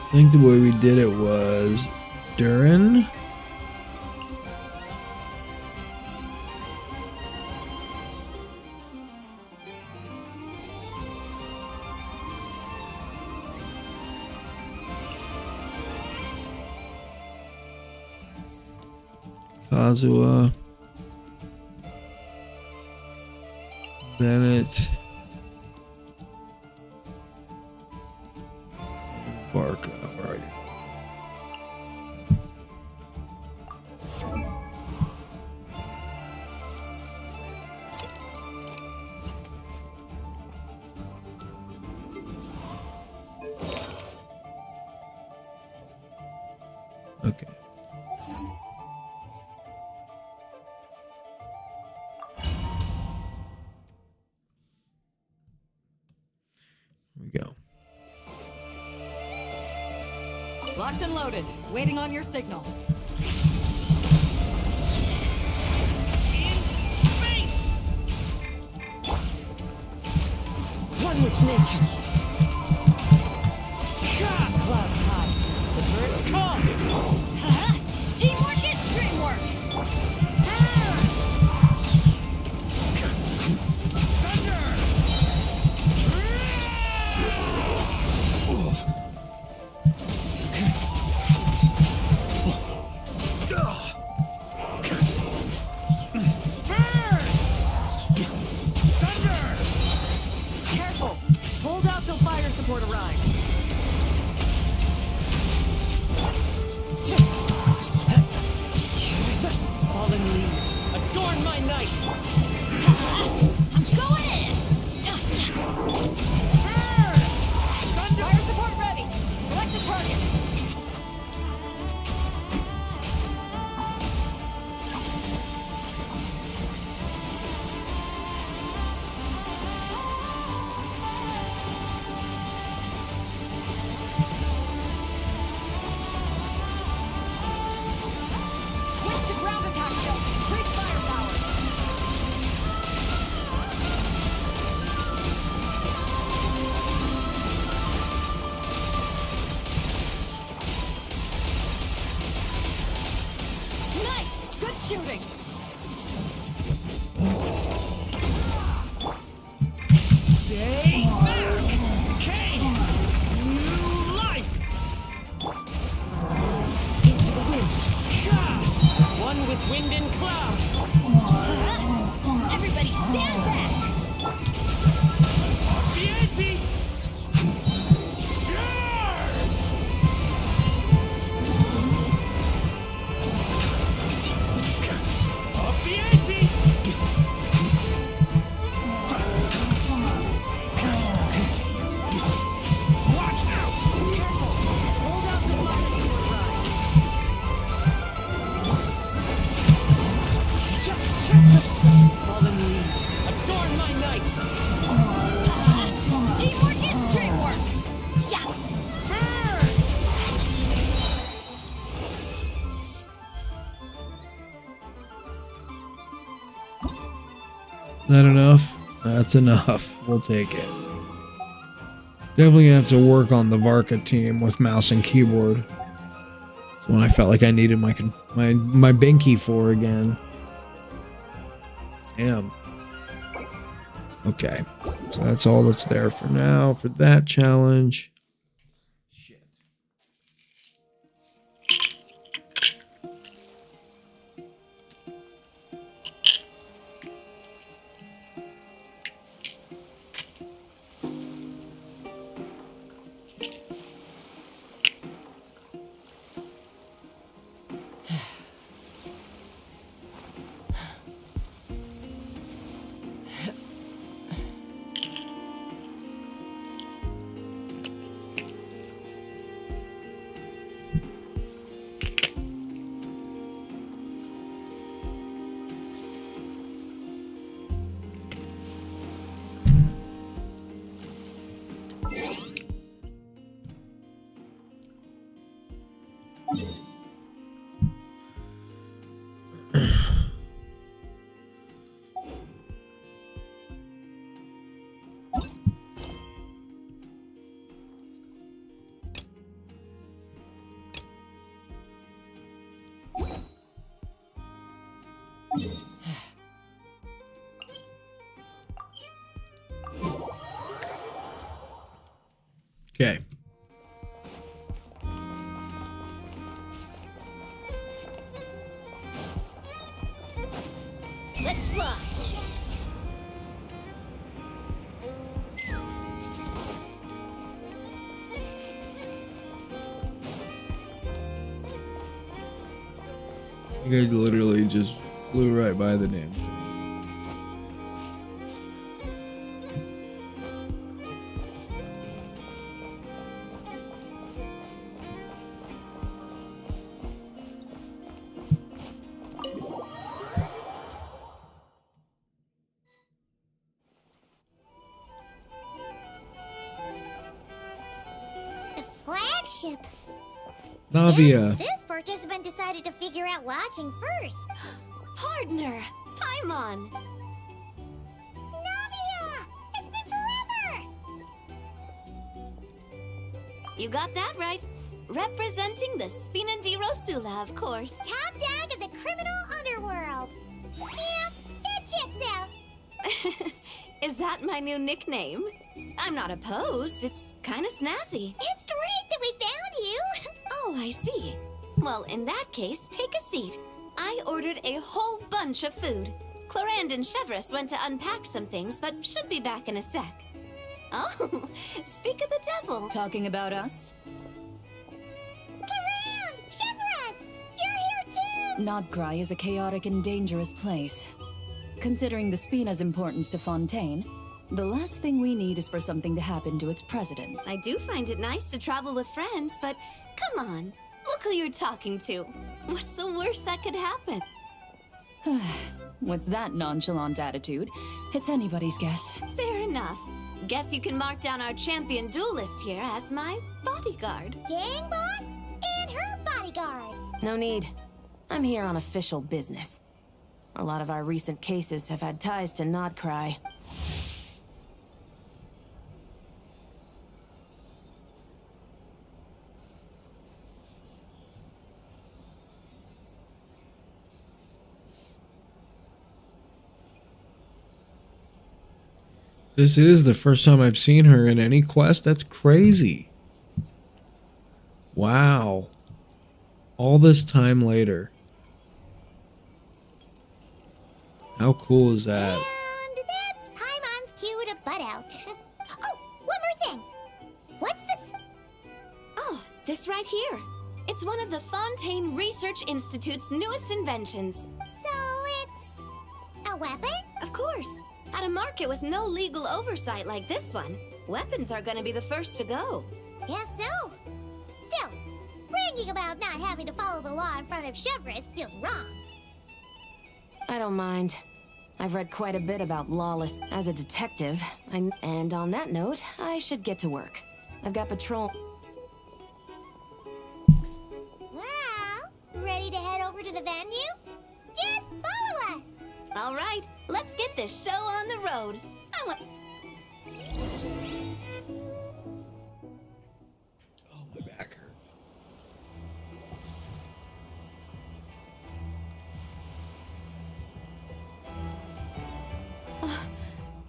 I think the way we did it was Durin. Kazuha. Bennett. Barca. Alright. Okay. Here we go. Locked and loaded. Waiting on your signal. One with nature. Shot clouds high. The birds come. Teamwork is dreamwork. Careful! Hold out till fire support arrives. Fallen leaves, adorn my night. I'm going in. Fire support ready. Select the target. Switch to ground attack shield. Increase firepower. Nice! Good shooting! Stay back! Kane! New life! Into the wind. As one with wind and cloud. Everybody stand back. Fienti! Fienti! Watch out! Hold out till fire support arrives. Fallen leaves, adorn my night! Teamwork is dreamwork. Yeah. That enough? That's enough. We'll take it. Definitely gonna have to work on the Varka team with mouse and keyboard. That's when I felt like I needed my binky for again. Damn. Okay. So that's all that's there for now for that challenge. Okay. Let's fly. You guys literally just flew right by the damn thing. The flagship. Navia. This participant decided to figure out lodging first. Partner, Paimon. Navia! It's been forever! You got that right. Representing the Spina di Rosula, of course. Top dog of the criminal underworld. Yeah, that checks out. Is that my new nickname? I'm not opposed. It's kind of snazzy. It's great that we found you. Oh, I see. Well, in that case, take a seat. I ordered a whole bunch of food. Clorand and Chevreuse went to unpack some things, but should be back in a sec. Oh, speak of the devil. Talking about us? Clorand! Chevreuse! You're here too! Nodcry is a chaotic and dangerous place. Considering the Spina's importance to Fontaine, the last thing we need is for something to happen to its president. I do find it nice to travel with friends, but come on. Look who you're talking to. What's the worst that could happen? With that nonchalant attitude, it's anybody's guess. Fair enough. Guess you can mark down our champion duelist here as my bodyguard. Gang boss and her bodyguard. No need. I'm here on official business. A lot of our recent cases have had ties to Nodcry. This is the first time I've seen her in any quest. That's crazy. Wow. All this time later. How cool is that? And that's Paimon's cue to butt out. Oh, one more thing. What's this? Oh, this right here. It's one of the Fontaine Research Institute's newest inventions. So it's a weapon? Of course. At a market with no legal oversight like this one, weapons are gonna be the first to go. Guess so. Still, bragging about not having to follow the law in front of Chevreuse feels wrong. I don't mind. I've read quite a bit about lawless as a detective. And on that note, I should get to work. I've got patrol. Well, ready to head over to the venue? Just follow us! All right, let's get this show on the road. I want... Oh, my back hurts.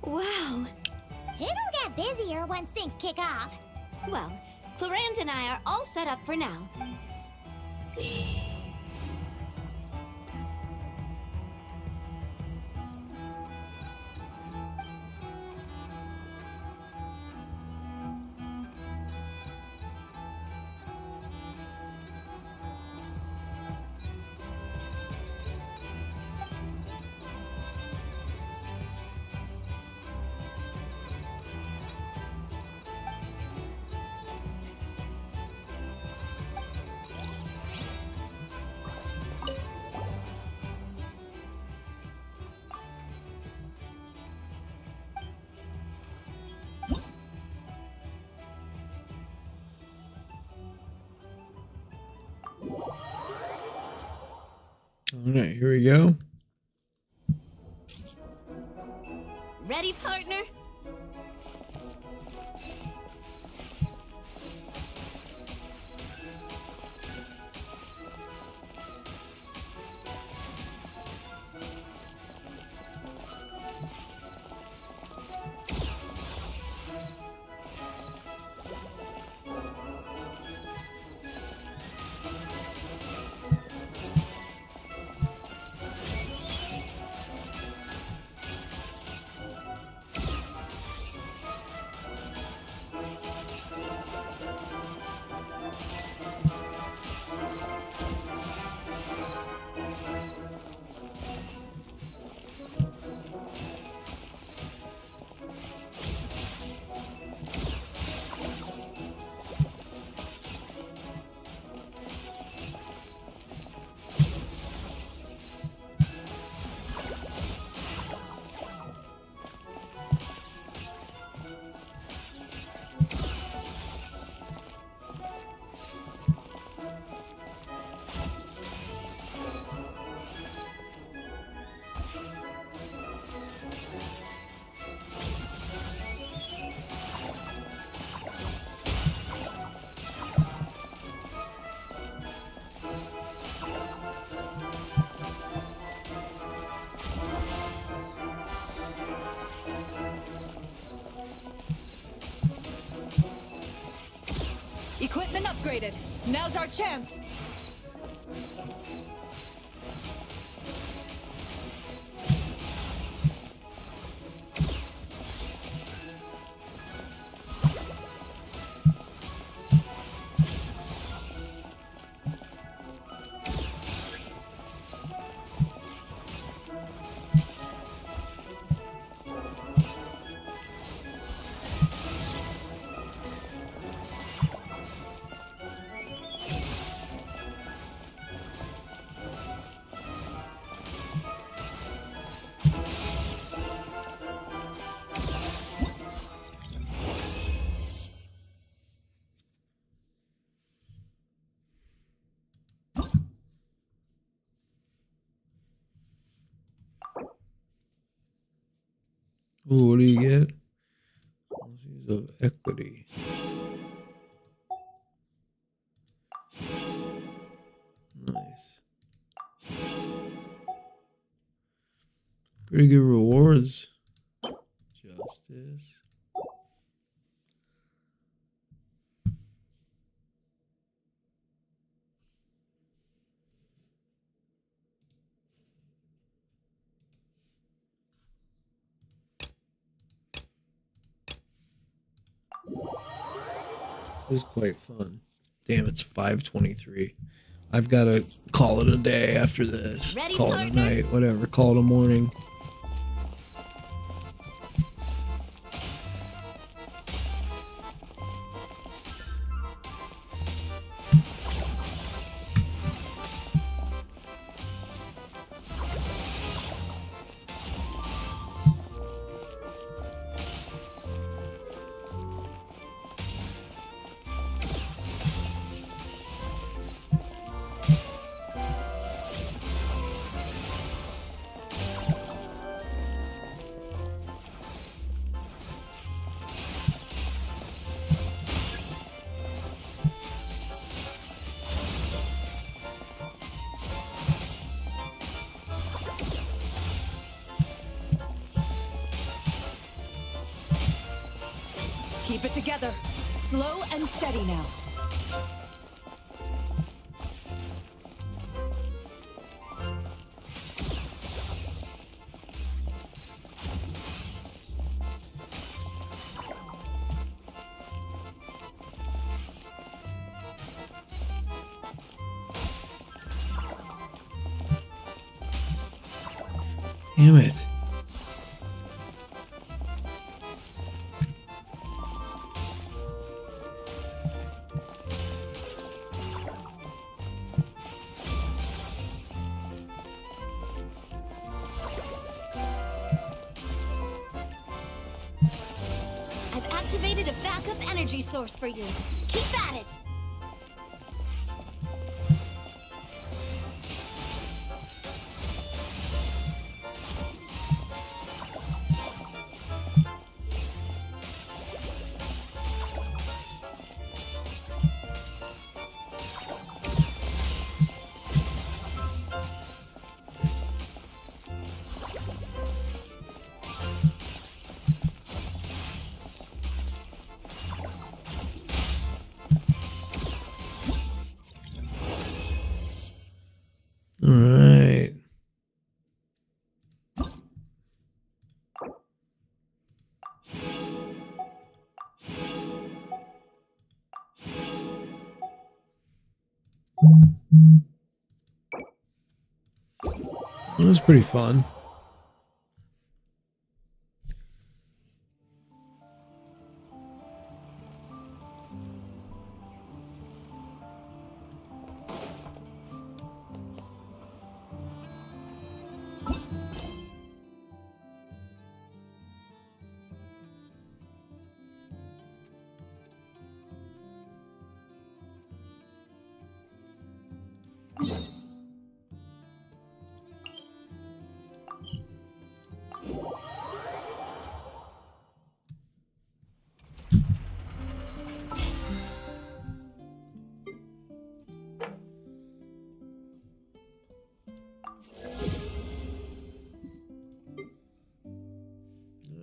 Wow. It'll get busier once things kick off. Well, Clorand and I are all set up for now. All right, here we go. Ready, partner? Equipment upgraded. Now's our chance. Ooh, what do you get? Policies of equity. Nice. Pretty good rewards. Justice. This is quite fun. Damn, it's 5:23. I've got to call it a day after this. Ready, Call it a partner? night, whatever. Call it a morning. Keep it together. Slow and steady now. Damn it. I've activated a backup energy source for you. Keep at it! It was pretty fun.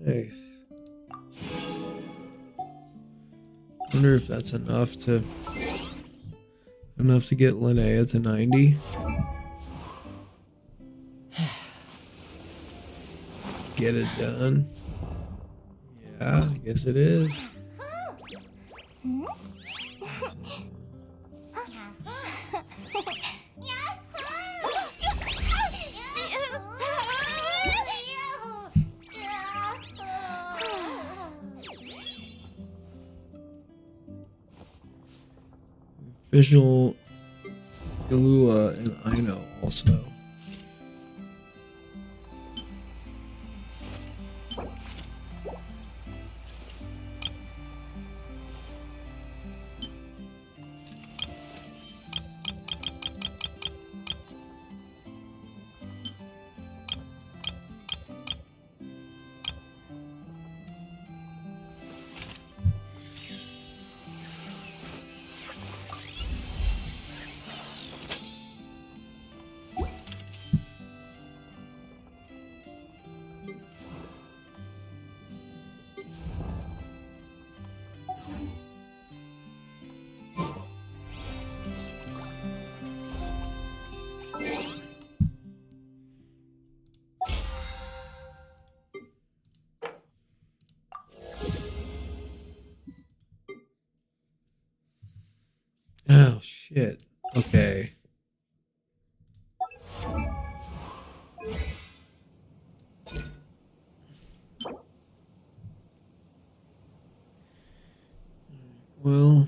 Nice. Wonder if that's enough to get Linnea to 90. Get it done. Yeah, I guess it is. Official Galula and Ino also. Oh shit. Okay. Well,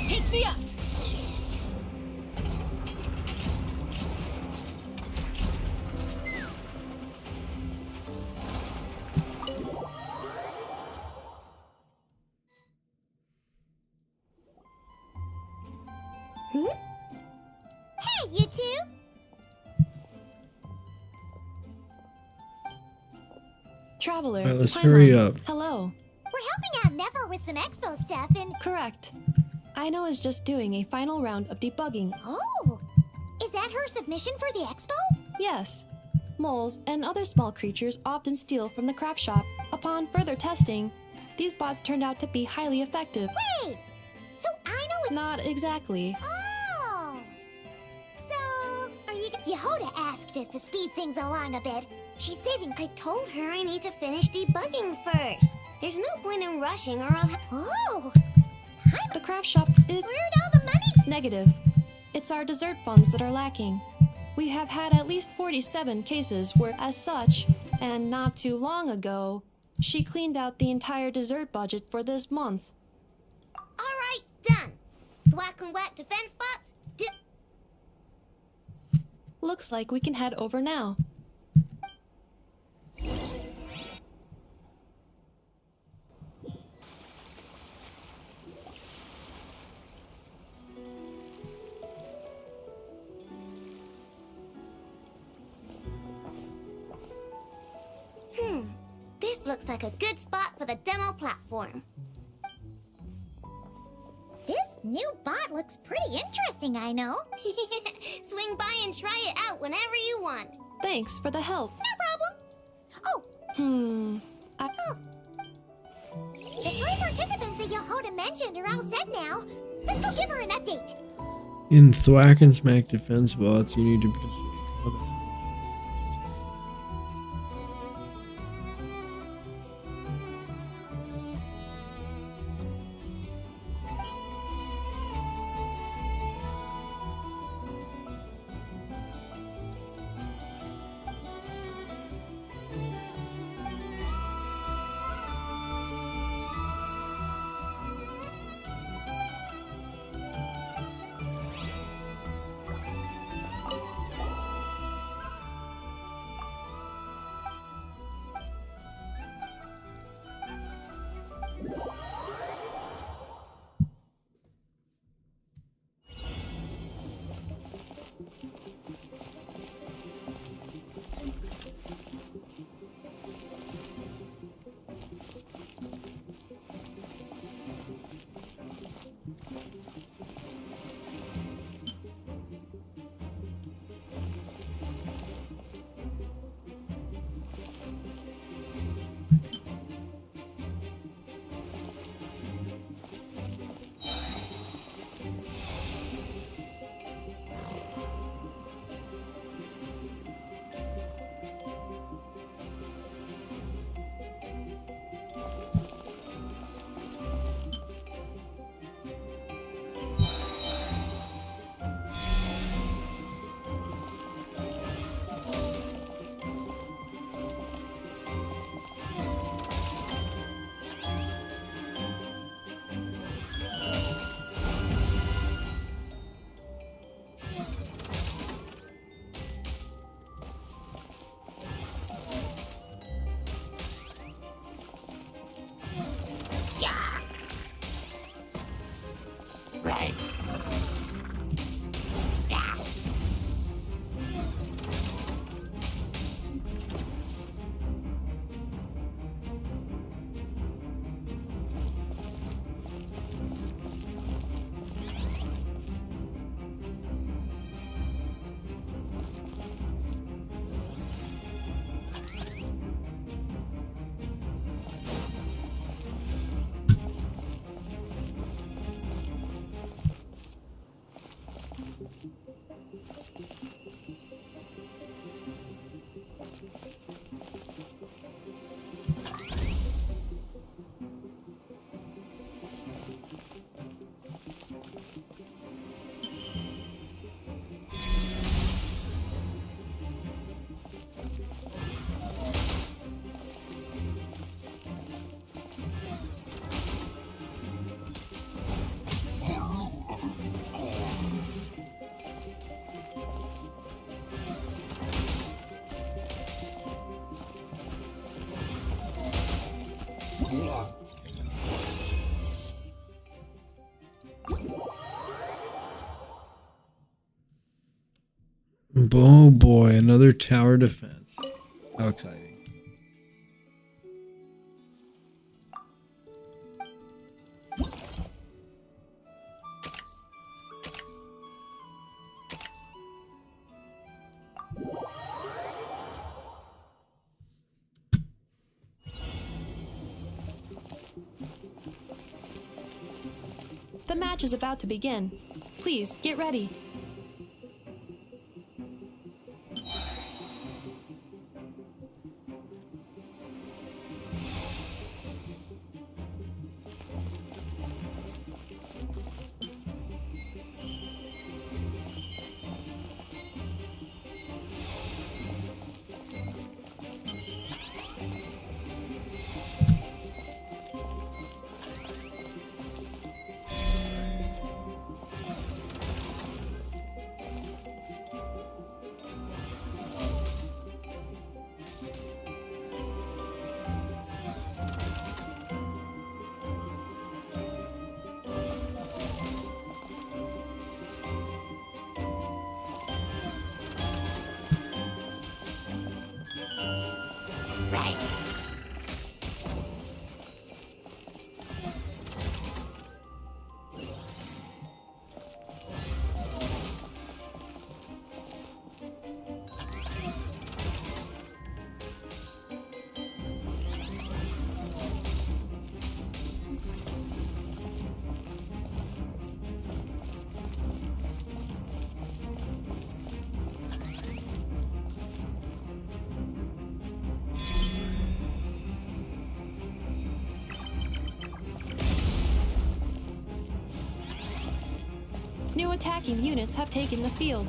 Take me up! Hey, you two! Traveler, Alright, let's Paimon, hurry up. Hello. We're helping out Never with some expo stuff and... Correct. Ino is just doing a final round of debugging. Oh! Is that her submission for the expo? Yes. Moles and other small creatures often steal from the craft shop. Upon further testing, these bots turned out to be highly effective. Wait! So I know it... Not exactly. Oh! So, are you... Yehoda asked us to speed things along a bit. She's saving. I told her I need to finish debugging first. There's no point in rushing or I'll... Oh! The craft shop is... Where'd all the money... Negative. It's our dessert funds that are lacking. We have had at least 47 cases where, as such, and not too long ago, she cleaned out the entire dessert budget for this month. Alright, done. Thwack and whack defense bots? Looks like we can head over now. This looks like a good spot for the demo platform. This new bot looks pretty interesting, I know. Swing by and try it out whenever you want. Thanks for the help. No problem. The 3 participants that Yehoda mentioned are all set now. Let's go give her an update. In Thwack and Smack defense bots, you need to participate. Right. Oh boy, another tower defense. How exciting. The match is about to begin. Please, get ready. Right. New attacking units have taken the field.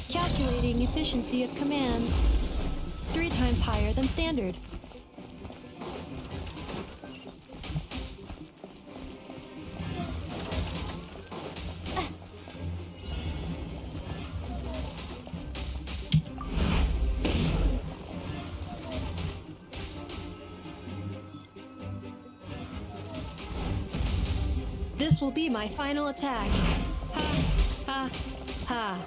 Calculating efficiency of commands. 3 times higher than standard. This will be my final attack. Ha, ha, ha.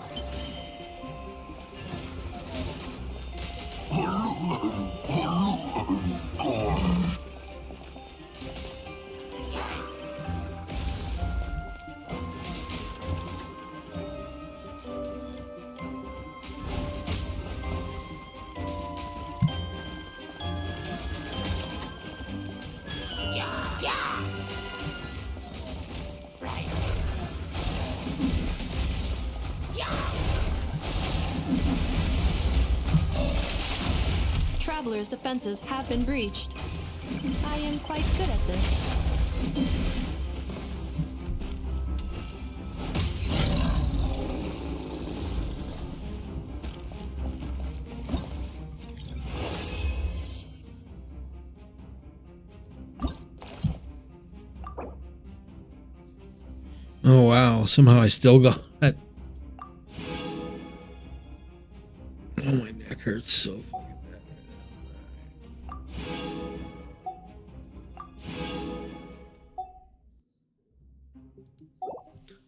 Traveler's defenses have been breached. I am quite good at this. Oh wow, somehow I still got it. Oh, my neck hurts so fucking bad right now.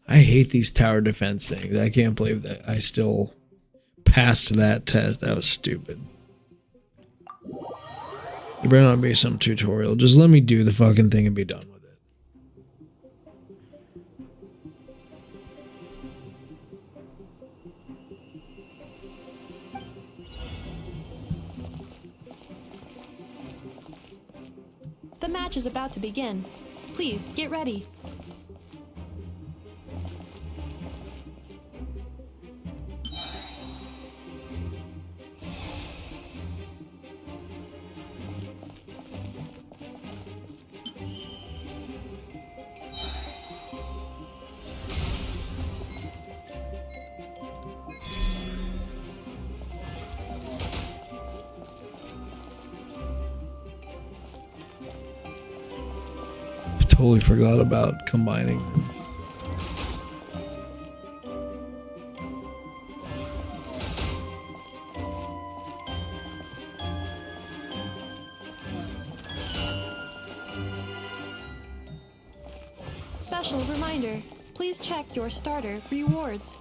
I hate these tower defense things. I can't believe that I still passed that test. That was stupid. There better not be some tutorial. Just let me do the fucking thing and be done with it. The match is about to begin. Please, get ready. Totally forgot about combining them. Special reminder, please check your starter rewards.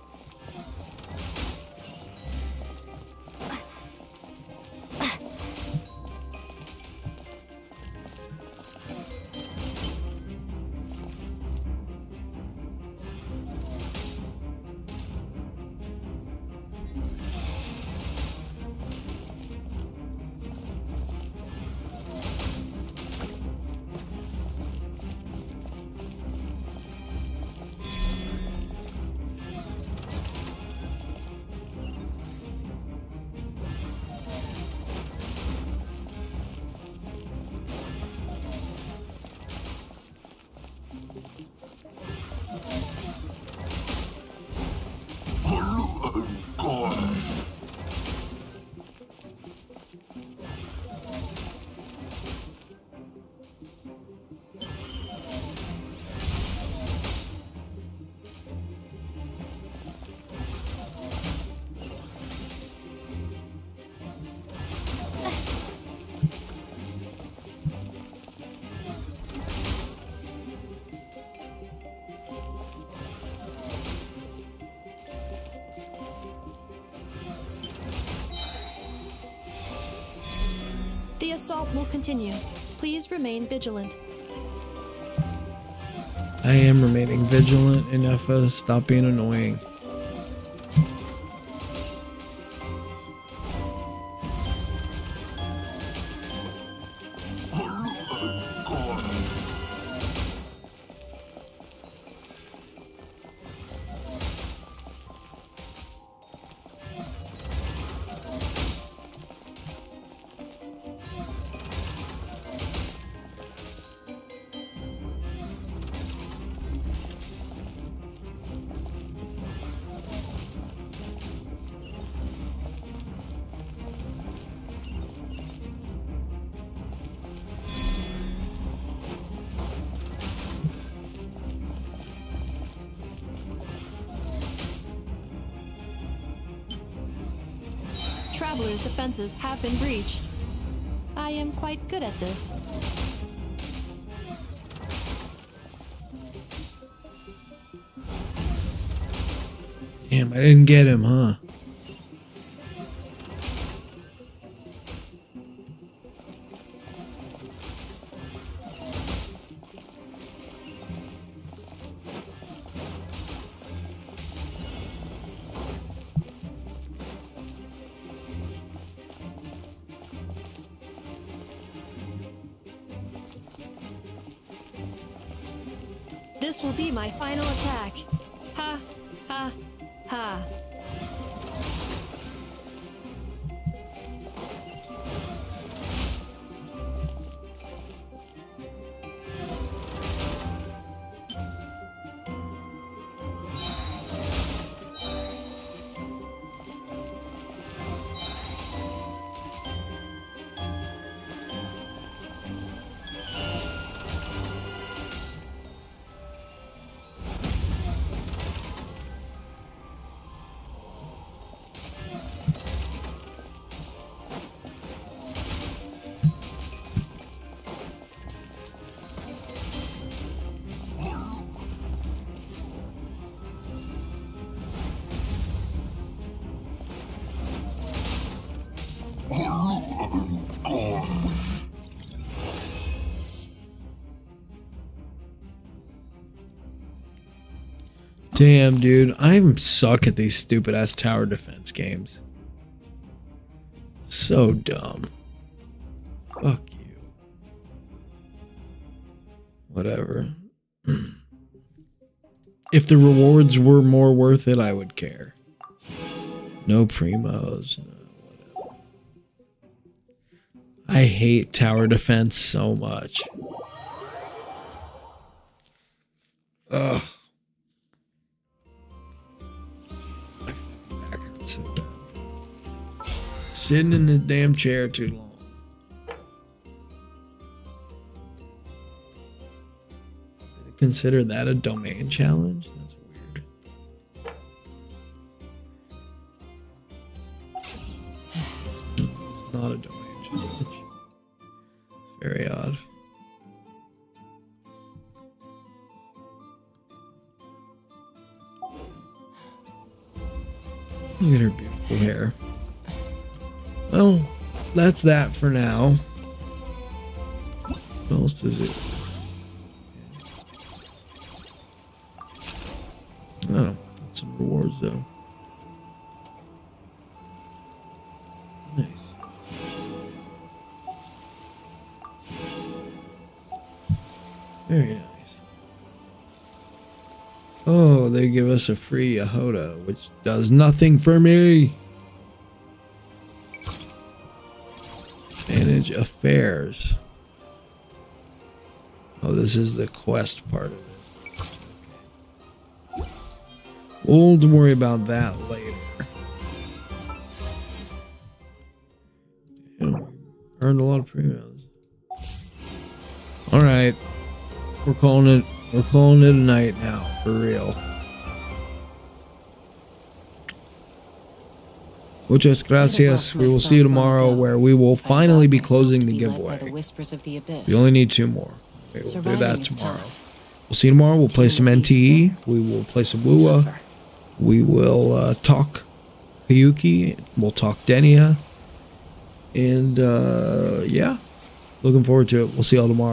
The assault will continue. Please remain vigilant. I am remaining vigilant enough to stop being annoying. Travelers' defenses have been breached. I am quite good at this. Damn, I didn't get him, huh? This will be my final attack. Ha, ha, ha. Damn, dude. I suck at these stupid ass tower defense games. So dumb. Fuck you. Whatever. If the rewards were more worth it, I would care. No primos. No whatever. I hate tower defense so much. Ugh. My fucking back hurts so bad. Sitting in the damn chair too long. consider that a domain challenge? That's weird. It's not a domain challenge. It's very odd. Look at her beautiful hair. Well, that's that for now. What else does it? Oh, some rewards though. Nice. Very nice. Oh, they give us a free Yahoda, which does nothing for me. Manage affairs. Oh, this is the quest part of it. Okay. We'll worry about that later. Yeah, earned a lot of premiums. All right, we're calling it a night now, for real. Muchas gracias. We will see you tomorrow, where we will finally be closing the giveaway. We only need 2 more. We will do that tomorrow. We'll see you tomorrow. We'll play some NTE. We will play some Wuwa. We will talk Hiyuki. We'll talk Denia. And yeah, looking forward to it. We'll see y'all tomorrow.